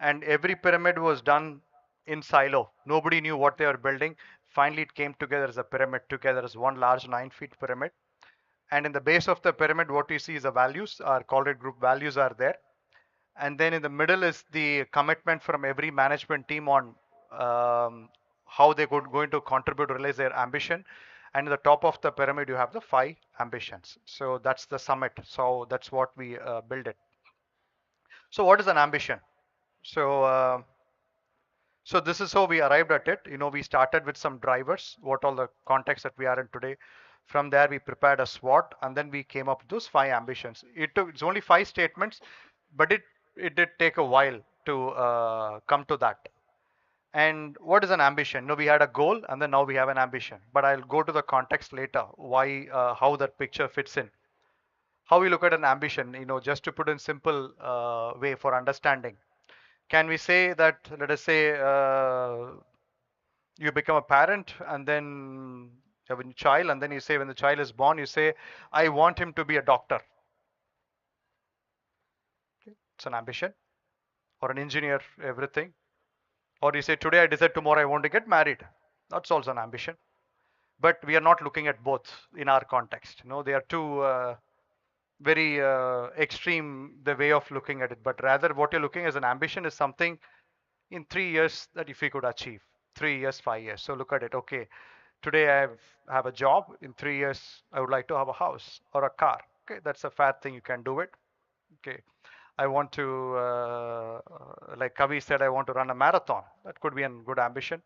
And every pyramid was done in silo. Nobody knew what they were building. Finally, it came together as a pyramid, together as one large 9 feet pyramid. And in the base of the pyramid, what you see is the values. Our Colruyt group values are there. And then in the middle is the commitment from every management team on how they're going to contribute to realize their ambition. And at the top of the pyramid, you have the 5 ambitions. So that's the summit. So that's what we build it. So what is an ambition? So so this is how we arrived at it. You know, we started with some drivers, what all the context that we are in today. From there, we prepared a SWOT, and then we came up with those 5 ambitions. It's only 5 statements, but it did take a while to come to that. And what is an ambition? No, we had a goal, and then now we have an ambition. But I'll go to the context later, why, how that picture fits in. How we look at an ambition, you know, just to put in simple way for understanding. Can we say that, let us say, you become a parent and then you have a child, and then you say when the child is born, you say, I want him to be a doctor. Okay. It's an ambition. Or an engineer, everything. Or you say, today I decide, tomorrow I want to get married. That's also an ambition. But we are not looking at both in our context. You know, they are two very extreme, the way of looking at it. But rather what you're looking as an ambition is something in 3 years that if we could achieve. 3 years, 5 years. So look at it. Okay, today I have a job. In 3 years, I would like to have a house or a car. Okay, that's a fair thing. You can do it. Okay, I want to, like Kavi said, I want to run a marathon. That could be a good ambition.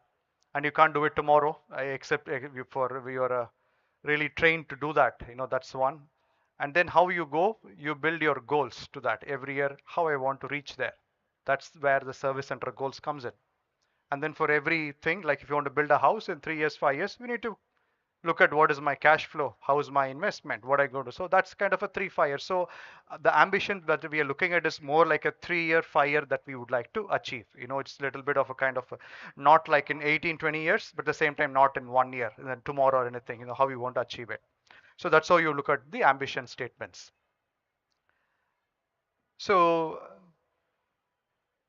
And you can't do it tomorrow. I accept you for you are really trained to do that. You know, that's one. And then how you go, you build your goals to that every year. How I want to reach there. That's where the service center goals comes in. And then for everything, like if you want to build a house in 3 years, 5 years, we need to look at what is my cash flow, how is my investment, what I go to. So that's kind of a 3-5 years. So the ambition that we are looking at is more like a 3-year, 5-year that we would like to achieve. You know, it's a little bit of a kind of a, not like in 18, 20 years, but at the same time not in 1 year, and then tomorrow or anything. You know, how we want to achieve it. So that's how you look at the ambition statements. So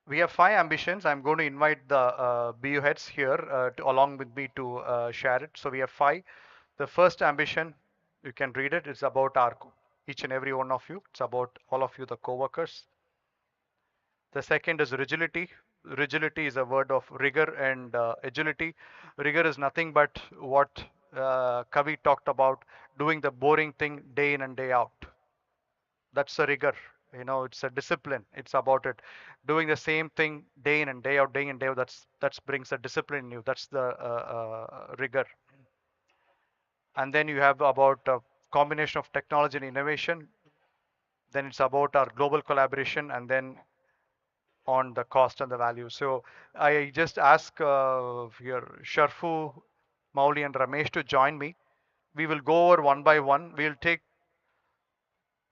we have 5 ambitions. I'm going to invite the BU heads here along with me to share it. So we have 5. The first ambition, you can read it. It's about each and every one of you. It's about all of you, the co-workers. The second is rigidity. Rigidity is a word of rigor and agility. Rigor is nothing but what Kavi talked about, doing the boring thing day in and day out. That's a rigor. You know, it's a discipline. It's about it doing the same thing day in and day out, day in and day out. That brings a discipline in you. That's the rigor. And then you have about a combination of technology and innovation. Then it's about our global collaboration, and then on the cost and the value. So I just ask here Sharfu, Mauli, and Ramesh to join me. We will go over one by one. We'll take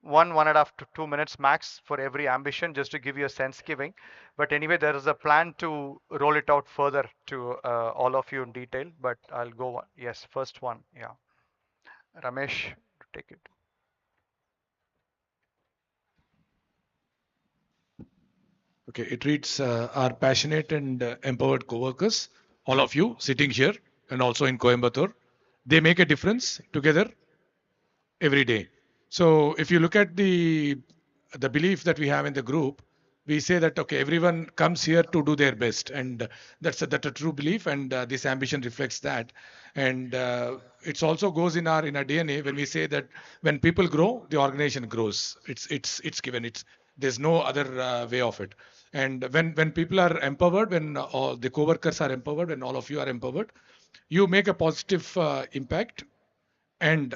1.5 to 2 minutes max for every ambition, just to give you a sense giving. But anyway, there is a plan to roll it out further to all of you in detail. But I'll go one. Yes, first one. Yeah, Ramesh, take it. Okay, it reads, our passionate and empowered coworkers, all of you sitting here and also in Coimbatore, they make a difference together every day. So if you look at the belief that we have in the group, we say that okay, everyone comes here to do their best, and that's a true belief, and this ambition reflects that. And it also goes in our DNA when we say that when people grow, the organization grows. It's given. There's no other way of it. And when people are empowered, when all the coworkers are empowered, when all of you are empowered, you make a positive impact, and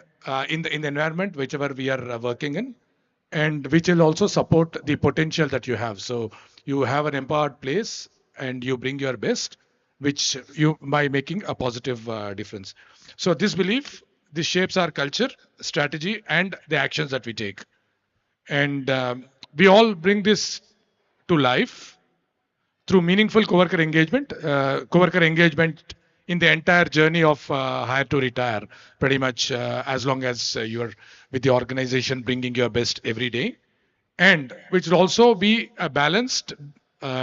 in the environment whichever we are working in, and which will also support the potential that you have. So you have an empowered place and you bring your best, which you by making a positive difference. So this shapes our culture, strategy, and the actions that we take. And we all bring this to life through meaningful coworker engagement in the entire journey of hire to retire, pretty much as long as you're with the organization bringing your best every day, and which will also be a balanced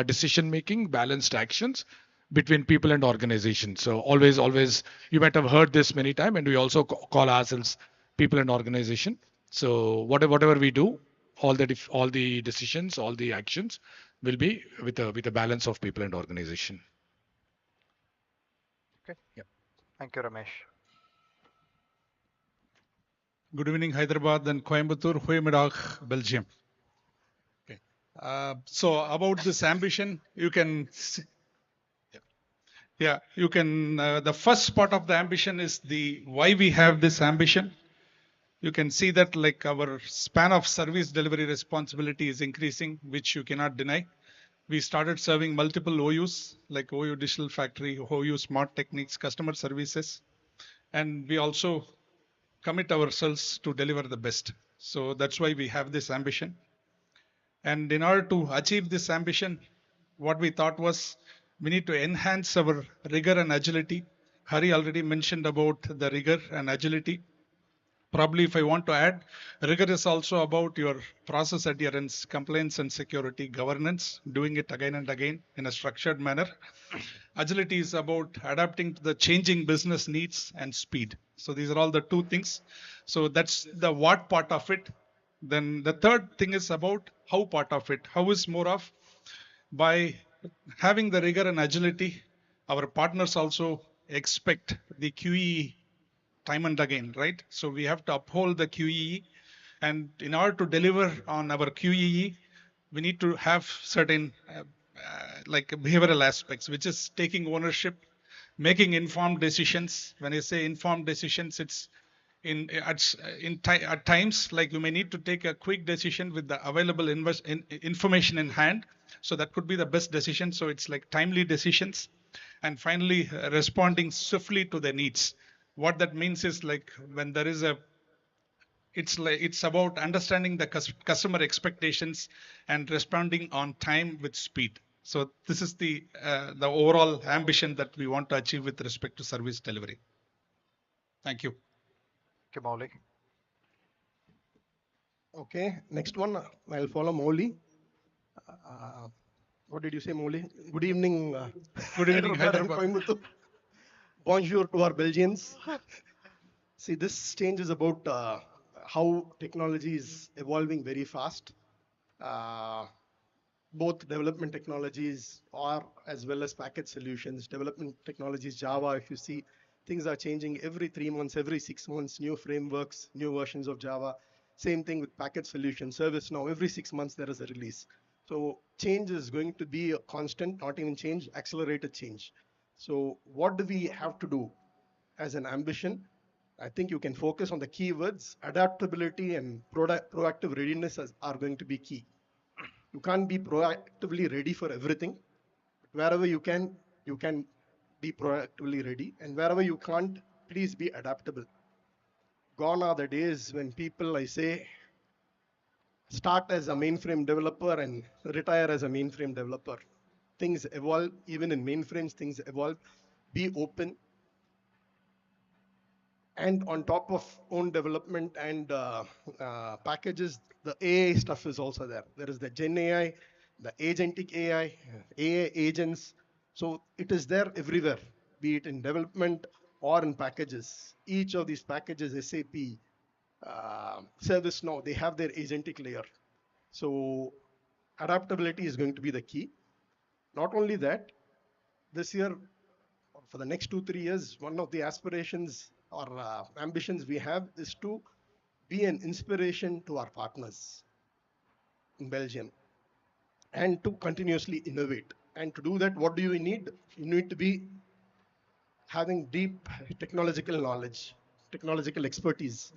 decision making, balanced actions between people and organization. So always, you might have heard this many times, and we also call ourselves people and organization. So whatever we do, all the decisions, all the actions will be with a balance of people and organization. Okay. Yep. Thank you, Ramesh. Good evening, Hyderabad and Coimbatore, Goedemiddag, Belgium. Okay. So about this ambition, you can you can, the first part of the ambition is the why we have this ambition. You can see that like our span of service delivery responsibility is increasing, which you cannot deny. We started serving multiple OUs like OU Digital Factory, OU Smart Techniques, customer services, and we also commit ourselves to deliver the best. So that's why we have this ambition. And in order to achieve this ambition, what we thought was we need to enhance our rigor and agility. Hari already mentioned about the rigor and agility. Probably if I want to add, rigor is also about your process adherence, compliance and security, governance, doing it again and again in a structured manner. Agility is about adapting to the changing business needs and speed. So these are all the two things. So that's the what part of it. Then the third thing is about how part of it. How is more of by having the rigor and agility, our partners also expect the QE time and again, right? So we have to uphold the QEE, and in order to deliver on our QEE, we need to have certain like behavioral aspects, which is taking ownership, making informed decisions. When I say informed decisions, it's at times like you may need to take a quick decision with the available information in hand. So that could be the best decision. So it's like timely decisions, and finally responding swiftly to the needs. What that means is like when there is a it's about understanding the customer expectations and responding on time with speed. So this is the overall ambition that we want to achieve with respect to service delivery. Thank you. Thank you, Mauli. Okay, next one, I'll follow Molly. What did you say, Molly? Good evening. Good evening, Hyderabad and Hyderabad. Coimbatore. Bonjour to our Belgians. See, this change is about how technology is evolving very fast. Both development technologies or as well as package solutions, development technologies, Java, if you see, things are changing every 3 months, every 6 months, new frameworks, new versions of Java. Same thing with package solutions, service now, every 6 months there is a release. So change is going to be a constant, not even change, accelerated change. So what do we have to do as an ambition? I think you can focus on the keywords. Adaptability and proactive readiness are going to be key. You can't be proactively ready for everything. Wherever you can be proactively ready. And wherever you can't, please be adaptable. Gone are the days when people, I say, start as a mainframe developer and retire as a mainframe developer. Things evolve, even in mainframes, things evolve. Be open. And on top of own development and packages, the AI stuff is also there. There is the Gen AI, the agentic AI, AI agents. So it is there everywhere, be it in development or in packages. Each of these packages, SAP, ServiceNow, they have their agentic layer. So adaptability is going to be the key. Not only that, this year, for the next 2-3 years, one of the aspirations or ambitions we have is to be an inspiration to our partners. in Belgium, and to continuously innovate. And to do that, what do you need? You need to be having deep technological knowledge, technological expertise.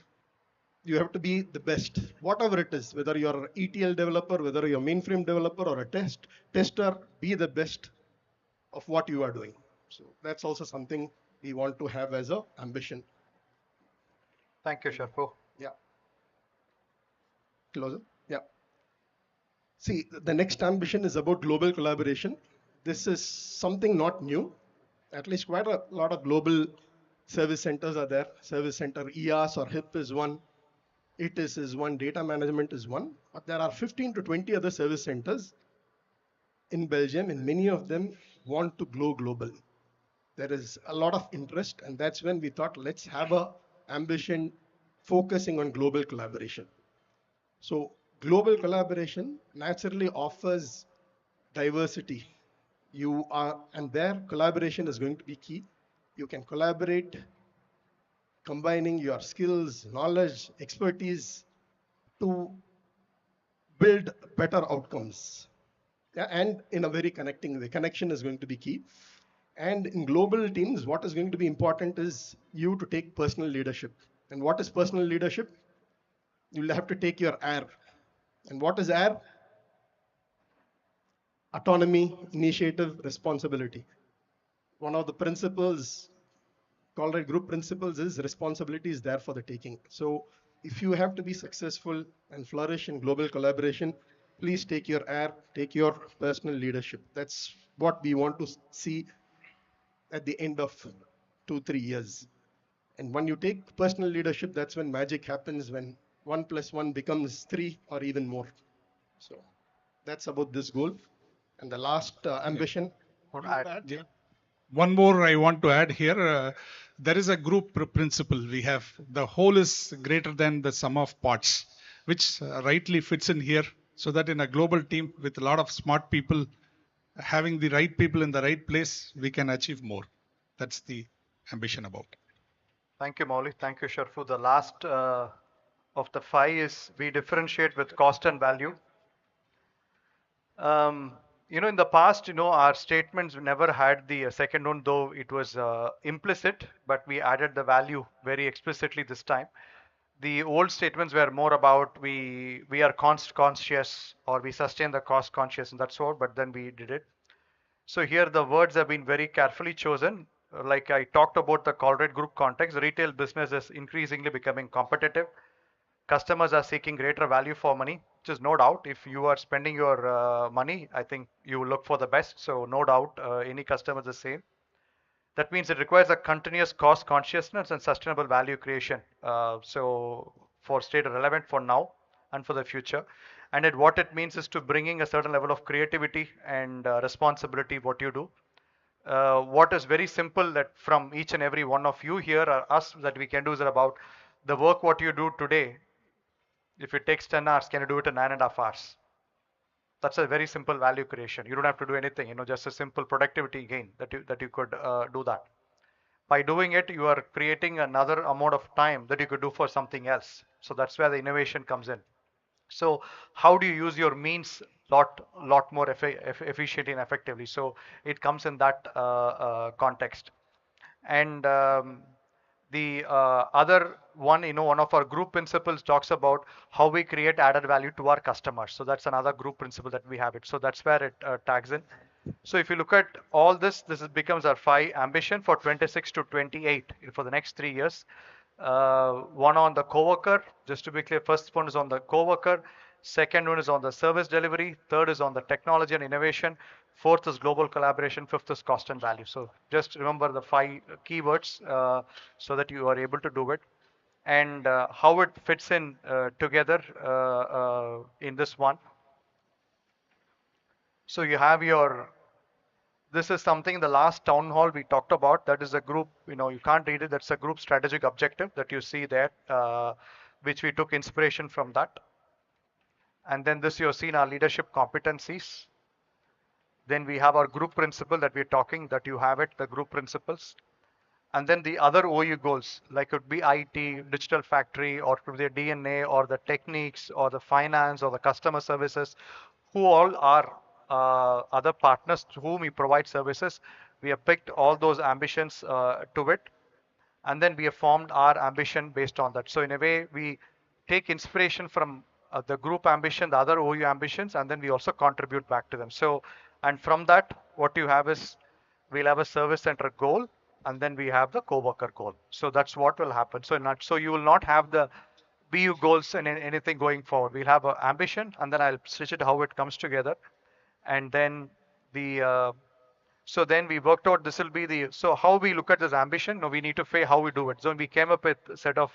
You have to be the best, whatever it is, whether you're an ETL developer, whether you're a mainframe developer or a tester, be the best of what you are doing. So that's also something we want to have as a ambition. Thank you, Sharfu. Yeah. Closer. Yeah. See, the next ambition is about global collaboration. This is something not new. At least quite a lot of global service centers are there. Service center EAS or HIP is one. ITIS is one. Data management is one. But there are 15 to 20 other service centers in Belgium, and many of them want to go global. There is a lot of interest, and that's when we thought, let's have a ambition focusing on global collaboration. So global collaboration naturally offers diversity. You are, and there collaboration is going to be key. You can collaborate, combining your skills, knowledge, expertise to build better outcomes. Yeah, and in a very connecting way. Connection is going to be key. And in global teams, what is going to be important is you to take personal leadership. And what is personal leadership? You'll have to take your air. And what is air? Autonomy, initiative, responsibility. One of the principles, Colruyt group principles, is responsibility is there for the taking. So if you have to be successful and flourish in global collaboration, please take your air, take your personal leadership. That's what we want to see at the end of 2-3 years. And when you take personal leadership, that's when magic happens, when 1+1 becomes 3 or even more. So that's about this goal. And the last ambition. Yeah. One more I want to add here. There is a group principle we have. The whole is greater than the sum of parts, which rightly fits in here, so that in a global team with a lot of smart people, having the right people in the right place, we can achieve more. That's the ambition about. Thank you, Mauli. Thank you, Sharfu. The last of the 5 is we differentiate with cost and value. In the past, our statements never had the second one, though it was implicit, but we added the value very explicitly this time. The old statements were more about we are cost conscious or we sustain the cost conscious and that's all, but then we did it. So here the words have been very carefully chosen. Like I talked about the Colruyt group context, retail business is increasingly becoming competitive. Customers are seeking greater value for money, which is no doubt. If you are spending your money, I think you will look for the best. So no doubt any customer is the same. That means it requires a continuous cost consciousness and sustainable value creation. So for stay relevant for now and for the future. And what it means is to bringing a certain level of creativity and responsibility what you do. What is very simple that from each and every one of you here or us that we can do is about the work what you do today. If it takes 10 hours, can you do it in 9.5 hours? That's a very simple value creation. You don't have to do anything, just a simple productivity gain that you could do that. By doing it, you are creating another amount of time that you could do for something else. So that's where the innovation comes in. So how do you use your means lot more efficiently and effectively? So it comes in that context. And the other one, one of our group principles talks about how we create added value to our customers. So that's another group principle that we have it. So that's where it tags in. So if you look at all this, becomes our 5 ambition for 26 to 28 for the next 3 years. One on the coworker, just to be clear, first one is on the coworker, second one is on the service delivery, third is on the technology and innovation, fourth is global collaboration, fifth is cost and value. So just remember the 5 keywords so that you are able to do it, and how it fits in together in this one. So you have your, this is something the last town hall we talked about. That is a group, you can't read it. That's a group strategic objective that you see there, which we took inspiration from that. And then this you've seen our leadership competencies. Then we have our group principle that we're talking, that you have it, the group principles. And then the other OU goals, like it could be IT, digital factory, or it could be the DNA, or the techniques, or the finance, or the customer services, who all are other partners to whom we provide services. We have picked all those ambitions to it, and then we have formed our ambition based on that. So in a way, we take inspiration from the group ambition, the other OU ambitions, and then we also contribute back to them. So, and from that, what you have is we'll have a service center goal, and then we have the co-worker goal. So that's what will happen. So not so you will not have the BU goals and anything going forward. We'll have an ambition, and then I'll switch it how it comes together, and then the so then we worked out this will be the, so how we look at this ambition, no, we need to say how we do it. So we came up with a set of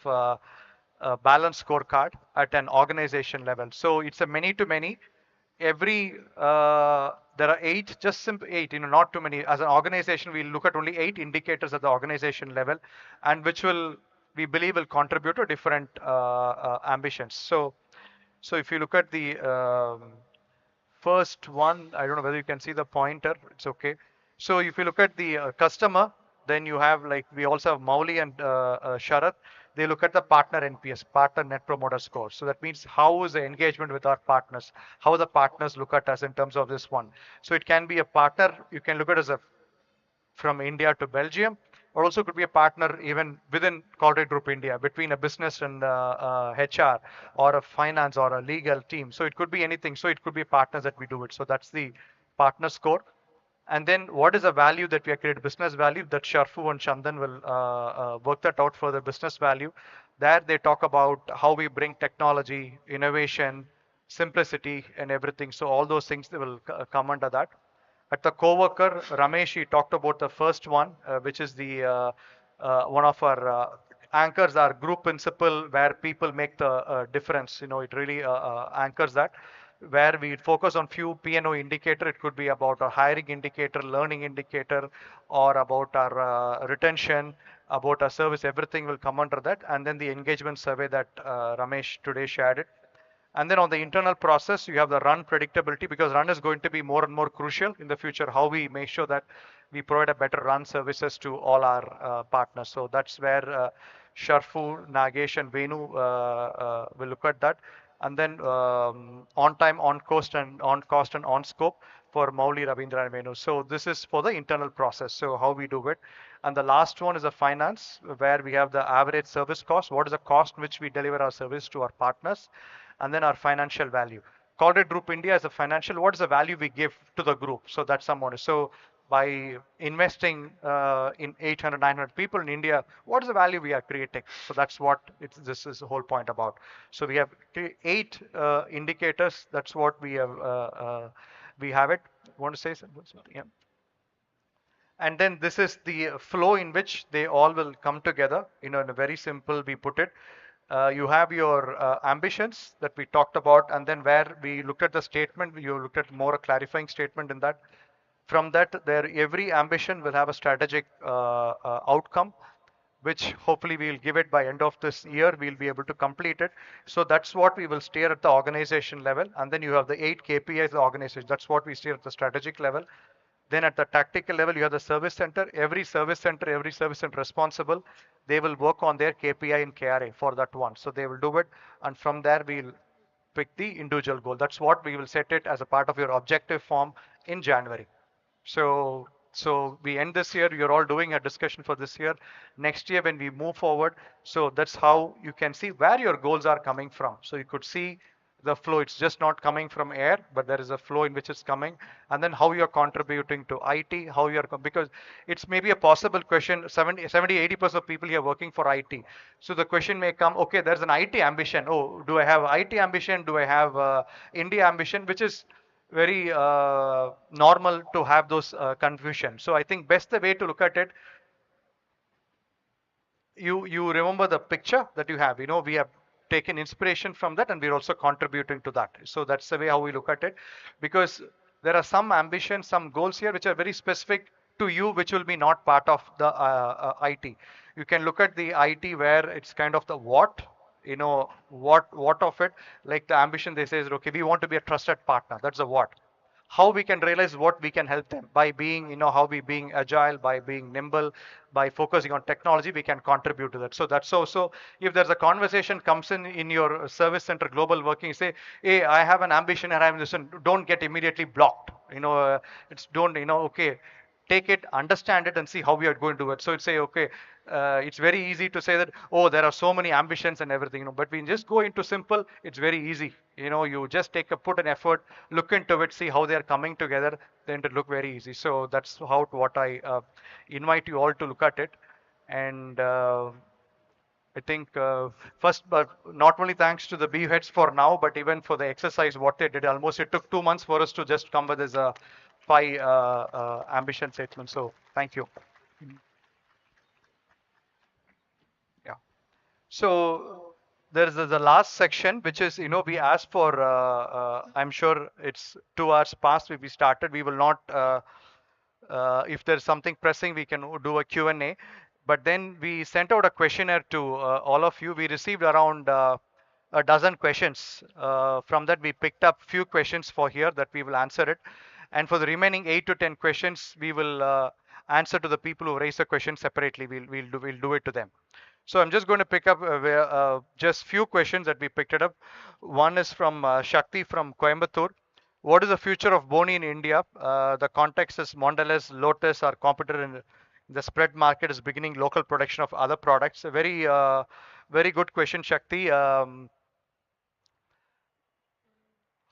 balanced scorecard at an organization level. So it's a many to many. Every, there are eight, just simple eight, not too many. As an organization, we look at only 8 indicators at the organization level, and which will, we believe will contribute to different ambitions. So if you look at the first one, I don't know whether you can see the pointer, it's okay. So if you look at the customer, then you have, like, we also have Mauli and Sharath. They look at the partner NPS, partner net promoter score. So that means how is the engagement with our partners, how the partners look at us in terms of this one. So it can be a partner, you can look at it as a from India to Belgium, or also could be a partner even within Colruyt Group India, between a business and HR, or a finance or a legal team. So it could be anything. So it could be partners that we do it. So that's the partner score. And then what is the value that we are creating, business value, that Sharfu and Chandan will work that out for the business value. There they talk about how we bring technology, innovation, simplicity, and everything. So all those things, they will come under that. At the co-worker, Ramesh, he talked about the first one, which is the one of our anchors, our group principle, where people make the difference. It really anchors that, where we focus on few P&O indicator. It could be about our hiring indicator, learning indicator, or about our retention, about our service. Everything will come under that. And then the engagement survey that Ramesh today shared it. And then on the internal process, you have the run predictability, because run is going to be more and more crucial in the future, how we make sure that we provide a better run services to all our partners. So that's where Sharfu, Nagesh, and Venu will look at that. And then on time, on cost, and on scope for Mauli, Ravindra, and Venu. So this is for the internal process. So how we do it. And the last one is the finance, where we have the average service cost. What is the cost which we deliver our service to our partners? And then our financial value. Colruyt Group India is a financial, what is the value we give to the group? So that's someone. So by investing in 800, 900 people in India, what is the value we are creating? So that's what this is the whole point about. So we have 8 indicators. That's what we have it. Want to say something? Yeah. And then this is the flow in which they all will come together. In a very simple, we put it. You have your ambitions that we talked about, and then where we looked at the statement, you looked at more a clarifying statement in that. From that, every ambition will have a strategic outcome, which hopefully we will give it by end of this year. We'll be able to complete it. So that's what we will steer at the organization level. And then you have the 8 KPIs of the organization. That's what we steer at the strategic level. Then at the tactical level, you have the service center. Every service center responsible, they will work on their KPI and KRA for that one. So they will do it. And from there, we'll pick the individual goal. That's what we will set it as a part of your objective form in January. So we end this year. You're all doing a discussion for this year. Next year, when we move forward, so that's how you can see where your goals are coming from. So you could see the flow. It's just not coming from air, but there is a flow in which it's coming. And then how you're contributing to IT, how you're, because it's maybe a possible question, 80% of people here working for IT. So the question may come, okay, there's an IT ambition. Oh, do I have IT ambition? Do I have India ambition? Which is very normal to have those confusion. So I think best the way to look at it, you remember the picture that you have. We have taken inspiration from that, and we're also contributing to that. So that's the way how we look at it, because there are some ambitions, some goals here which are very specific to you, which will be not part of the IT. You can look at the IT where it's kind of the what of it, like the ambition they say is, okay, we want to be a trusted partner. That's the what. how we can realize what we can help them by being, how we being agile, by being nimble, by focusing on technology, we can contribute to that. So that's also, if there's a conversation comes in your service center global working, you say, hey, I have an ambition and I'm this, don't get immediately blocked. It's don't, okay, take it, understand it, and see how we are going to do it. So it's say, okay, it's very easy to say that, oh, there are so many ambitions and everything, but we just go into simple, it's very easy. You just put an effort, look into it, see how they are coming together, then to look very easy. So that's what I invite you all to look at it. And I think first, but not only thanks to the B heads for now, but even for the exercise, what they did. Almost it took 2 months for us to just come with this 5 ambition statement. So thank you. Yeah. So there's the last section, which is, we asked for, I'm sure it's 2 hours past we started. We will not, if there's something pressing, we can do a Q&A. But then we sent out a questionnaire to all of you. We received around a dozen questions. From that, we picked up few questions for here that we will answer it. And for the remaining 8 to 10 questions, we will answer to the people who raise the question separately. We'll do it to them. So I'm just going to pick up just few questions that we picked it up. One is from Shakti from Coimbatore. What is the future of Boni in India? The context is Mondelez, Lotus are competitor in the spread market is beginning local production of other products. A very good question, Shakti.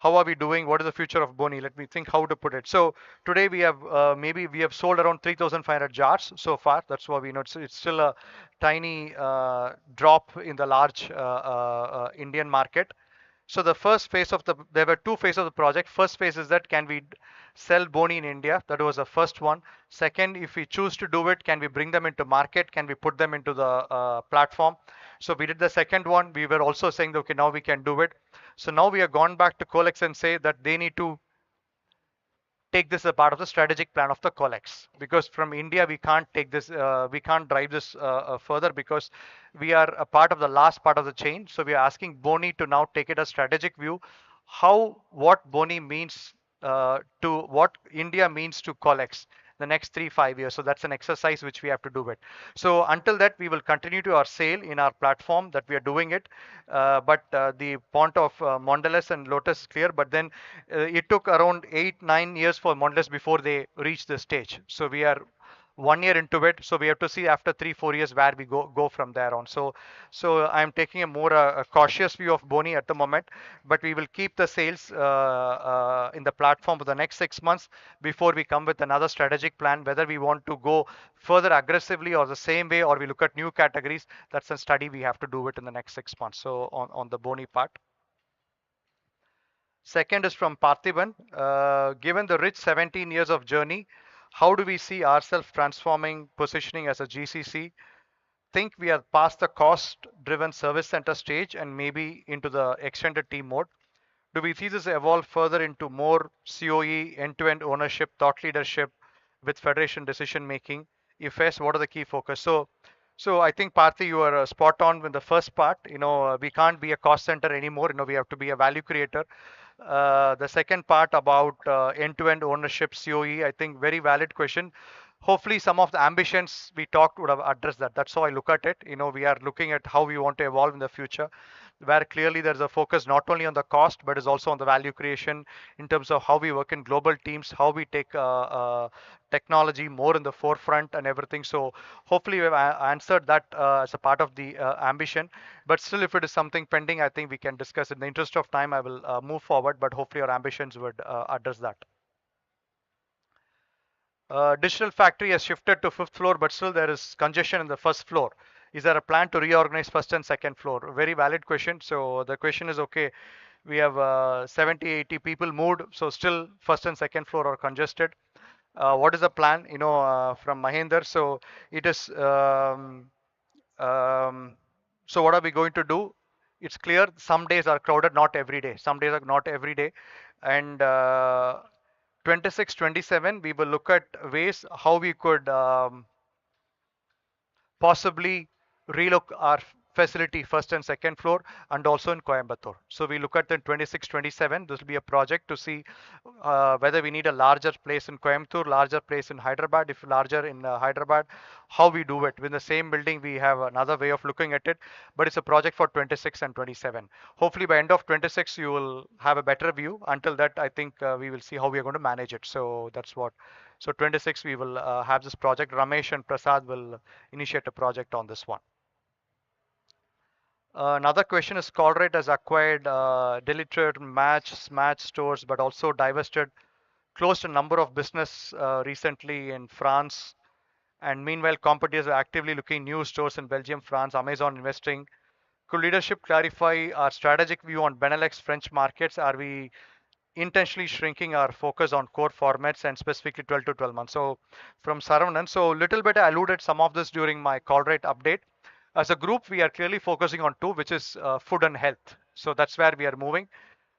How are we doing? What is the future of Boni? Let me think how to put it. So today we have maybe we have sold around 3,500 jars so far. That's what we know. It's still a tiny drop in the large Indian market. So the first phase of there were 2 phases of the project. First phase is that can we sell Boni in India? That was the first one. Second, if we choose to do it, can we bring them into market? Can we put them into the platform? So we did the second one. We were also saying, okay, now we can do it. So now we have gone back to Colex and say that they need to take this as a part of the strategic plan of the Colex, because from India we can't take this, we can't drive this further because we are a part of the last part of the chain. So we are asking Boni to now take it a strategic view, what Boni means to what India means to Colex the next 3-5 years. So that's an exercise which we have to do it. So until that, we will continue to our sale in our platform that we are doing it. But the point of Mondelez and Lotus is clear. But then it took around 8-9 years for Mondelez before they reached this stage. So we are 1 year into it, so we have to see after 3-4 years where we go from there on. So I'm taking a more a cautious view of Boni at the moment, but we will keep the sales in the platform for the next 6 months before we come with another strategic plan, whether we want to go further aggressively or the same way, or we look at new categories. That's a study we have to do it in the next 6 months. So on the Boni part. Second is from Parthiban. Given the rich 17 years of journey, how do we see ourselves transforming, positioning as a GCC? Think we are past the cost-driven service center stage and maybe into the extended team mode? Do we see this evolve further into more COE, end-to-end ownership, thought leadership with federation decision making? If yes, what are the key focus? So I think Parthy, you are spot on with the first part. We can't be a cost center anymore. We have to be a value creator. The second part about end-to-end ownership, COE, I think very valid question. Hopefully some of the ambitions we talked would have addressed that. That's how I look at it. We are looking at how we want to evolve in the future, where clearly there's a focus not only on the cost, but is also on the value creation in terms of how we work in global teams, how we take technology more in the forefront and everything. So hopefully we've answered that as a part of the ambition. But still, if it is something pending, I think we can discuss. In the interest of time, I will move forward, but hopefully our ambitions would address that. Digital factory has shifted to 5th floor, but still there is congestion in the 1st floor. Is there a plan to reorganize 1st and 2nd floor? Very valid question. So the question is, okay, we have 70, 80 people moved, so still 1st and 2nd floor are congested. What is the plan, from Mahinder? So it is, so what are we going to do? It's clear some days are crowded, not every day. Some days are not every day. And 26, 27, we will look at ways how we could possibly relook our facility first and second floor, and also in Coimbatore. So we look at the 26, 27. This will be a project to see whether we need a larger place in Coimbatore, larger place in Hyderabad. If larger in Hyderabad, how we do it. Within the same building, we have another way of looking at it, but it's a project for 26 and 27. Hopefully by end of 26, you will have a better view. Until that, I think we will see how we are going to manage it. So that's what. So 26, we will have this project. Ramesh and Prasad will initiate a project on this one. Another question is Colruyt has acquired Deleter, Match, Smash stores, but also divested, closed a number of business recently in France. And meanwhile, competitors are actively looking new stores in Belgium, France, Amazon investing. Could leadership clarify our strategic view on Benelux French markets? Are we intentionally shrinking our focus on core formats and specifically 12 to 12 months? So from Saravanan, so little bit I alluded some of this during my Colruyt update. As a group, we are clearly focusing on two, which is food and health. So that's where we are moving.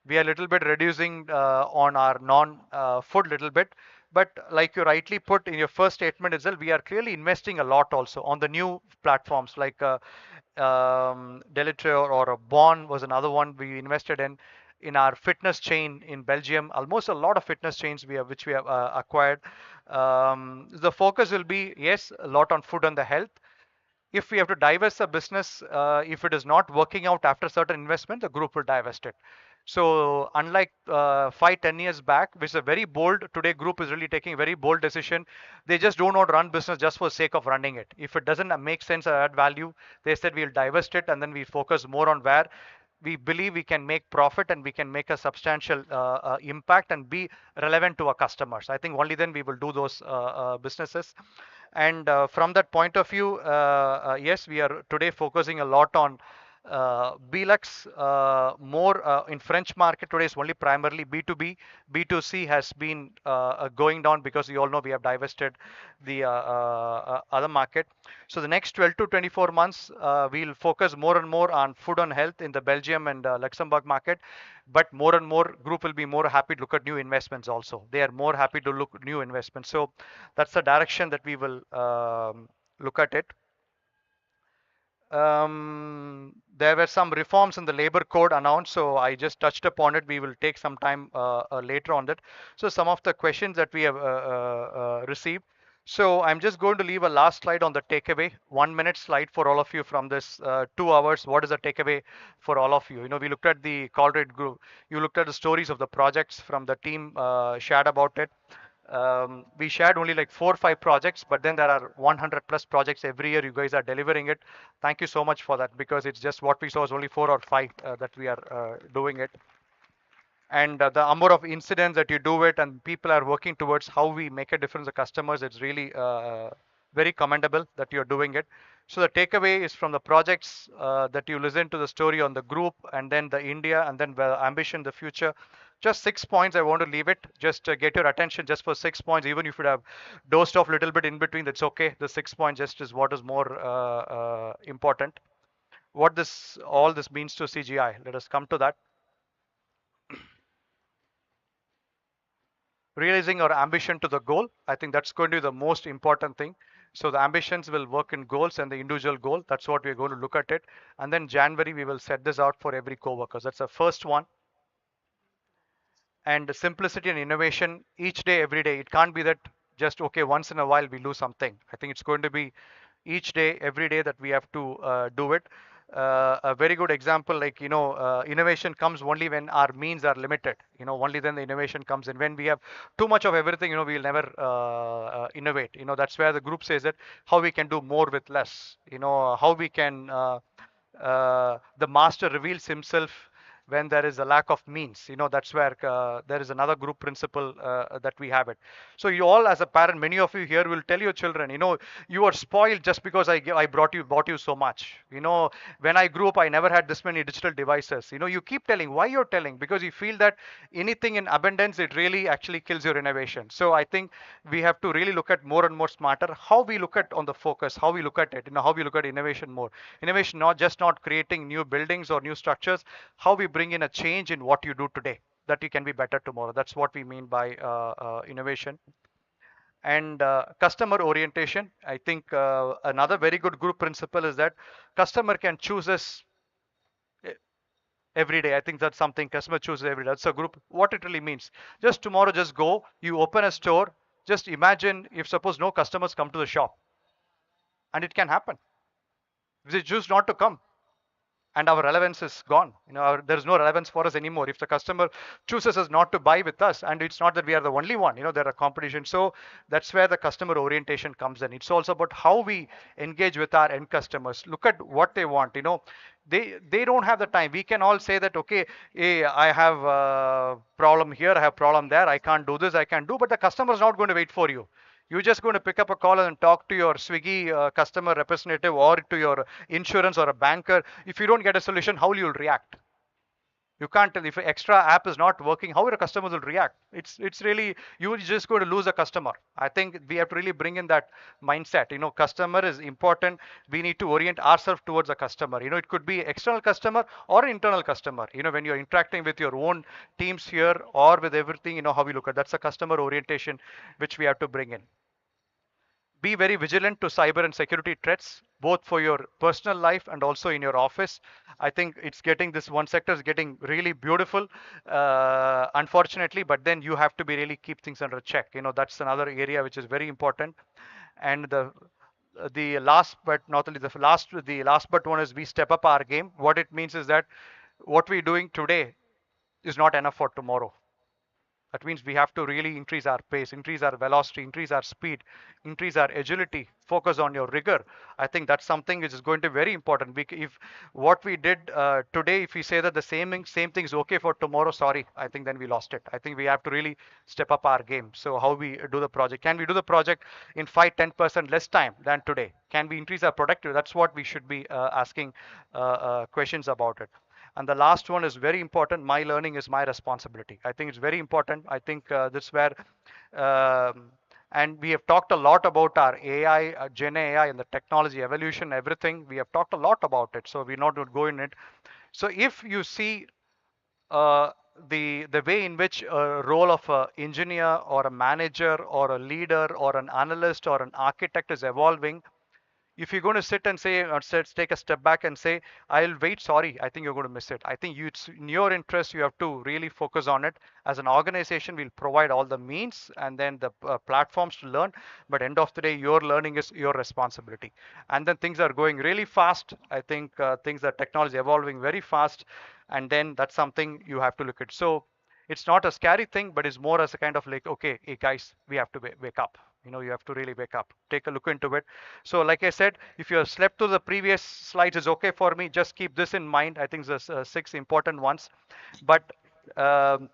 We are a little bit reducing on our non-food little bit. But like you rightly put in your first statement itself, we are clearly investing a lot also on the new platforms like Deleter or a Bon was another one we invested in our fitness chain in Belgium. Almost a lot of fitness chains which we have acquired. The focus will be, yes, a lot on food and the health. If we have to divest a business, if it is not working out after certain investment, the group will divest it. So unlike 5-10 years back, which is a very bold, today group is really taking a very bold decision. They just don't want to run business just for the sake of running it. If it doesn't make sense or add value, they said we'll divest it and then we focus more on where we believe we can make profit and we can make a substantial impact and be relevant to our customers. I think only then we will do those businesses. And from that point of view, yes, we are today focusing a lot on Belux, more in French market today is only primarily B2B. B2C has been going down because you all know we have divested the other market. So the next 12 to 24 months, we'll focus more and more on food and health in the Belgium and Luxembourg market. But more and more group will be more happy to look at new investments also. They are more happy to look new investments. So that's the direction that we will look at it. There were some reforms in the labor code announced, so I just touched upon it. We will take some time later on that. So some of the questions that we have received. So I'm just going to leave a last slide on the takeaway, 1 minute slide for all of you from this 2 hours. What is the takeaway for all of you? You know, we looked at the Colruyt group. You looked at the stories of the projects from the team shared about it. We shared only like 4 or 5 projects, but then there are 100 plus projects every year. You guys are delivering it. Thank you so much for that, because it's just what we saw is only 4 or 5 that we are doing it. And the number of incidents that you do it and people are working towards how we make a difference to customers, it's really very commendable that you're doing it. So the takeaway is from the projects that you listen to the story on the group and then the India and then the ambition, the future. Just 6 points I want to leave it. Just get your attention just for 6 points. Even if you have dozed off a little bit in between, that's okay. The 6 points just is what is more important. What this all this means to CGI. Let us come to that. Realizing our ambition to the goal. I think that's going to be the most important thing. So the ambitions will work in goals and the individual goal. That's what we're going to look at it. And then January, we will set this out for every co-workers. That's the first one. And simplicity and innovation each day, every day. It can't be that just, okay, once in a while we do something. I think it's going to be each day, every day that we have to do it. A very good example, like, you know, innovation comes only when our means are limited. You know, only then the innovation comes in. When we have too much of everything, you know, we'll never innovate. You know, that's where the group says that how we can do more with less. You know, how we can, the master reveals himself when there is a lack of means. You know, that's where there is another group principle that we have it. So you all as a parent, many of you here will tell your children, you know, you are spoiled just because I bought you so much. You know, when I grew up, I never had this many digital devices. You know, you keep telling. Why you're telling? Because you feel that anything in abundance, it really actually kills your innovation. So I think we have to really look at more and more smarter how we look at on the focus, how we look at it, you know, how we look at innovation more. Innovation not creating new buildings or new structures, how we bring in a change in what you do today that you can be better tomorrow. That's what we mean by innovation. And customer orientation, I think another very good group principle is that customer can choose us every day. I think that's something customer chooses every day. That's a group. What it really means. Just tomorrow, just go. You open a store. Just imagine if suppose no customers come to the shop, and it can happen. They choose not to come, and our relevance is gone. There's no relevance for us anymore if the customer chooses us not to buy with us, and it's not that we are the only one. There are competition. So that's where the customer orientation comes in. It's also about how we engage with our end customers. Look at what they want. They don't have the time. We can all say that, okay, hey, I have a problem here, I have problem there, I can't do this, I can't do, but the customer is not going to wait for you. You're just going to pick up a call and talk to your Swiggy customer representative or to your insurance or a banker. If you don't get a solution, how will you react? You can't tell if an extra app is not working, how your customers will react. It's really, you're just going to lose a customer. I think we have to really bring in that mindset. Customer is important. We need to orient ourselves towards a customer. It could be external customer or internal customer. When you're interacting with your own teams here or with everything, how we look at that's a customer orientation which we have to bring in. Be very vigilant to cyber and security threats, both for your personal life and also in your office. I think this one sector is getting really beautiful, unfortunately, but then you have to be really keep things under check. That's another area which is very important. And the last but not only the last but one is we step up our game. What it means is that what we're doing today is not enough for tomorrow. That means we have to really increase our pace, increase our velocity, increase our speed, increase our agility, focus on your rigor. I think that's something which is going to be very important. If what we did today, if we say that the same thing is okay for tomorrow, sorry, I think then we lost it. I think we have to really step up our game. So how we do the project? Can we do the project in 5-10% less time than today? Can we increase our productivity? That's what we should be asking questions about it. And the last one is very important. My learning is my responsibility. I think it's very important. I think this is where, and we have talked a lot about our AI, Gen AI, and the technology evolution, everything. We have talked a lot about it, so we're not going to go in it. So if you see uh, the way in which a role of an engineer or a manager or a leader or an analyst or an architect is evolving, if you're going to sit and say or take a step back and say I'll wait, sorry, I think you're going to miss it. I think it's in your interest. You have to really focus on it. As an organization, we'll provide all the means and then the platforms to learn, but end of the day your learning is your responsibility. And then things are going really fast. I think things are technology evolving very fast, and then that's something you have to look at. So it's not a scary thing, but it's more as a kind of like, okay, hey guys, we have to wake up. You have to really wake up, take a look into it. So like I said, if you have slept through the previous slides, is okay for me. Just keep this in mind. I think there's 6 important ones. But um,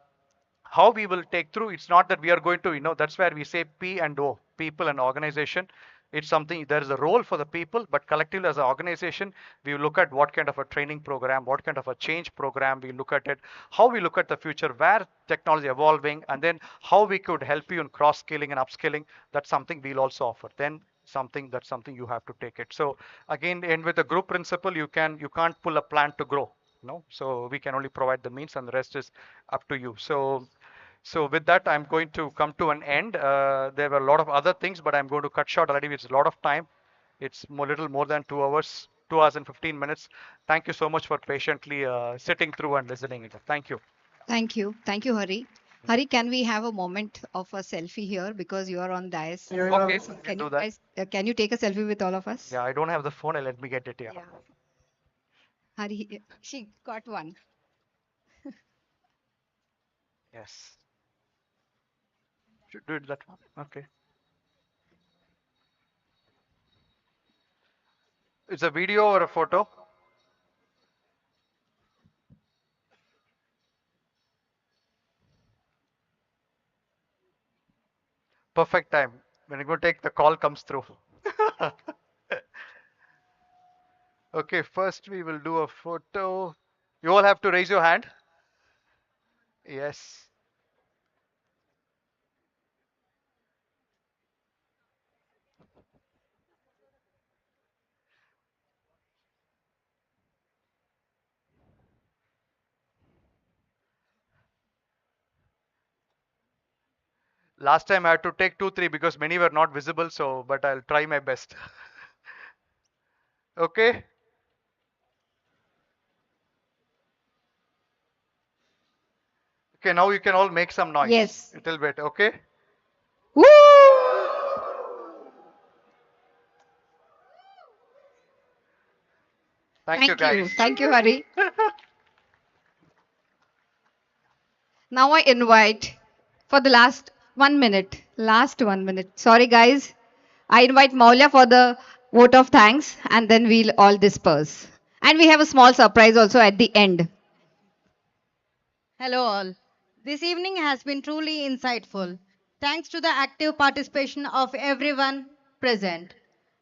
how we will take through, it's not that we are going to, that's where we say P and O, people and organization. It's something, there is a role for the people, but collectively as an organization, we will look at what kind of a training program, what kind of a change program we look at it, how we look at the future, where technology evolving, and then how we could help you in cross scaling and upscaling. That's something we'll also offer. Then that's something you have to take it. So again, and with the group principle, you can't pull a plant to grow. So we can only provide the means, and the rest is up to you. So with that, I'm going to come to an end. There were a lot of other things, but I'm going to cut short already. It's a lot of time. It's a little more than 2 hours, 2 hours and 15 minutes. Thank you so much for patiently sitting through and listening. Thank you. Thank you. Thank you, Hari. Hari, can we have a moment of a selfie here because you are on dais? Okay, Can do you that. guys, can you take a selfie with all of us? Yeah, I don't have the phone. Let me get it. Yeah. Hari, she got one. Yes. Should do it that one. Okay. It's a video or a photo? Perfect time. When you go take the call comes through. Okay, first we will do a photo. You all have to raise your hand. Yes. Last time I had to take 2, 3 because many were not visible. So, but I'll try my best. Okay. Okay. Now you can all make some noise. Yes. A little bit. Okay. Woo! Thank you, guys. Thank you, Hari. Now I invite for the last 1 minute. Sorry, guys. I invite Maulya for the vote of thanks and then we'll all disperse. And we have a small surprise also at the end. Hello, all. This evening has been truly insightful. Thanks to the active participation of everyone present.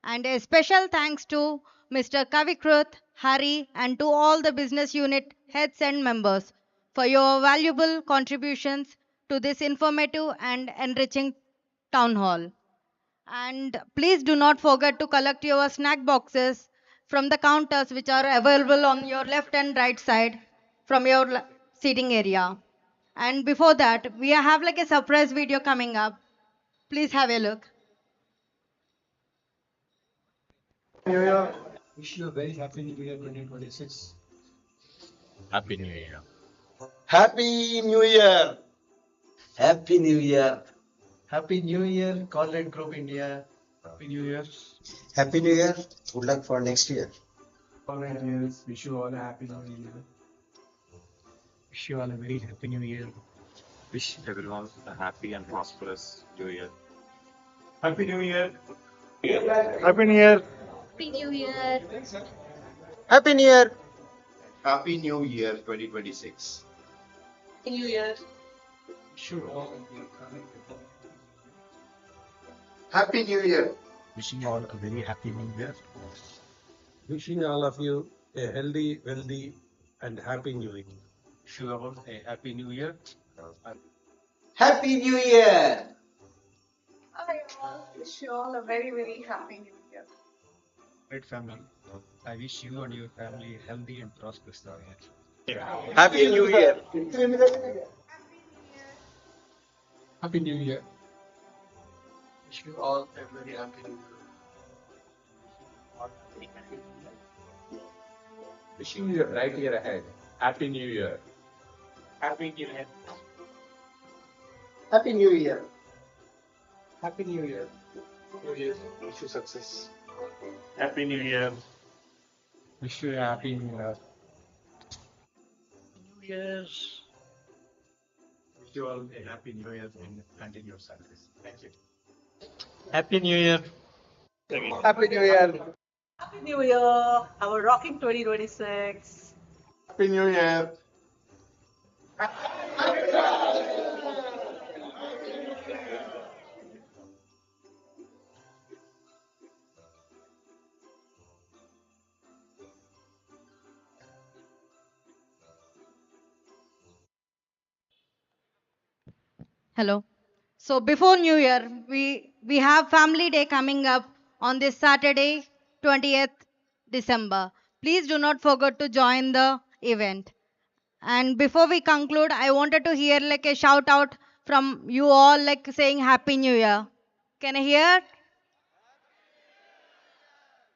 And a special thanks to Mr. Kavikrut, Hari, and to all the business unit heads and members for your valuable contributions to this informative and enriching town hall. And please do not forget to collect your snack boxes from the counters which are available on your left and right side from your seating area. And before that, we have like a surprise video coming up. Please have a look. New Year. Wish you a very happy New Year 2026. Happy New Year. Happy New Year. Happy New Year. Happy New Year, Colruyt Group India. Happy New Year. Happy New Year. Good luck for next year. Colruyt years. Wish you all a happy New Year. Wish you all a very happy New Year. Wish everyone a happy and prosperous New Year. Happy New Year. Happy New Year. Happy New Year. Happy New Year. Happy New Year 2026. Happy New Year. Wish you all Happy New Year. Wishing you all a very happy New Year. Wishing all of you a healthy, wealthy, and happy New Year. Wish you all a happy New Year. Happy New Year. I wish you all a very, very happy New Year. Great family. I wish you and your family a healthy and prosperous New Year. Happy New Year. Happy New Year. Wish you all a very happy New Year. Wishing you a bright year ahead. Happy New Year. Happy New Year. Happy New Year. Happy New Year. New Year. Wish you success. Happy New Year. Wish you a happy New Year. New Year. Wish you all a happy New Year and continued success. Thank you. Happy New Year. Happy New Year. Happy New Year. Have a rocking 2026. Happy New Year. Hello. So before New Year, we have Family Day coming up on this Saturday, 20th December. Please do not forget to join the event. And before we conclude, I wanted to hear like a shout out from you all, like saying Happy New Year. Can I hear?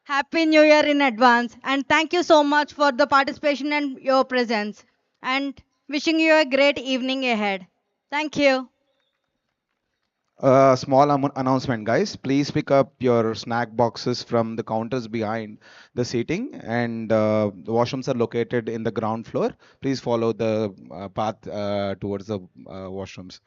Happy New Year in advance. And thank you so much for the participation and your presence. And wishing you a great evening ahead. Thank you. Small announcement, guys. Please pick up your snack boxes from the counters behind the seating, and the washrooms are located in the ground floor. Please follow the path towards the washrooms.